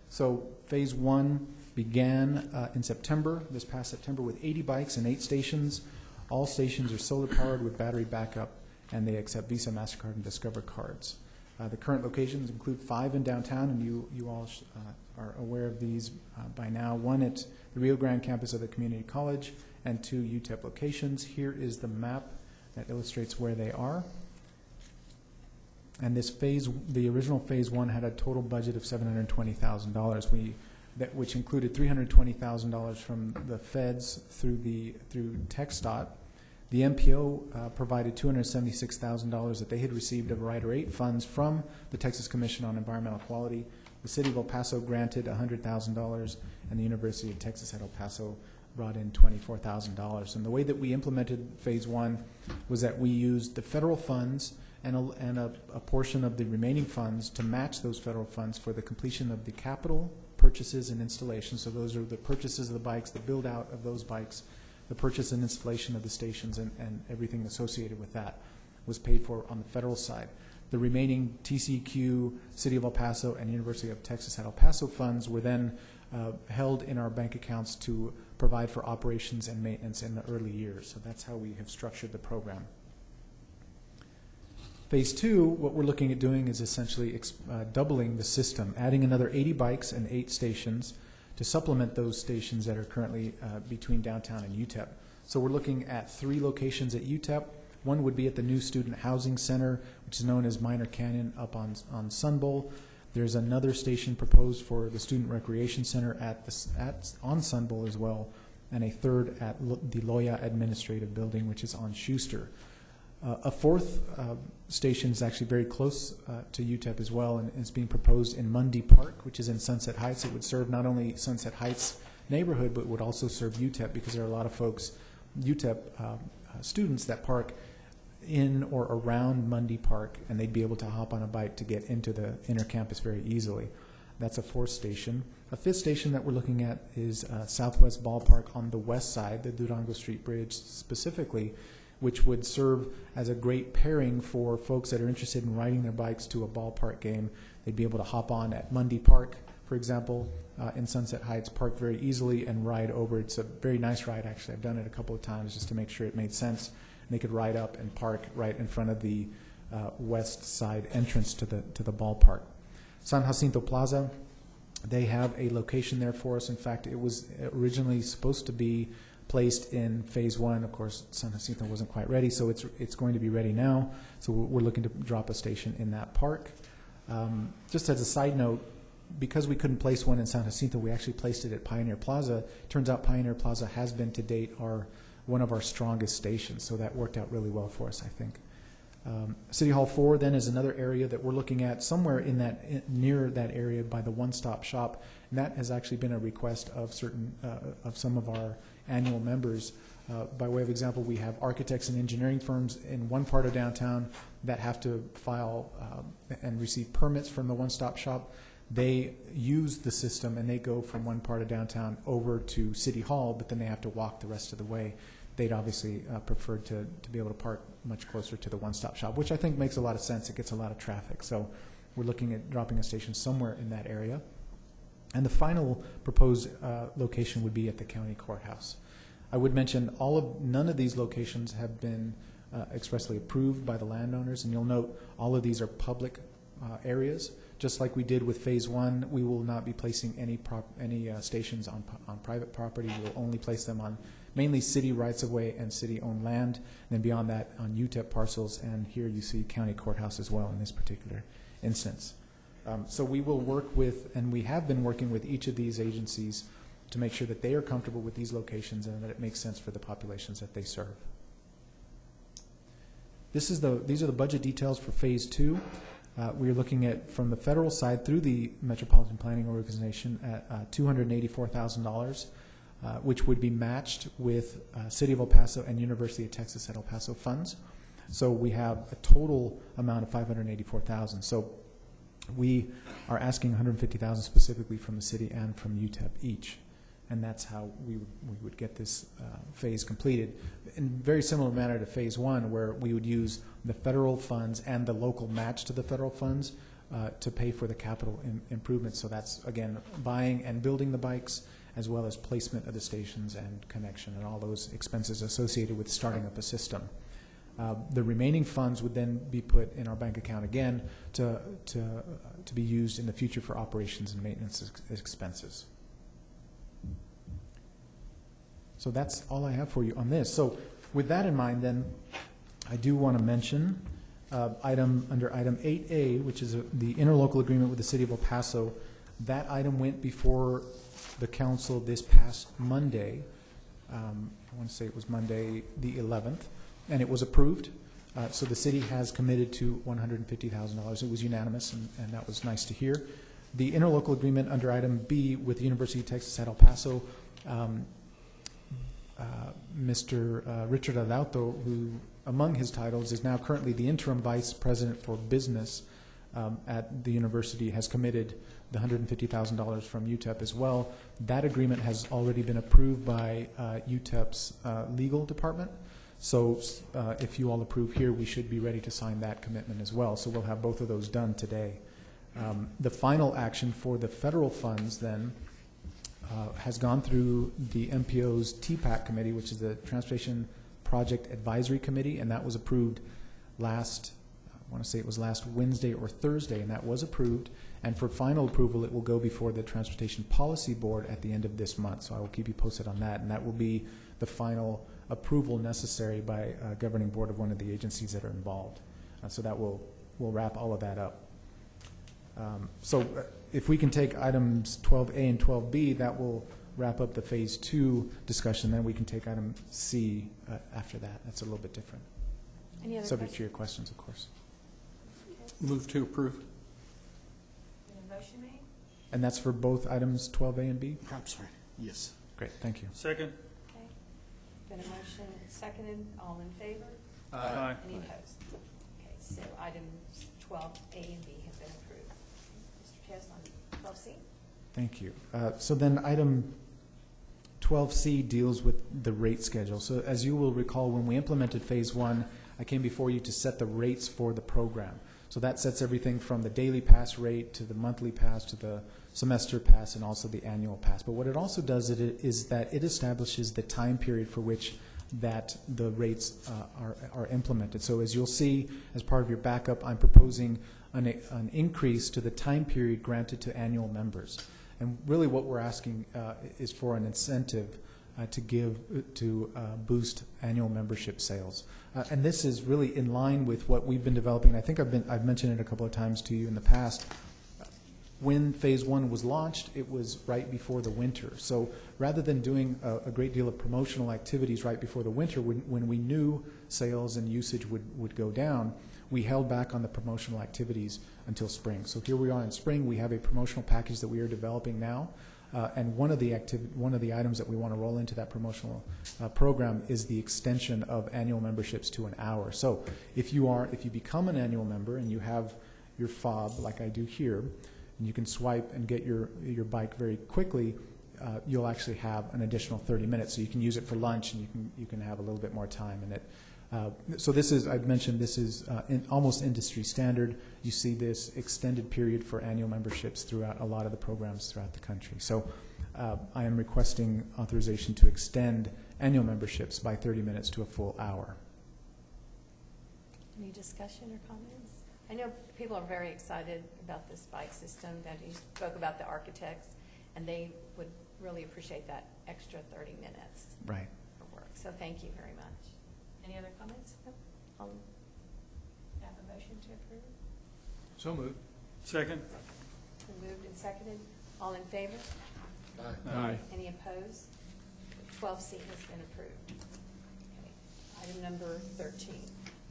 [SPEAKER 3] So Phase 1 began in September, this past September, with 80 bikes and 8 stations. All stations are solar powered with battery backup, and they accept Visa, MasterCard, and Discover cards. The current locations include 5 in downtown, and you all are aware of these by now. 1 at the Rio Grande campus of the community college, and 2 UTEP locations. Here is the map that illustrates where they are. And this the original Phase 1 had a total budget of $720,000. Which included $320,000 from the feds through TxDOT. The MPO provided $276,000 that they had received of Rider 8 funds from the Texas Commission on Environmental Quality. The City of El Paso granted $100,000, and the University of Texas at El Paso brought in $24,000. And the way that we implemented Phase 1 was that we used the federal funds and a portion of the remaining funds to match those federal funds for the completion of the capital purchases and installations. So those are the purchases of the bikes, the build out of those bikes, the purchase and installation of the stations, and everything associated with that was paid for on the federal side. The remaining TCQ, City of El Paso, and University of Texas at El Paso funds were then held in our bank accounts to provide for operations and maintenance in the early years. So that's how we have structured the program. Phase 2, what we're looking at doing is essentially doubling the system, adding another 80 bikes and 8 stations to supplement those stations that are currently between downtown and UTEP. So we're looking at 3 locations at UTEP. One would be at the new Student Housing Center, which is known as Minor Canyon up on Sun Bowl. There's another station proposed for the Student Recreation Center on Sun Bowl as well, and a third at the Loya Administrative Building, which is on Schuster. A 4th station is actually very close to UTEP as well, and it's being proposed in Mundy Park, which is in Sunset Heights. It would serve not only Sunset Heights neighborhood, but would also serve UTEP, because there are a lot of folks, UTEP students, that park in or around Mundy Park, and they'd be able to hop on a bike to get into the inner campus very easily. That's a 4th station. A 5th station that we're looking at is Southwest Ballpark on the west side, the Durango Street Bridge specifically, which would serve as a great pairing for folks that are interested in riding their bikes to a ballpark game. They'd be able to hop on at Mundy Park, for example, in Sunset Heights, park very easily and ride over. It's a very nice ride, actually. I've done it a couple of times just to make sure it made sense. And they could ride up and park right in front of the west side entrance to the ballpark. San Jacinto Plaza, they have a location there for us. In fact, it was originally supposed to be placed in Phase 1. Of course, San Jacinto wasn't quite ready, so it's going to be ready now. So we're looking to drop a station in that park. Just as a side note, because we couldn't place one in San Jacinto, we actually placed it at Pioneer Plaza. Turns out Pioneer Plaza has been to date one of our strongest stations, so that worked out really well for us, I think. City Hall 4 then is another area that we're looking at somewhere near that area by the one-stop shop, and that has actually been a request of some of our annual members. By way of example, we have architects and engineering firms in one part of downtown that have to file and receive permits from the one-stop shop. They use the system and they go from one part of downtown over to City Hall, but then they have to walk the rest of the way. They'd obviously prefer to be able to park much closer to the one-stop shop, which I think makes a lot of sense. It gets a lot of traffic. So we're looking at dropping a station somewhere in that area. And the final proposed location would be at the county courthouse. I would mention none of these locations have been expressly approved by the landowners, and you'll note all of these are public areas. Just like we did with Phase 1, we will not be placing any stations on private property. We'll only place them on mainly city rights-of-way and city-owned land, and then beyond that on UTEP parcels, and here you see county courthouse as well in this particular instance. So we will work with, and we have been working with each of these agencies to make sure that they are comfortable with these locations and that it makes sense for the populations that they serve. These are the budget details for Phase 2. We're looking at, from the federal side through the Metropolitan Planning Organization, at $284,000, which would be matched with City of El Paso and University of Texas at El Paso funds. So we have a total amount of $584,000. So we are asking $150,000 specifically from the city and from UTEP each. And that's how we would get this phase completed. In very similar manner to Phase 1, where we would use the federal funds and the local match to the federal funds to pay for the capital improvements. So that's, again, buying and building the bikes, as well as placement of the stations and connection and all those expenses associated with starting up a system. The remaining funds would then be put in our bank account again to be used in the future for operations and maintenance expenses. So that's all I have for you on this. So with that in mind, then, I do want to mention under item 8A, which is the interlocal agreement with the City of El Paso. That item went before the council this past Monday. I want to say it was Monday the 11th, and it was approved. So the city has committed to $150,000. It was unanimous, and that was nice to hear. The interlocal agreement under item B with the University of Texas at El Paso, Mr. Richard Adauto, who among his titles is now currently the interim vice president for business at the university, has committed the $150,000 from UTEP as well. That agreement has already been approved by UTEP's legal department. So if you all approve here, we should be ready to sign that commitment as well. So we'll have both of those done today. The final action for the federal funds then has gone through the MPO's TPAC committee, which is the Transportation Project Advisory Committee, and that was approved last, I want to say it was last Wednesday or Thursday, and that was approved. And for final approval, it will go before the Transportation Policy Board at the end of this month. So I will keep you posted on that, and that will be the final approval necessary by a governing board of one of the agencies that are involved. So that will wrap all of that up. So if we can take items 12A and 12B, that will wrap up the Phase 2 discussion. Then we can take item C after that. That's a little bit different.
[SPEAKER 1] Any other
[SPEAKER 3] Subject
[SPEAKER 1] questions?
[SPEAKER 3] to your questions, of course.
[SPEAKER 7] Move to approve.
[SPEAKER 1] Any motion made?
[SPEAKER 3] And that's for both items 12A and B?
[SPEAKER 7] I'm sorry. Yes.
[SPEAKER 3] Great, thank you.
[SPEAKER 2] Second?
[SPEAKER 1] Okay. Been a motion seconded. All in favor?
[SPEAKER 2] Aye.
[SPEAKER 1] Any opposed? Okay, so items 12A and B have been approved. Mr. Chess on 12C?
[SPEAKER 3] Thank you. So then item 12C deals with the rate schedule. So as you will recall, when we implemented Phase 1, I came before you to set the rates for the program. So that sets everything from the daily pass rate to the monthly pass to the semester pass and also the annual pass. But what it also does is that it establishes the time period for which that the rates are implemented. So as you'll see, as part of your backup, I'm proposing an increase to the time period granted to annual members. And really what we're asking is for an incentive to boost annual membership sales. And this is really in line with what we've been developing. I think I've mentioned it a couple of times to you in the past. When Phase 1 was launched, it was right before the winter. So rather than doing a great deal of promotional activities right before the winter, when we knew sales and usage would go down, we held back on the promotional activities until spring. So here we are in spring. We have a promotional package that we are developing now. And one of the items that we want to roll into that promotional program is the extension of annual memberships to an hour. So if you become an annual member and you have your fob like I do here, and you can swipe and get your bike very quickly, you'll actually have an additional 30 minutes. So you can use it for lunch, and you can have a little bit more time in it. So this is, I've mentioned, this is almost industry standard. You see this extended period for annual memberships throughout a lot of the programs throughout the country. So I am requesting authorization to extend annual memberships by 30 minutes to a full hour.
[SPEAKER 1] Any discussion or comments? I know people are very excited about this bike system, that you spoke about the architects, and they would really appreciate that extra 30 minutes
[SPEAKER 3] Right.
[SPEAKER 1] for work. So thank you very much. Any other comments? No? I'll have a motion to approve.
[SPEAKER 6] So moved.
[SPEAKER 2] Second?
[SPEAKER 1] Been moved and seconded. All in favor?
[SPEAKER 6] Aye.
[SPEAKER 1] Any opposed? 12C has been approved. Okay. Item number 13,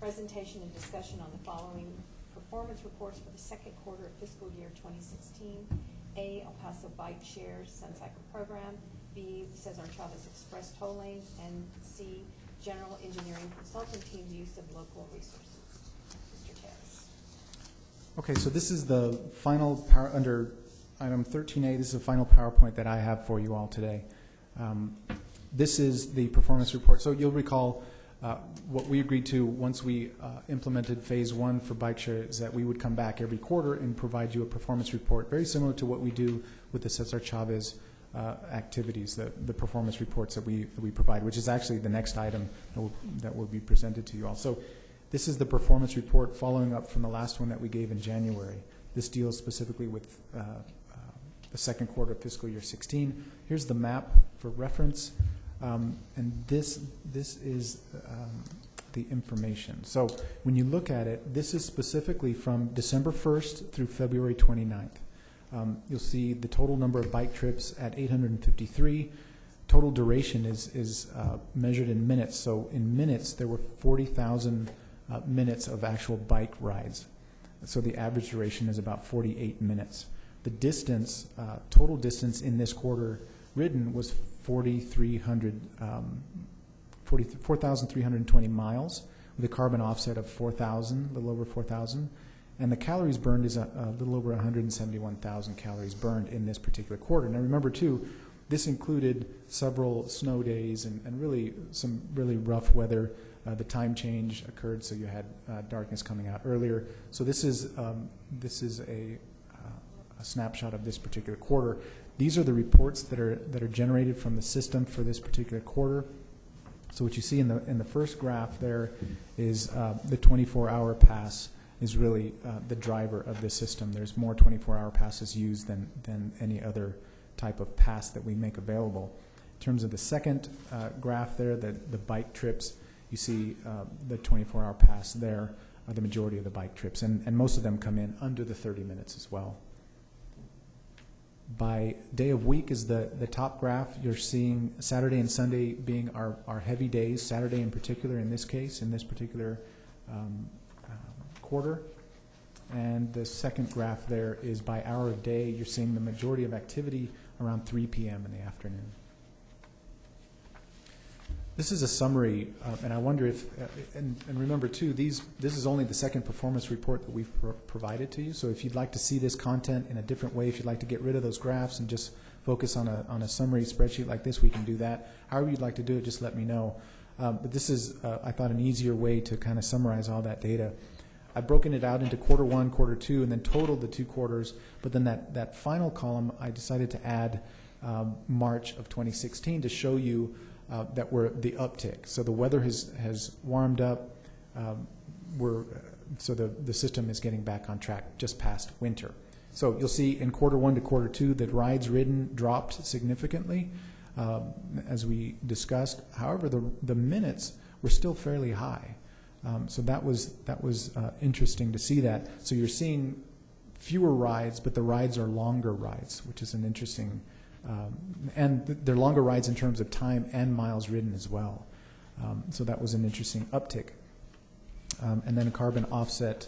[SPEAKER 1] presentation and discussion on the following performance reports for the second quarter of fiscal year 2016. A, El Paso Bike Shares Sun Cycle Program. B, Cesar Chavez Express Toll Lanes. And C, General Engineering Consultant Team's use of local resources. Mr. Terrace.
[SPEAKER 3] Okay, so this is the final under item 13A. This is the final PowerPoint that I have for you all today. This is the performance report. So you'll recall what we agreed to once we implemented phase 1 for bike share is that we would come back every quarter and provide you a performance report, very similar to what we do with the Cesar Chavez activities, the performance reports that we provide, which is actually the next item that will be presented to you all. So this is the performance report following up from the last one that we gave in January. This deals specifically with the second quarter of fiscal year 16. Here's the map for reference. And this is the information. So when you look at it, this is specifically from December 1st through February 29th. You'll see the total number of bike trips at 853. Total duration is measured in minutes. So in minutes, there were 40,000 minutes of actual bike rides. So the average duration is about 48 minutes. The distance, total distance in this quarter ridden was 4,320 miles with a carbon offset of 4,000, a little over 4,000. And the calories burned is a little over 171,000 calories burned in this particular quarter. Now remember too, this included several snow days and really some really rough weather. The time change occurred, so you had darkness coming out earlier. So this is a snapshot of this particular quarter. These are the reports that are generated from the system for this particular quarter. So what you see in the first graph there is the 24-hour pass is really the driver of the system. There's more 24-hour passes used than any other type of pass that we make available. In terms of the second graph there, the bike trips, you see the 24-hour pass there are the majority of the bike trips, and most of them come in under the 30 minutes as well. By day of week is the top graph. You're seeing Saturday and Sunday being our heavy days, Saturday in particular in this case, in this particular quarter. And the second graph there is by hour of day. You're seeing the majority of activity around 3 p.m. in the afternoon. This is a summary, and I wonder if, and remember too, this is only the second performance report that we've provided to you. So if you'd like to see this content in a different way, if you'd like to get rid of those graphs and just focus on a summary spreadsheet like this, we can do that. However you'd like to do it, just let me know. But this is, I thought, an easier way to kind of summarize all that data. I've broken it out into quarter 1, quarter 2, and then totaled the 2 quarters. But then that final column, I decided to add March of 2016 to show you that we're the uptick. So the weather has warmed up. So the system is getting back on track just past winter. So you'll see in quarter 1 to quarter 2 that rides ridden dropped significantly, as we discussed. However, the minutes were still fairly high. So that was interesting to see that. So you're seeing fewer rides, but the rides are longer rides, which is an interesting. And they're longer rides in terms of time and miles ridden as well. So that was an interesting uptick. And then carbon offset,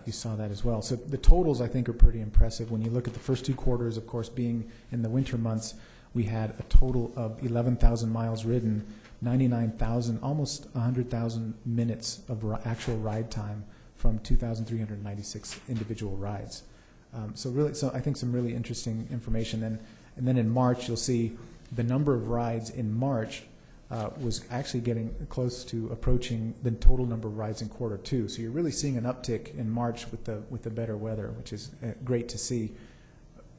[SPEAKER 3] you saw that as well. So the totals, I think, are pretty impressive. When you look at the first 2 quarters, of course, being in the winter months, we had a total of 11,000 miles ridden, 99,000, almost 100,000 minutes of actual ride time from 2,396 individual rides. So I think some really interesting information. And then in March, you'll see the number of rides in March was actually getting close to approaching the total number of rides in quarter 2. So you're really seeing an uptick in March with the better weather, which is great to see.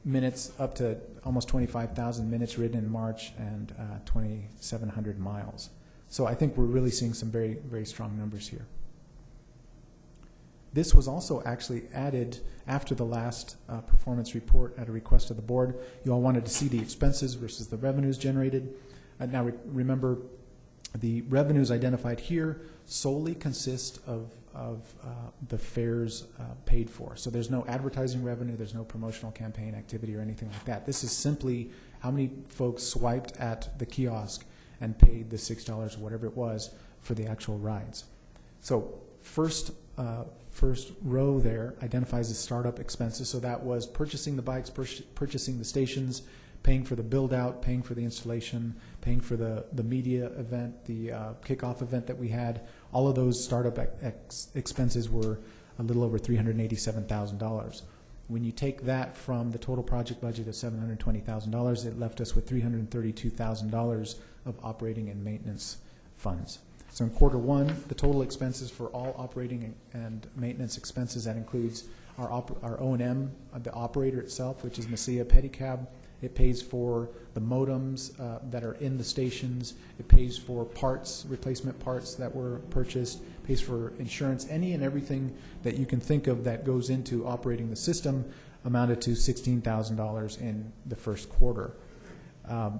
[SPEAKER 3] Minutes up to almost 25,000 minutes ridden in March and 2,700 miles. So I think we're really seeing some very, very strong numbers here. This was also actually added after the last performance report at a request of the board. You all wanted to see the expenses versus the revenues generated. Now remember, the revenues identified here solely consist of the fares paid for. So there's no advertising revenue, there's no promotional campaign activity or anything like that. This is simply how many folks swiped at the kiosk and paid the $6 or whatever it was for the actual rides. So first row there identifies the startup expenses. So that was purchasing the bikes, purchasing the stations, paying for the build out, paying for the installation, paying for the media event, the kickoff event that we had. All of those startup expenses were a little over $387,000. When you take that from the total project budget of $720,000, it left us with $332,000 of operating and maintenance funds. So in quarter one, the total expenses for all operating and maintenance expenses, that includes our O&M, the operator itself, which is Messia Pedicab. It pays for the modems that are in the stations. It pays for parts, replacement parts that were purchased. It pays for insurance. Any and everything that you can think of that goes into operating the system amounted to $16,000 in the first quarter.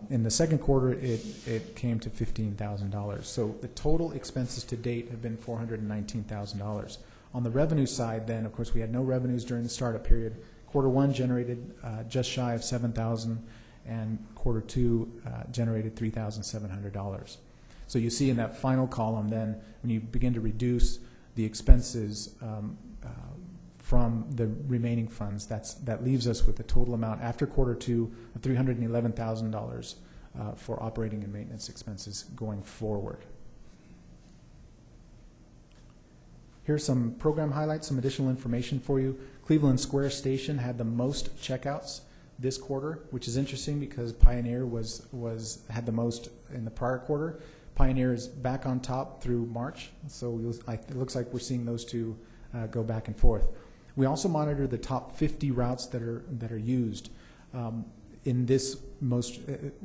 [SPEAKER 3] In the second quarter, it came to $15,000. So the total expenses to date have been $419,000. On the revenue side, then, of course, we had no revenues during the startup period. Quarter one generated just shy of $7,000, and quarter two generated $3,700. So you see in that final column, then, when you begin to reduce the expenses from the remaining funds, that leaves us with a total amount after quarter two of $311,000 for operating and maintenance expenses going forward. Here's some program highlights, some additional information for you. Cleveland Square Station had the most checkouts this quarter, which is interesting because Pioneer had the most in the prior quarter. Pioneer is back on top through March, so it looks like we're seeing those two go back and forth. We also monitor the top 50 routes that are used. In this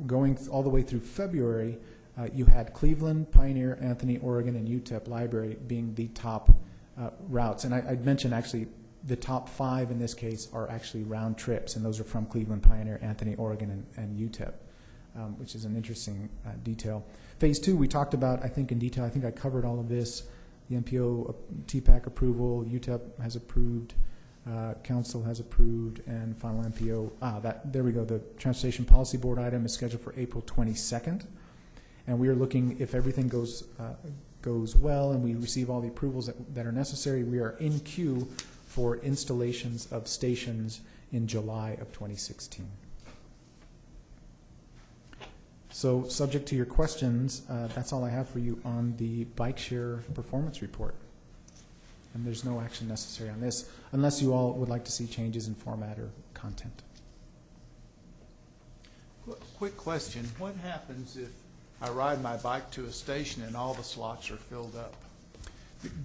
[SPEAKER 3] going all the way through February, you had Cleveland, Pioneer, Anthony, Oregon, and UTEP Library being the top routes. And I'd mention actually the top 5 in this case are actually round trips, and those are from Cleveland, Pioneer, Anthony, Oregon, and UTEP, which is an interesting detail. Phase 2 we talked about, I think, in detail. I think I covered all of this. The MPO TPAC approval, UTEP has approved, Council has approved, and final MPO. There we go. The Transportation Policy Board item is scheduled for April 22nd, and we are looking, if everything goes well and we receive all the approvals that are necessary, we are in queue for installations of stations in July of 2016. So, subject to your questions, that's all I have for you on the bike share performance report. And there's no action necessary on this, unless you all would like to see changes in format or content.
[SPEAKER 6] Quick question. What happens if I ride my bike to a station and all the slots are filled up?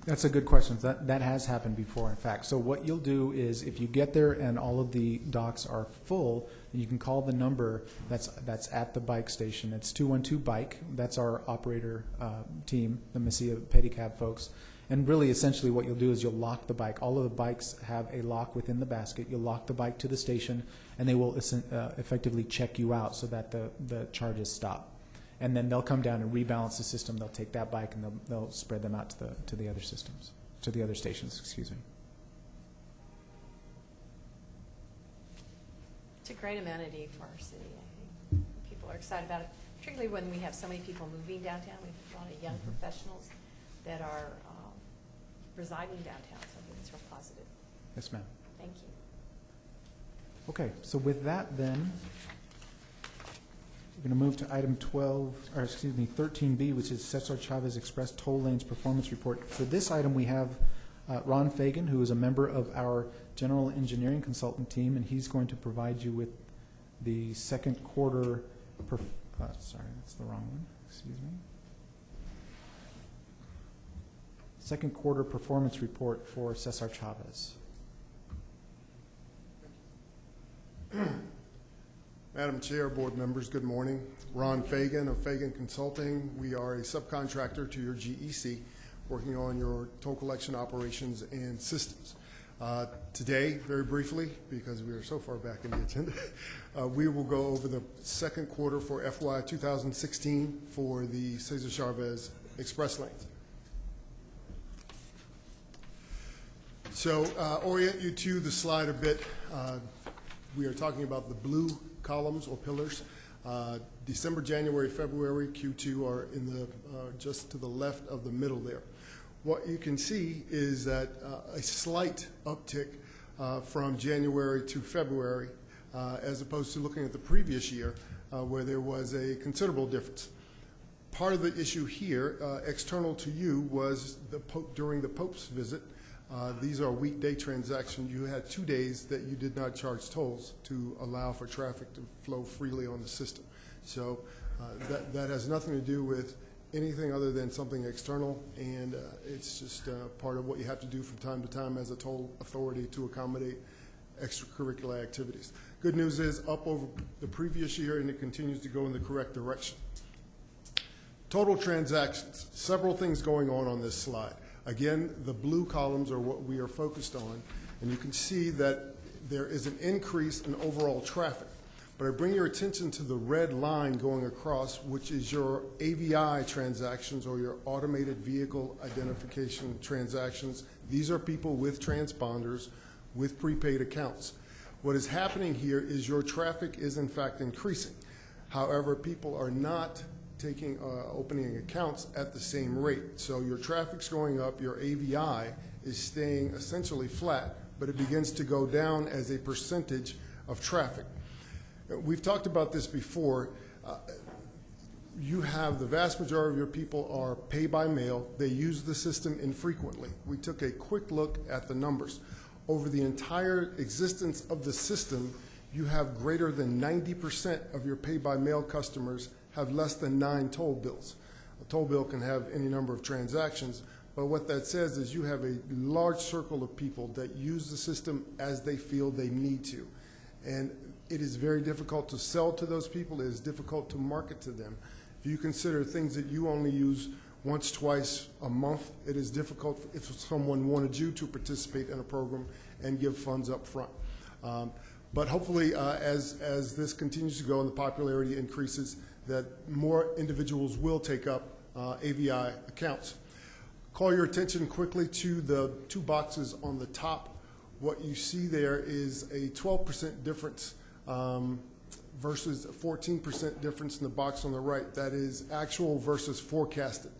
[SPEAKER 3] That's a good question. That has happened before, in fact. So what you'll do is, if you get there and all of the docks are full, you can call the number that's at the bike station. It's 212-BIKE. That's our operator team, the Messia Pedicab folks. And really, essentially, what you'll do is you'll lock the bike. All of the bikes have a lock within the basket. You'll lock the bike to the station, and they will effectively check you out so that the charges stop. And then they'll come down and rebalance the system. They'll take that bike and they'll spread them out to the other systems, to the other stations. Excuse me.
[SPEAKER 1] It's a great amenity for our city. I think people are excited about it, particularly when we have so many people moving downtown. We have a lot of young professionals that are residing downtown, so I think it's real positive.
[SPEAKER 3] Yes, ma'am.
[SPEAKER 1] Thank you.
[SPEAKER 3] Okay, so with that, then, we're going to move to item 13B, which is Cesar Chavez Express Toll Lanes Performance Report. For this item, we have Ron Fagan, who is a member of our General Engineering Consultant team, and he's going to provide you with the second quarter, sorry, that's the wrong one, excuse me. Second quarter performance report for Cesar Chavez.
[SPEAKER 12] Madam Chair, board members, good morning. Ron Fagan of Fagan Consulting. We are a subcontractor to your GEC. working on your toll collection operations and systems. Today, very briefly, because we are so far back in the agenda, we will go over the second quarter for FY 2016 for the Cesar Chavez Express lanes. So orient you to the slide a bit. We are talking about the blue columns or pillars. December, January, February, Q2 are in the just to the left of the middle there. What you can see is that a slight uptick from January to February, as opposed to looking at the previous year, where there was a considerable difference. Part of the issue here, external to you, was during the Pope's visit. These are weekday transactions. You had 2 days that you did not charge tolls to allow for traffic to flow freely on the system. So that has nothing to do with anything other than something external, and it's just part of what you have to do from time to time as a toll authority to accommodate extracurricular activities. Good news is up over the previous year, and it continues to go in the correct direction. Total transactions, several things going on this slide. Again, the blue columns are what we are focused on, and you can see that there is an increase in overall traffic. But I bring your attention to the red line going across, which is your AVI transactions, or your automated vehicle identification transactions. These are people with transponders, with prepaid accounts. What is happening here is your traffic is in fact increasing. However, people are not opening accounts at the same rate. So your traffic's going up, your AVI is staying essentially flat, but it begins to go down as a percentage of traffic. We've talked about this before. You have the vast majority of your people are pay by mail. They use the system infrequently. We took a quick look at the numbers. Over the entire existence of the system, you have greater than 90% of your pay by mail customers have less than 9 toll bills. A toll bill can have any number of transactions, but what that says is you have a large circle of people that use the system as they feel they need to. And it is very difficult to sell to those people. It is difficult to market to them. If you consider things that you only use once, twice a month, it is difficult if someone wanted you to participate in a program and give funds up front. But hopefully, as this continues to go and the popularity increases, that more individuals will take up AVI accounts. Call your attention quickly to the 2 boxes on the top. What you see there is a 12% difference versus a 14% difference in the box on the right. That is actual versus forecasted.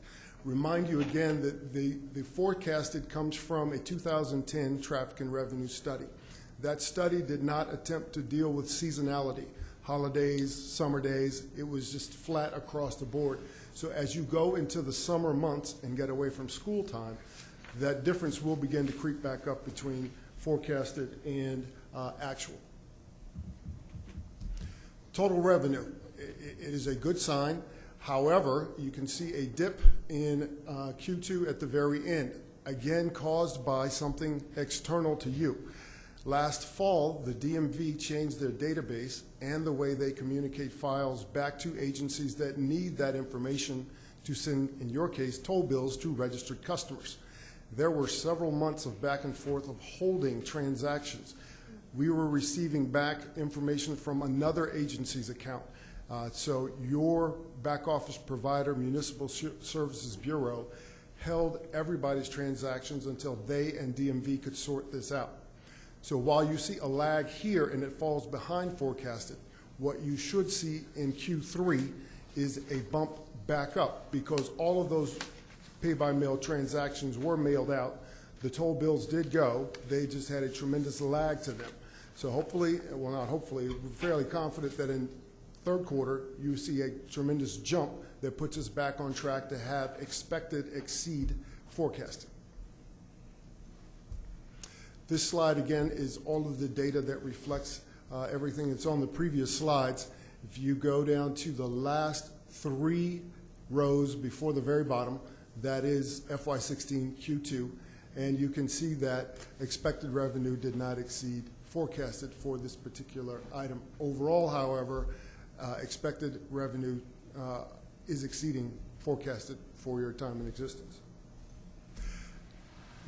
[SPEAKER 12] Remind you again that the forecasted comes from a 2010 traffic and revenue study. That study did not attempt to deal with seasonality, holidays, summer days. It was just flat across the board. So as you go into the summer months and get away from school time, that difference will begin to creep back up between forecasted and actual. Total revenue, it is a good sign. However, you can see a dip in Q2 at the very end, again caused by something external to you. Last fall, the DMV changed their database and the way they communicate files back to agencies that need that information to send, in your case, toll bills to registered customers. There were several months of back and forth of holding transactions. We were receiving back information from another agency's account. So your back office provider, Municipal Services Bureau, held everybody's transactions until they and DMV could sort this out. So while you see a lag here and it falls behind forecasted, what you should see in Q3 is a bump back up, because all of those pay-by-mail transactions were mailed out. The toll bills did go. They just had a tremendous lag to them. So hopefully, well, not hopefully, we're fairly confident that in third quarter, you see a tremendous jump that puts us back on track to have expected exceed forecasting. This slide, again, is all of the data that reflects everything that's on the previous slides. If you go down to the last 3 rows before the very bottom, that is FY16 Q2, and you can see that expected revenue did not exceed forecasted for this particular item. Overall, however, expected revenue is exceeding forecasted for your time in existence.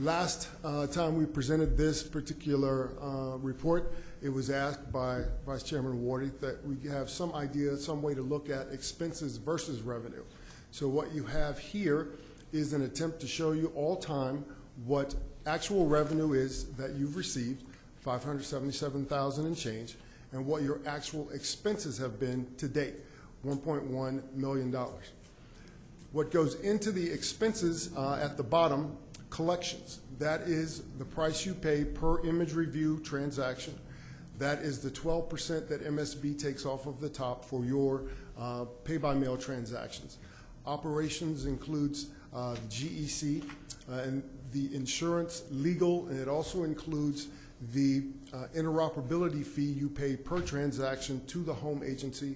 [SPEAKER 12] Last time we presented this particular report, it was asked by Vice Chairman Wardy that we have some idea, some way to look at expenses versus revenue. So what you have here is an attempt to show you all time what actual revenue is that you've received, $577,000 and change, and what your actual expenses have been to date, $1.1 million. What goes into the expenses at the bottom, collections. That is the price you pay per image review transaction. That is the 12% that MSB takes off of the top for your pay-by-mail transactions. Operations includes GEC and the insurance, legal, and it also includes the interoperability fee you pay per transaction to the home agency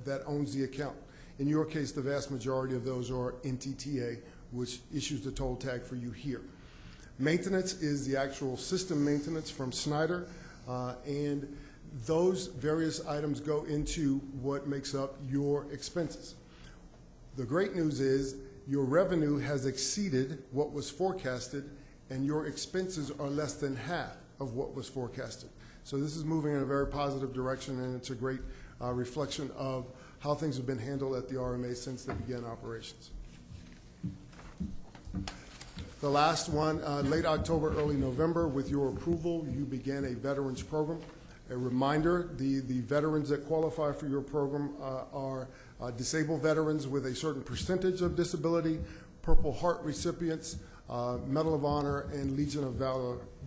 [SPEAKER 12] that owns the account. In your case, the vast majority of those are NTTA, which issues the toll tag for you here. Maintenance is the actual system maintenance from Snyder, and those various items go into what makes up your expenses. The great news is your revenue has exceeded what was forecasted, and your expenses are less than half of what was forecasted. So this is moving in a very positive direction, and it's a great reflection of how things have been handled at the RMA since they began operations. The last one, late October, early November, with your approval, you began a veterans program. A reminder, the veterans that qualify for your program are disabled veterans with a certain percentage of disability, Purple Heart recipients, Medal of Honor, and Legion of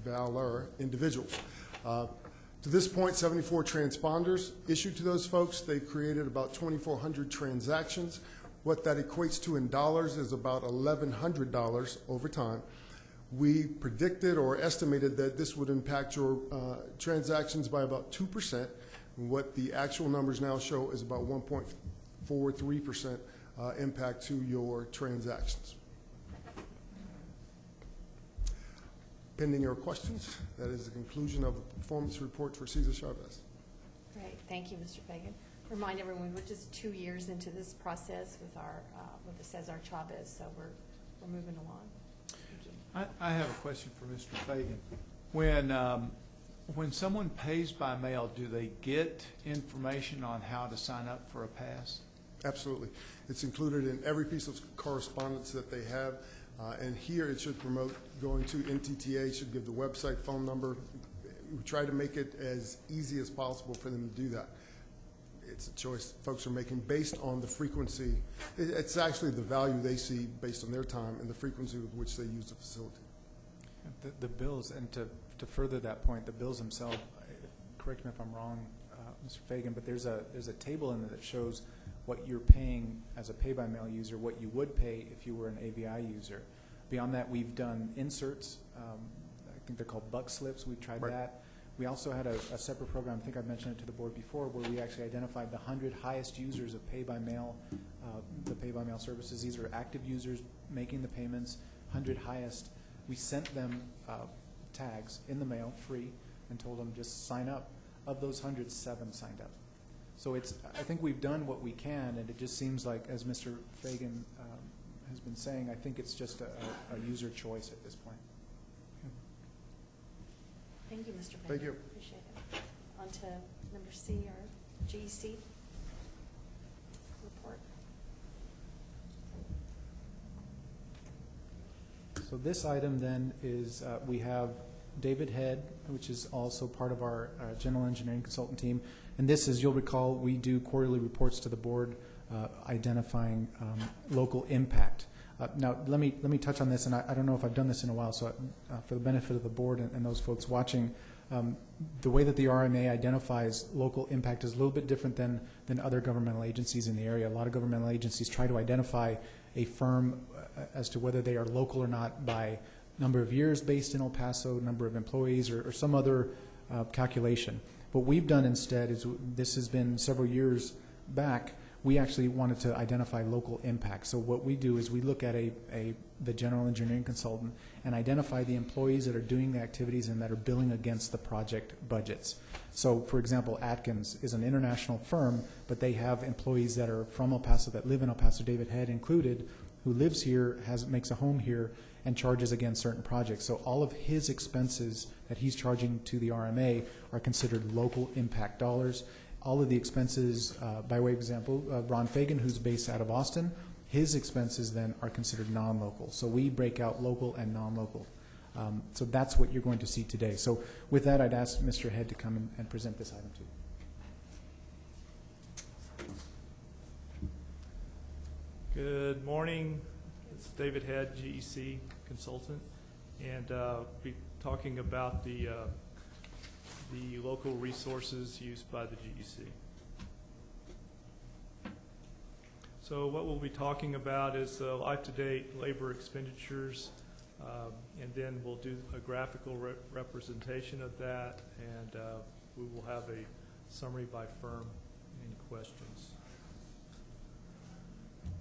[SPEAKER 12] Valor individuals. To this point, 74 transponders issued to those folks. They've created about 2,400 transactions. What that equates to in dollars is about $1,100 over time. We predicted or estimated that this would impact your transactions by about 2%. What the actual numbers now show is about 1.43% impact to your transactions. Pending your questions, that is the conclusion of the performance report for Cesar Chavez.
[SPEAKER 1] Great, thank you, Mr. Fagan. Remind everyone, we're just 2 years into this process with our with the Cesar Chavez, so we're moving along. Thank you.
[SPEAKER 6] I have a question for Mr. Fagan. When someone pays by mail, do they get information on how to sign up for a pass?
[SPEAKER 12] Absolutely. It's included in every piece of correspondence that they have. And here it should promote going to NTTA, should give the website, phone number. We try to make it as easy as possible for them to do that. It's a choice folks are making based on the frequency. It's actually the value they see based on their time and the frequency with which they use the facility.
[SPEAKER 3] The bills, and to further that point, the bills themselves, correct me if I'm wrong, Mr. Fagan, but there's a table in there that shows what you're paying as a pay-by-mail user, what you would pay if you were an AVI user. Beyond that, we've done inserts. I think they're called buck slips. We've tried that. We also had a separate program, I think I mentioned it to the board before, where we actually identified the 100 highest users of pay-by-mail, the pay-by-mail services. These are active users making the payments, 100 highest. We sent them tags in the mail, free, and told them just sign up. Of those 100, 7 signed up. So I think we've done what we can, and it just seems like, as Mr. Fagan has been saying, I think it's just a user choice at this point.
[SPEAKER 1] Thank you, Mr. Fagan.
[SPEAKER 12] Thank you.
[SPEAKER 1] Appreciate it. On to number C, our GEC report.
[SPEAKER 3] So this item then is we have David Head, which is also part of our general engineering consultant team. And this, as you'll recall, we do quarterly reports to the board identifying local impact. Now, let me touch on this, and I don't know if I've done this in a while, so for the benefit of the board and those folks watching, the way that the RMA identifies local impact is a little bit different than other governmental agencies in the area. A lot of governmental agencies try to identify a firm as to whether they are local or not by number of years based in El Paso, number of employees, or some other calculation. What we've done instead is, this has been several years back, we actually wanted to identify local impact. So what we do is we look at the general engineering consultant and identify the employees that are doing the activities and that are billing against the project budgets. So, for example, Atkins is an international firm, but they have employees that are from El Paso, that live in El Paso, David Head included, who lives here, makes a home here, and charges against certain projects. So all of his expenses that he's charging to the RMA are considered local impact dollars. All of the expenses, by way of example, Ron Fagan, who's based out of Austin, his expenses then are considered non-local. So we break out local and non-local. So that's what you're going to see today. So with that, I'd ask Mr. Head to come and present this item to you.
[SPEAKER 13] Good morning. It's David Head, GEC consultant, and be talking about the local resources used by the GEC. So what we'll be talking about is life-to-date labor expenditures, and then we'll do a graphical representation of that, and we will have a summary by firm. Any questions?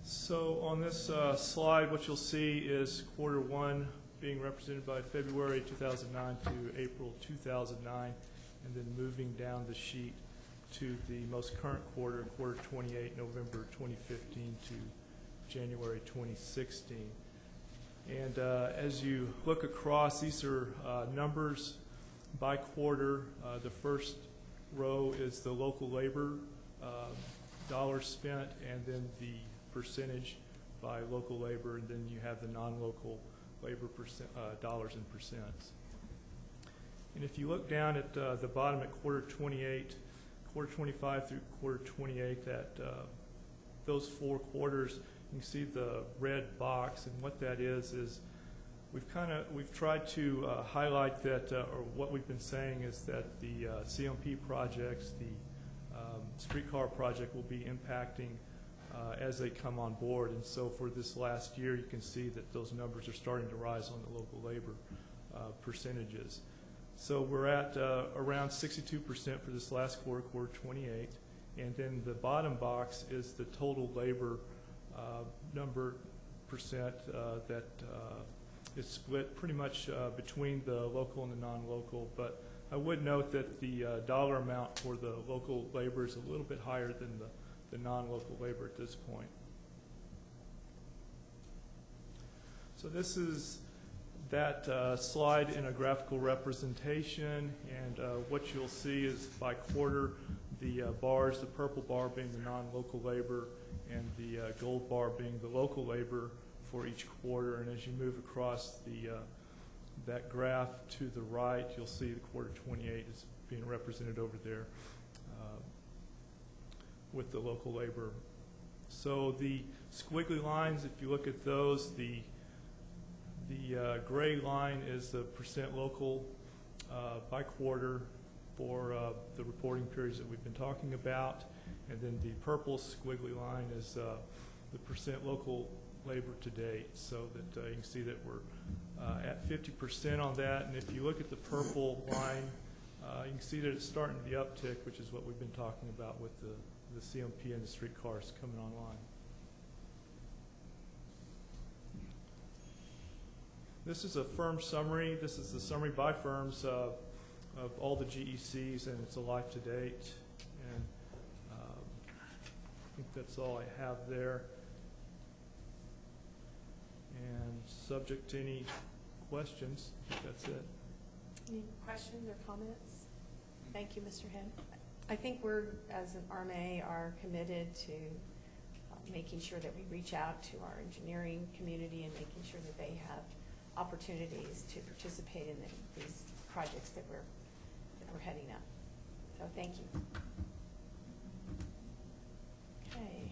[SPEAKER 13] So on this slide, what you'll see is quarter one being represented by February 2009 to April 2009, and then moving down the sheet to the most current quarter, quarter 28, November 2015 to January 2016. And as you look across, these are numbers by quarter. The first row is the local labor dollars spent, and then the percentage by local labor, and then you have the non-local labor dollars and percents. And if you look down at the bottom at quarter 28, quarter 25 through quarter 28, that those 4 quarters, you can see the red box, and what that is we've tried to highlight that, or what we've been saying is that the CMP projects, the streetcar project will be impacting as they come on board. And so for this last year, you can see that those numbers are starting to rise on the local labor percentages. So we're at around 62% for this last quarter, quarter 28. And then the bottom box is the total labor number percent that is split pretty much between the local and the non-local. But I would note that the dollar amount for the local labor is a little bit higher than the non-local labor at this point. So this is that slide in a graphical representation, and what you'll see is by quarter, the bars, the purple bar being the non-local labor, and the gold bar being the local labor for each quarter. And as you move across that graph to the right, you'll see the quarter 28 is being represented over there with the local labor. So the squiggly lines, if you look at those, the gray line is the percent local by quarter for the reporting periods that we've been talking about, and then the purple squiggly line is the percent local labor to date, so that you can see that we're at 50% on that. And if you look at the purple line, you can see that it's starting the uptick, which is what we've been talking about with the CMP and the streetcars coming online. This is a firm summary. This is the summary by firms of all the GECs, and it's a life to date. And I think that's all I have there. And subject to any questions, I think that's it.
[SPEAKER 1] Any questions or comments? Thank you, Mr. Head. I think we're, as an RMA, are committed to making sure that we reach out to our engineering community and making sure that they have opportunities to participate in these projects that we're heading up. So thank you. Okay.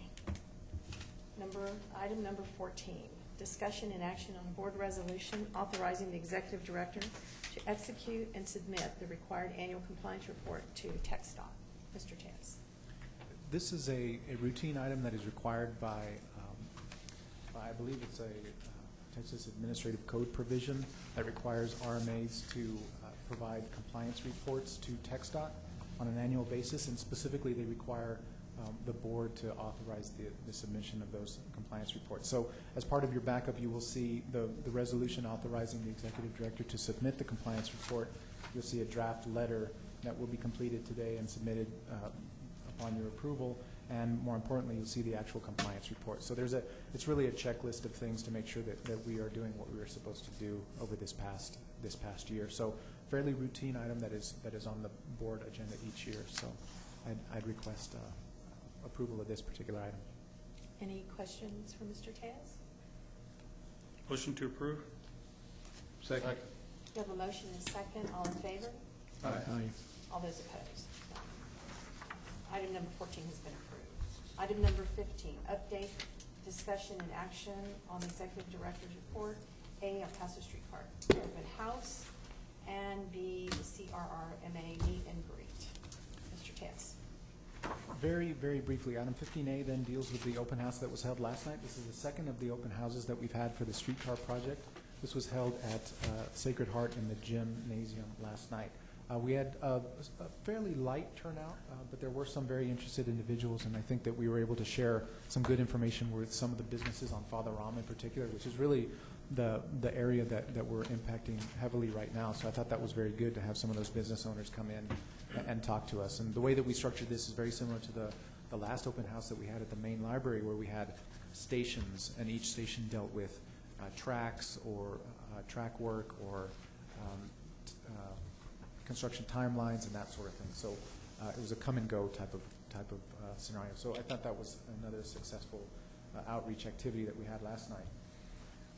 [SPEAKER 1] Item number 14, discussion and action on board resolution authorizing the executive director to execute and submit the required annual compliance report to TxDOT. Mr. Chance.
[SPEAKER 3] This is a routine item that is required by I believe it's a Texas Administrative Code provision that requires RMAs to provide compliance reports to TxDOT on an annual basis, and specifically they require the board to authorize the submission of those compliance reports. So as part of your backup, you will see the resolution authorizing the executive director to submit the compliance report. You'll see a draft letter that will be completed today and submitted upon your approval. and more importantly, you'll see the actual compliance report. So it's really a checklist of things to make sure that we are doing what we were supposed to do over this past year. So fairly routine item that is on the board agenda each year. So I'd request approval of this particular item.
[SPEAKER 1] Any questions for Mr. Taz?
[SPEAKER 2] Motion to approve?
[SPEAKER 6] Second.
[SPEAKER 1] We have a motion and a second. All in favor?
[SPEAKER 6] Aye.
[SPEAKER 1] All those opposed? Item number 14 has been approved. Item number 15, update, discussion, and action on the executive director's report. A, El Paso Streetcar Open House, and B, the CRRMA meet and greet. Mr. Taz.
[SPEAKER 3] Very, very briefly, item 15A then deals with the open house that was held last night. This is the second of the open houses that we've had for the streetcar project. This was held at Sacred Heart in the gymnasium last night. We had a fairly light turnout, but there were some very interested individuals, and I think that we were able to share some good information with some of the businesses on Father Ram in particular, which is really the area that we're impacting heavily right now. So I thought that was very good to have some of those business owners come in and talk to us. And the way that we structured this is very similar to the last open house that we had at the main library, where we had stations, and each station dealt with tracks or track work or construction timelines and that sort of thing. So it was a come and go type of scenario. So I thought that was another successful outreach activity that we had last night.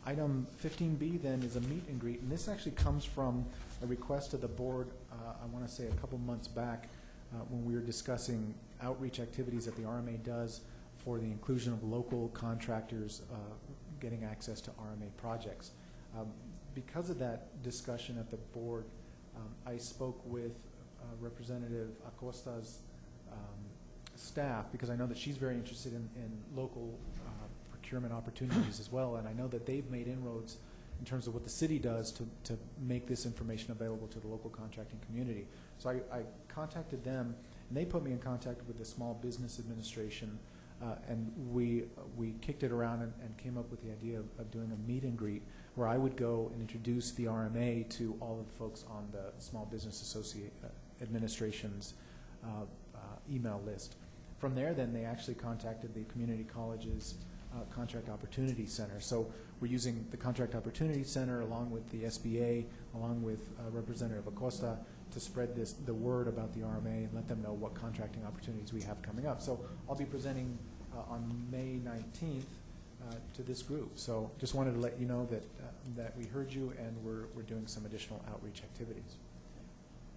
[SPEAKER 3] Item 15B then is a meet and greet, and this actually comes from a request to the board, I want to say a couple months back, when we were discussing outreach activities that the RMA does for the inclusion of local contractors getting access to RMA projects. Because of that discussion at the board, I spoke with Representative Acosta's staff, because I know that she's very interested in local procurement opportunities as well, and I know that they've made inroads in terms of what the city does to make this information available to the local contracting community. So I contacted them, and they put me in contact with the Small Business Administration, and we kicked it around and came up with the idea of doing a meet and greet where I would go and introduce the RMA to all of the folks on the Small Business Administration's email list. From there, then, they actually contacted the community college's Contract Opportunity Center. So we're using the Contract Opportunity Center along with the SBA, along with Representative Acosta, to spread the word about the RMA and let them know what contracting opportunities we have coming up. So I'll be presenting on May 19th to this group. So just wanted to let you know that we heard you, and we're doing some additional outreach activities.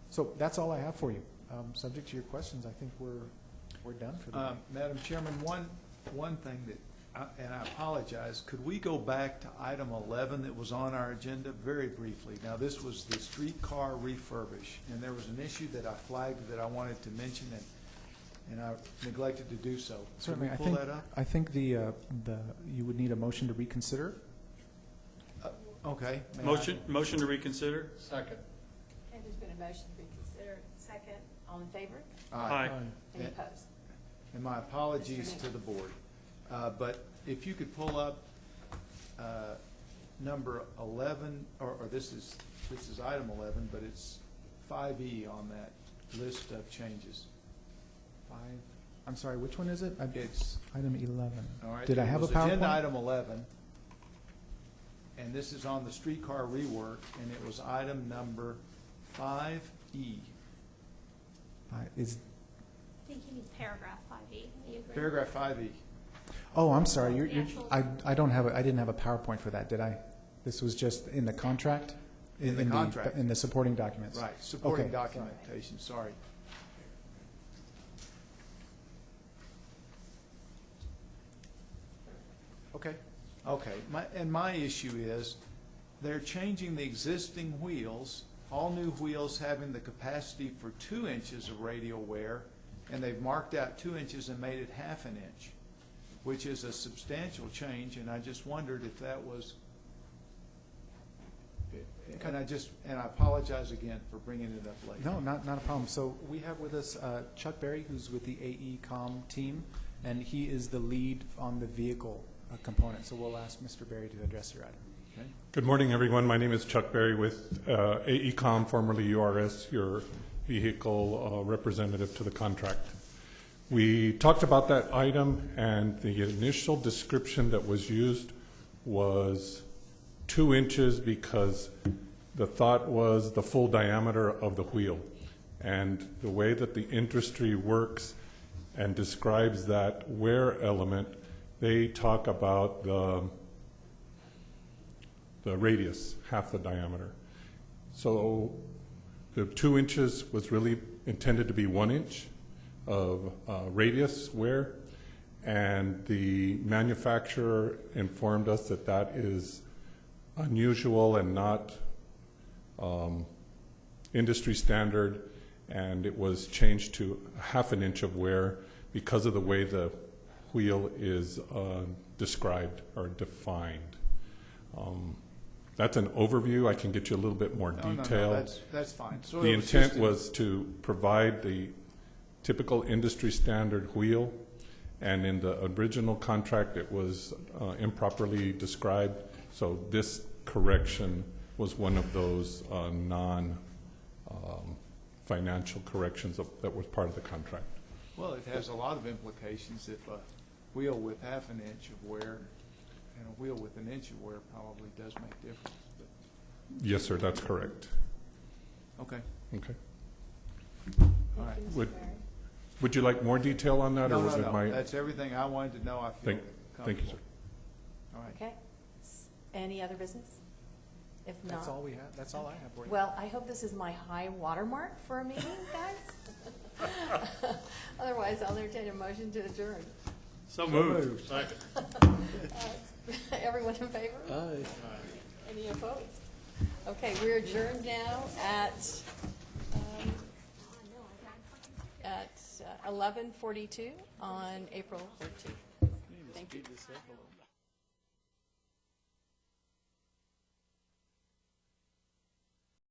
[SPEAKER 3] So that's all I have for you. Subject to your questions, I think we're done for the day.
[SPEAKER 6] Madam Chairman, one thing that, and I apologize, could we go back to item 11 that was on our agenda very briefly? Now, this was the streetcar refurbish, and there was an issue that I flagged that I wanted to mention, and I neglected to do so.
[SPEAKER 3] Certainly,
[SPEAKER 6] Can we pull that up?
[SPEAKER 3] I think you would need a motion to reconsider.
[SPEAKER 6] Okay.
[SPEAKER 2] Motion to reconsider?
[SPEAKER 7] Second.
[SPEAKER 1] Okay, there's been a motion to reconsider. Second. All in favor?
[SPEAKER 2] Aye.
[SPEAKER 1] Any opposed?
[SPEAKER 6] And my apologies to the board. But if you could pull up number 11, or this is item 11, but it's 5E on that list of changes.
[SPEAKER 3] I'm sorry, which one is it?
[SPEAKER 6] It's
[SPEAKER 3] item 11.
[SPEAKER 6] all right.
[SPEAKER 3] Did I have a
[SPEAKER 6] It was agenda
[SPEAKER 3] PowerPoint?
[SPEAKER 6] item 11, and this is on the streetcar rework, and it was item number 5E.
[SPEAKER 3] Is
[SPEAKER 8] I think he means paragraph 5E. You agree?
[SPEAKER 6] Paragraph 5E.
[SPEAKER 3] Oh, I'm sorry.
[SPEAKER 8] The actual-
[SPEAKER 3] I don't have. I didn't have a PowerPoint for that, did I? This was just in the contract.
[SPEAKER 6] In the contract.
[SPEAKER 3] In the supporting documents.
[SPEAKER 6] Right, supporting
[SPEAKER 3] Okay.
[SPEAKER 6] documentation, sorry. Okay, my issue is, they're changing the existing wheels, all new wheels having the capacity for 2 inches of radial wear, and they've marked out 2 inches and made it half an inch, which is a substantial change, and I just wondered if that was, and I apologize again for bringing it up late.
[SPEAKER 3] No, not a problem. So we have with us Chuck Berry, who's with the AECom team, and he is the lead on the vehicle component. So we'll ask Mr. Berry to address your item.
[SPEAKER 6] Okay.
[SPEAKER 14] Good morning, everyone. My name is Chuck Berry with AECom, formerly URS, your vehicle representative to the contract. We talked about that item, and the initial description that was used was 2 inches because the thought was the full diameter of the wheel. And the way that the industry works and describes that wear element, they talk about the radius, half the diameter. So the 2 inches was really intended to be 1 inch of radius wear, and the manufacturer informed us that that is unusual and not industry standard, and it was changed to 1/2 inch of wear because of the way the wheel is described or defined. That's an overview. I can get you a little bit more detail.
[SPEAKER 6] No, that's fine. So
[SPEAKER 14] The
[SPEAKER 6] it was
[SPEAKER 14] intent
[SPEAKER 6] just
[SPEAKER 14] was to provide the typical industry standard wheel, and in the original contract it was improperly described, so this correction was one of those non-financial corrections that was part of the contract.
[SPEAKER 6] Well, it has a lot of implications if a wheel with 1/2 inch of wear and a wheel with 1 inch of wear probably does make difference. But,
[SPEAKER 14] Yes, sir, that's correct.
[SPEAKER 6] okay,
[SPEAKER 14] Okay.
[SPEAKER 6] all right.
[SPEAKER 14] Would you like more detail on that, or
[SPEAKER 6] No,
[SPEAKER 14] was
[SPEAKER 6] no,
[SPEAKER 14] it
[SPEAKER 6] no,
[SPEAKER 14] my?
[SPEAKER 6] that's everything I wanted to know. I feel
[SPEAKER 14] Thank you, sir.
[SPEAKER 6] comfortable. All right.
[SPEAKER 1] Okay. Any other business? If not.
[SPEAKER 3] That's all we have, that's all I have for you.
[SPEAKER 1] Well, I hope this is my high watermark for a meeting, guys. Otherwise, I'll entertain a motion to adjourn.
[SPEAKER 2] So moved. Second.
[SPEAKER 1] Everyone in favor? Aye. Any opposed? Okay, we're adjourned now at 11:42 on April 13th. Thank you.